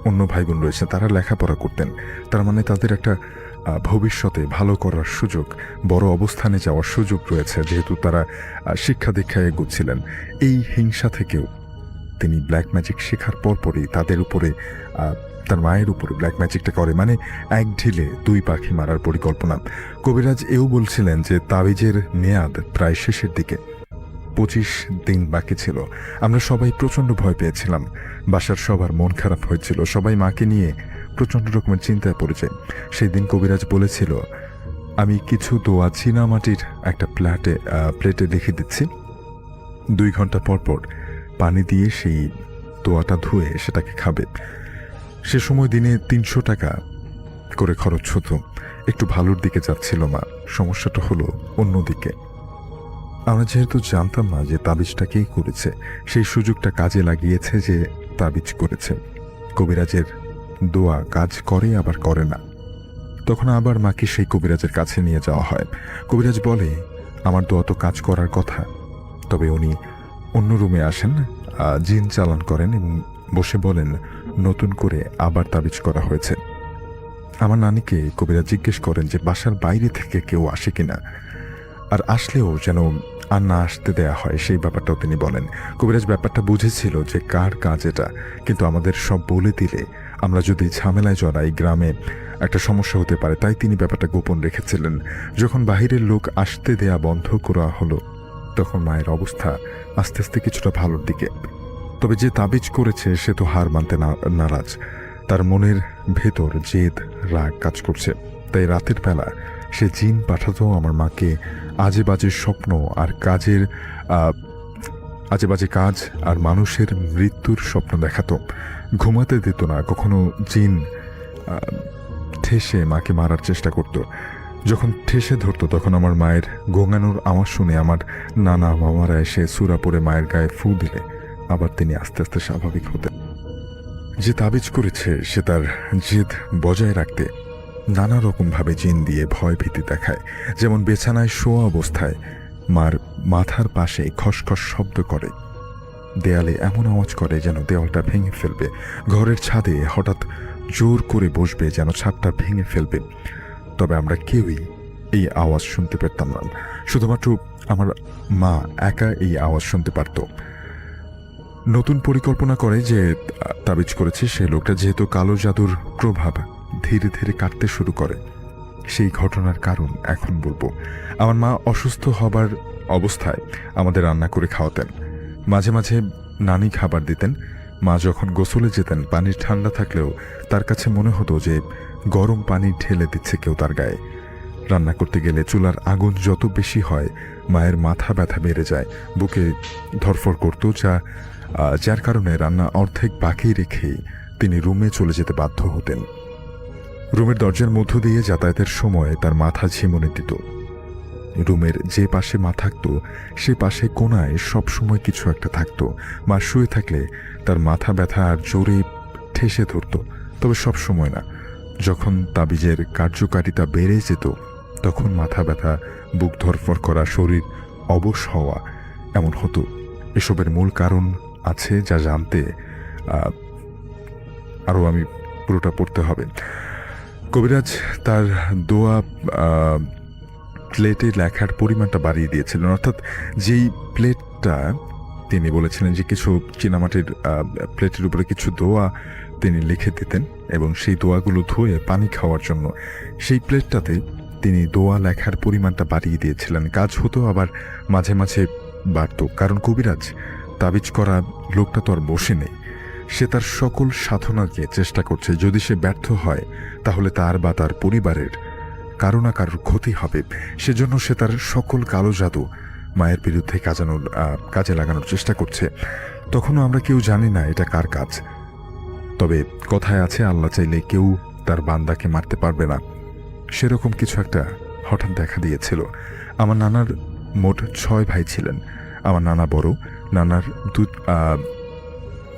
অন্য ভাই বোন রয়েছে তারা লেখাপড়া করতেন। তার মানে তাদের একটা ভবিষ্যতে ভালো করার সুযোগ, বড় অবস্থানে যাওয়ার সুযোগ রয়েছে, যেহেতু তারা শিক্ষা দীক্ষায় এগোচ্ছিলেন। এই হিংসা থেকেও তিনি ব্ল্যাক ম্যাজিক শেখার পরপরই তাদের উপরে, তার মায়ের উপরে ব্ল্যাক ম্যাজিকটা করে, মানে এক ঢিলে দুই পাখি মারার পরিকল্পনা। কবিরাজ এও বলছিলেন যে তাবিজের মেয়াদ প্রায় শেষের দিকে, 25 দিন বাকি ছিল। আমরা সবাই প্রচণ্ড ভয় পেয়েছিলাম, বাসার সবার মন খারাপ হয়েছিল, সবাই মাকে নিয়ে প্রচণ্ড রকমের চিন্তায় পড়ে যায়। সেই দিন কবিরাজ বলেছিল, আমি কিছু দোয়া চীনামাটির একটা প্লেটে লিখে দিচ্ছি, 2 ঘন্টা পর পর পানি দিয়ে সেই দোয়াটা ধুয়ে সেটাকে খাবে। সে সময় দিনে 300 টাকা করে খরচ হতো। একটু ভালোর দিকে যাচ্ছিল মা, সমস্যাটা হলো অন্যদিকে। আমরা যেহেতু জানতাম না যে তাবিজটা কে করেছে, সেই সুযোগটা কাজে লাগিয়েছে যে তাবিজ করেছে। কবিরাজের দোয়া কাজ করে আবার করে না। তখন আবার মাকে সেই কবিরাজের কাছে নিয়ে যাওয়া হয়। কবিরাজ বলে, আমার দোয়া তো কাজ করার কথা, তবে উনি অন্য রুমে আসেন, জিন চালান করেন এবং বসে বলেন নতুন করে আবার তাবিজ করা হয়েছে। আমার নানিকে কবিরাজ জিজ্ঞেস করেন যে বাসার বাইরে থেকে কেউ আসে কিনা, আর আসলেও যেন আর না আসতে দেয়া হয়, সেই ব্যাপারটাও তিনি বলেন। কবিরাজ ব্যাপারটা বুঝেছিল যে কার কাজ এটা, কিন্তু আমাদের সব বলে দিলে আমরা যদি ঝামেলায় জড়াই গ্রামে একটা সমস্যা হতে পারে, তাই তিনি ব্যাপারটা গোপন রেখেছিলেন। যখন বাহিরের লোক আসতে দেয়া বন্ধ করা হলো, তখন মায়ের অবস্থা আস্তে আস্তে কিছুটা ভালোর দিকে। তবে যে তাবিজ করেছে সে তো হার মানতে নারাজ, তার মনের ভেতর জেদ রাগ কাজ করছে। তাই রাতের বেলা সে জিন পাঠাতো আমার মাকে আজে বাজে স্বপ্ন আর আজে বাজে কাজ আর মানুষের মৃত্যুর স্বপ্ন দেখাতো। ঘুমাতে দিত না। কখনো জিন ঠেসে মাকে মারার চেষ্টা করত। যখন ঠেসে ধরতো তখন আমার মায়ের গোঙানোর আওয়াজ শুনে আমার নানা মামারা এসে সূরা পড়ে মায়ের গায়ে ফু দিলে আবার তিনি আস্তে আস্তে স্বাভাবিক হতেন। যে তাবিজ করেছে সে তার জেদ বজায় রাখতে নানা রকমভাবে জিন দিয়ে ভয় ভীতি দেখায়। যেমন বিছানায় শোয়া অবস্থায় মার মাথার পাশে খসখস শব্দ করে, দেয়ালে এমন আওয়াজ করে যেন দেওয়ালটা ভেঙে ফেলবে, ঘরের ছাদে হঠাৎ জোর করে বসবে যেন ছাদটা ভেঙে ফেলবে। তবে আমরা কেউই এই আওয়াজ শুনতে পেতাম না, শুধুমাত্র আমার মা একা এই আওয়াজ শুনতে পারত। নতুন পরিকল্পনা করে যে তাবিজ করেছে সে লোকটা যেহেতু কালো জাদুর প্রভাব ধীরে ধীরে কাটতে শুরু করে, সেই ঘটনার কারণ এখন বলবো। আমার মা অসুস্থ হবার অবস্থায় আমাদের রান্না করে খাওয়াতেন। মাঝে মাঝে নানি খাবার দিতেন। মা যখন গোসলে যেতেন, পানি ঠান্ডা থাকলেও তার কাছে মনে হতো যে গরম পানি ঢেলে দিচ্ছে কেউ তার গায়ে। রান্না করতে গেলে চুলার আগুন যত বেশি হয়, মায়ের মাথা ব্যথা বেড়ে যায়, বুকে ধরফর করতো, যার কারণে রান্না অর্ধেক বাকি রেখেই তিনি রুমে চলে যেতে বাধ্য হতেন। রুমের দরজার মধ্য দিয়ে যাতায়াতের সময় তার মাথা ঝিমুনি দিত। রুমের যে পাশে মা থাকতো সে পাশে কোনায় সবসময় কিছু একটা থাকতো। মা শুয়ে থাকলে তার মাথা ব্যথা আর জোরে ঠেসে ধরত, তবে সব সময় না। যখন তাবিজের কার্যকারিতা বেড়ে যেত তখন মাথা ব্যথা, বুক ধরফর করা, শরীর অবশ হওয়া এমন হতো। এসবের মূল কারণ আছে যা জানতে আরও আমি পুরোটা পড়তে হবে। কবিরাজ তার দোয়া প্লেটে লেখার পরিমাণটা বাড়িয়ে দিয়েছিলেন, অর্থাৎ যেই প্লেটটা তিনি বলেছিলেন যে কিছু চীনামাটির প্লেটের উপরে কিছু দোয়া তিনি লিখে দিতেন এবং সেই দোয়াগুলো ধুয়ে পানি খাওয়ার জন্য সেই প্লেটটাতে তিনি দোয়া লেখার পরিমাণটা বাড়িয়ে দিয়েছিলেন। কাজ হতো, আবার মাঝে মাঝে বাড়ত, কারণ কবিরাজ তাবিজ করা লোকটা তো আর বসে নেই। সে তার সকল সাধনাকে চেষ্টা করছে। যদি সে ব্যর্থ হয় তাহলে তার বা তার পরিবারের কারো না কারোর ক্ষতি হবে। সেজন্য সে তার সকল কালো জাদু মায়ের বিরুদ্ধে কাজে লাগানোর চেষ্টা করছে। তখনও আমরা কেউ জানি না এটা কার কাজ। তবে কথায় আছে, আল্লাহ চাইলে কেউ তার বান্দাকে মারতে পারবে না। সেরকম কিছু একটা হঠাৎ দেখা দিয়েছিল। আমার নানার মোট 6 ভাই ছিলেন। আমার নানা বড়, নানার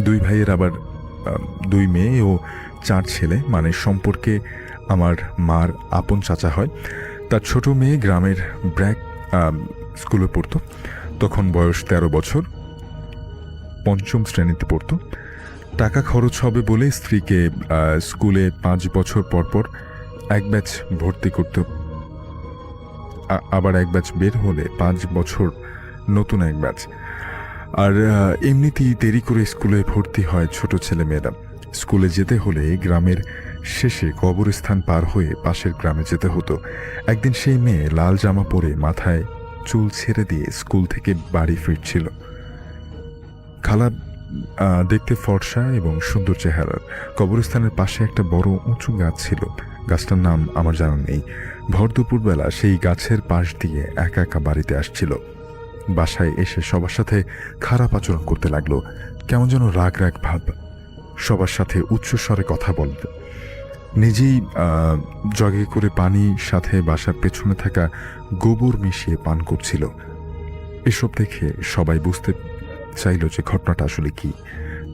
দুই ভাইয়ের আবার 2 মেয়ে ও 4 ছেলে, মানে সম্পর্কে আমার মার আপন চাচা হয়। তার ছোট মেয়ে গ্রামের ব্র্যাক স্কুলে পড়তো। তখন বয়স 13 বছর, 5ম শ্রেণীতে পড়তো। টাকা খরচ হবে বলে স্ত্রীকে স্কুলে 5 বছর পর পর এক ব্যাচ ভর্তি করত, আবার এক ব্যাচ বের হলে 5 বছর নতুন এক ব্যাচ। আর এমনিতেই দেরি করে স্কুলে ভর্তি হয় ছোট ছেলে মেয়েরা। স্কুলে যেতে হলে গ্রামের শেষে কবরস্থান পার হয়ে পাশের গ্রামে যেতে হতো। একদিন সেই মেয়ে লাল জামা পরে মাথায় চুল ছেড়ে দিয়ে স্কুল থেকে বাড়ি ফিরছিল। খালা দেখতে ফর্সা এবং সুন্দর চেহারার। কবরস্থানের পাশে একটা বড় উঁচু গাছ ছিল। গাছটার নাম আমার জানা নেই। ভর দুপুরবেলা সেই গাছের পাশ দিয়ে একা একা বাড়িতে আসছিল। বাসায় এসে সবার সাথে খারাপ আচরণ করতে লাগলো, কেমন যেন রাগ রাগ ভাব। সবার সাথে উচ্চস্বরে কথা বলতো। নিজেই জগে করে পানি সাথে বাসার পেছনে থাকা গোবর মিশিয়ে পান করছিল। এসব দেখে সবাই বুঝতে চাইল যে ঘটনাটা আসলে কি।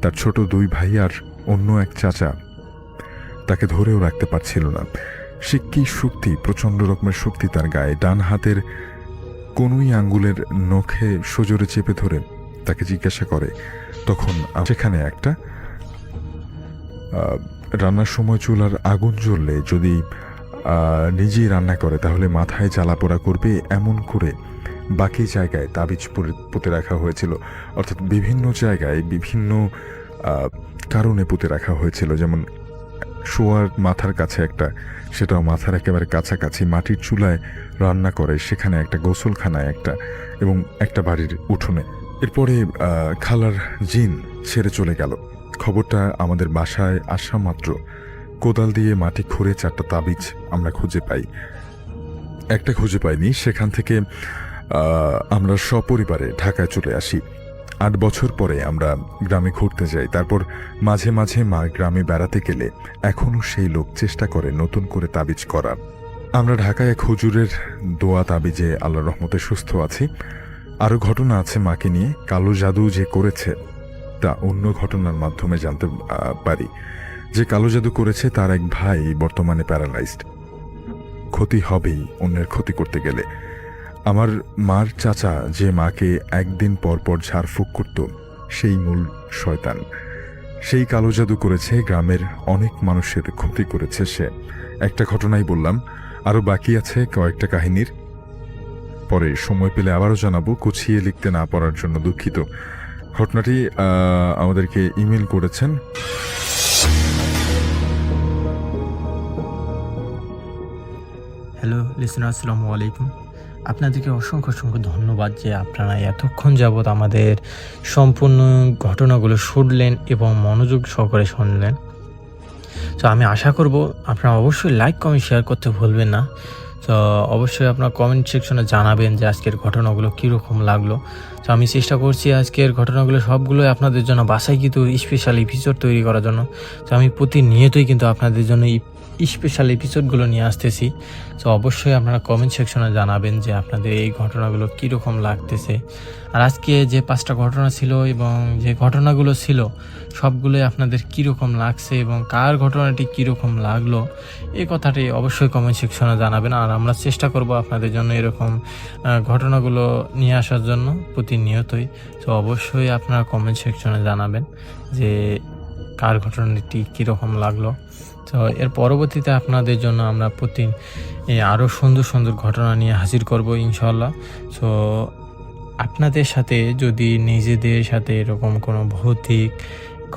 তার ছোট 2 ভাই আর অন্য এক চাচা তাকে ধরেও রাখতে পারছিল না। সে কি শক্তি, প্রচণ্ড রকমের শক্তি তার গায়ে। ডান হাতের কোনোই আঙ্গুলের নখে সজোরে চেপে ধরে তাকে জিজ্ঞাসা করে। তখন সেখানে একটা রান্নার সময় চুলার আগুন জ্বললে যদি নিজেই রান্না করে তাহলে মাথায় জ্বালা পোড়া করবে, এমন করে বাকি জায়গায় তাবিজ পুঁতে রাখা হয়েছিল। অর্থাৎ বিভিন্ন জায়গায় বিভিন্ন কারণে পুঁতে রাখা হয়েছিল। যেমন শোয়ার মাথার কাছে একটা, সেটাও মাথার একেবারে কাছাকাছি। মাটির চুলায় রান্না করে সেখানে একটা, গোসলখানায় একটা, এবং একটা বাড়ির উঠোনে। এরপরে খালার জিন ছেড়ে চলে গেল। খবরটা আমাদের বাসায় আসা মাত্র কোদাল দিয়ে মাটি খুঁড়ে 4টা তাবিজ আমরা খুঁজে পাই। একটা খুঁজে পাইনি। সেখান থেকে আমরা সপরিবারে ঢাকায় চলে আসি। 8 বছর পরে আমরা গ্রামে ঘুরতে যাই। তারপর মাঝে মাঝে মা গ্রামে বেড়াতে গেলে এখনও সেই লোক চেষ্টা করে নতুন করে তাবিজ করার। আমরা ঢাকায় এক হুজুরের দোয়া তাবিজে আল্লাহর রহমতে সুস্থ আছি। আরও ঘটনা আছে মাকে নিয়ে। কালো জাদু যে করেছে তা অন্য ঘটনার মাধ্যমে জানতে পারি। যে কালো জাদু করেছে তার এক ভাই বর্তমানে প্যারালাইজড। ক্ষতি হবেই অন্যের ক্ষতি করতে গেলে। আমার মার চাচা যে মাকে একদিন পর পর ঝাড়ফুঁক করত, সেই মূল শয়তান। সেই কালো জাদু করেছে, গ্রামের অনেক মানুষের ক্ষতি করেছে সে। একটা ঘটনাই বললাম, আরও বাকি আছে কয়েকটা কাহিনীর। পরে সময় পেলে আবারও জানাবো। গুছিয়ে লিখতে না পারার জন্য দুঃখিত। ঘটনাটি আমাদেরকে ইমেল করেছেন হ্যালো লিসনার, আসসালামু আলাইকুম। আপনাদেরকে অসংখ্য ধন্যবাদ যে আপনারা এতক্ষণ যাবৎ আমাদের সম্পূর্ণ ঘটনাগুলো শুনলেন এবং মনোযোগ সহকারে শুনলেন। তো আমি আশা করব আপনারা অবশ্যই লাইক, কমেন্ট, শেয়ার করতে ভুলবেন না। তো অবশ্যই আপনারা কমেন্ট সেকশনে জানাবেন যে আজকের ঘটনাগুলো কীরকম লাগলো। তো আমি চেষ্টা করছি আজকের ঘটনাগুলো সবগুলোই আপনাদের জন্য বাছাইকৃত স্পেশাল এপিসোড তৈরি করার জন্য। তো আমি প্রতিনিয়তই কিন্তু আপনাদের জন্য স্পেশাল এপিসোডগুলো নিয়ে আসতেছি। তো অবশ্যই আপনারা কমেন্ট সেকশনে জানাবেন যে আপনাদের এই ঘটনাগুলো কীরকম লাগতেছে। আর আজকে যে 5টা ঘটনা ছিল এবং যে ঘটনাগুলো ছিল সবগুলোই আপনাদের কীরকম লাগছে এবং কার ঘটনাটি কীরকম লাগলো এই কথাটি অবশ্যই কমেন্ট সেকশনে জানাবেন। আর আমরা চেষ্টা করব আপনাদের জন্য এরকম ঘটনাগুলো নিয়ে আসার জন্য প্রতিনিয়তই। তো অবশ্যই আপনারা কমেন্ট সেকশনে জানাবেন যে কার ঘটনাটি কীরকম লাগলো। তো এর পরবর্তীতে আপনাদের জন্য আমরা আরও সুন্দর সুন্দর ঘটনা নিয়ে হাজির করব ইনশাল্লাহ। তো আপনাদের সাথে যদি নিজেদের সাথে এরকম কোনো ভৌতিক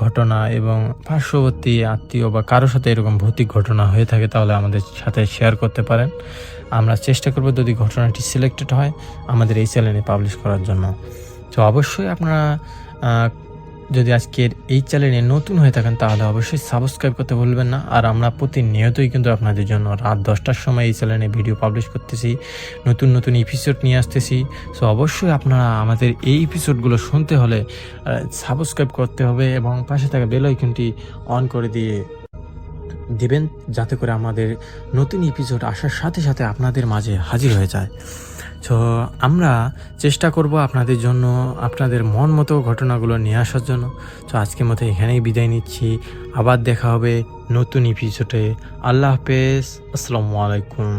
ঘটনা এবং পার্শ্ববর্তী আত্মীয় বা কারোর সাথে এরকম ভৌতিক ঘটনা হয়ে থাকে তাহলে আমাদের সাথে শেয়ার করতে পারেন। আমরা চেষ্টা করব যদি ঘটনাটি সিলেক্টেড হয় আমাদের এই চ্যানেলে পাবলিশ করার জন্য। তো অবশ্যই আপনারা যদি আজকের এই চ্যানেলে নতুন হয়ে থাকেন তাহলে অবশ্যই সাবস্ক্রাইব করতে ভুলবেন না। আর আমরা প্রতিনিয়তই কিন্তু আপনাদের জন্য রাত 10টার সময় এই চ্যানেলে ভিডিও পাবলিশ করতেছি, নতুন নতুন এপিসোড নিয়ে আসতেছি। সো অবশ্যই আপনারা আমাদের এই এপিসোডগুলো শুনতে হলে সাবস্ক্রাইব করতে হবে এবং পাশে থাকা বেল আইকনটি অন করে দিবেন যাতে করে আমাদের নতুন এপিসোড আসার সাথে সাথে আপনাদের মাঝে হাজির হয়ে যায়। তো আমরা চেষ্টা করব আপনাদের জন্য আপনাদের মন মতো ঘটনাগুলো নিয়ে আসার জন্য। তো আজকের মতো এখানেই বিদায় নিচ্ছি, আবার দেখা হবে নতুন এপিসোডে। আল্লাহ হাফেজ, আসসালামু আলাইকুম।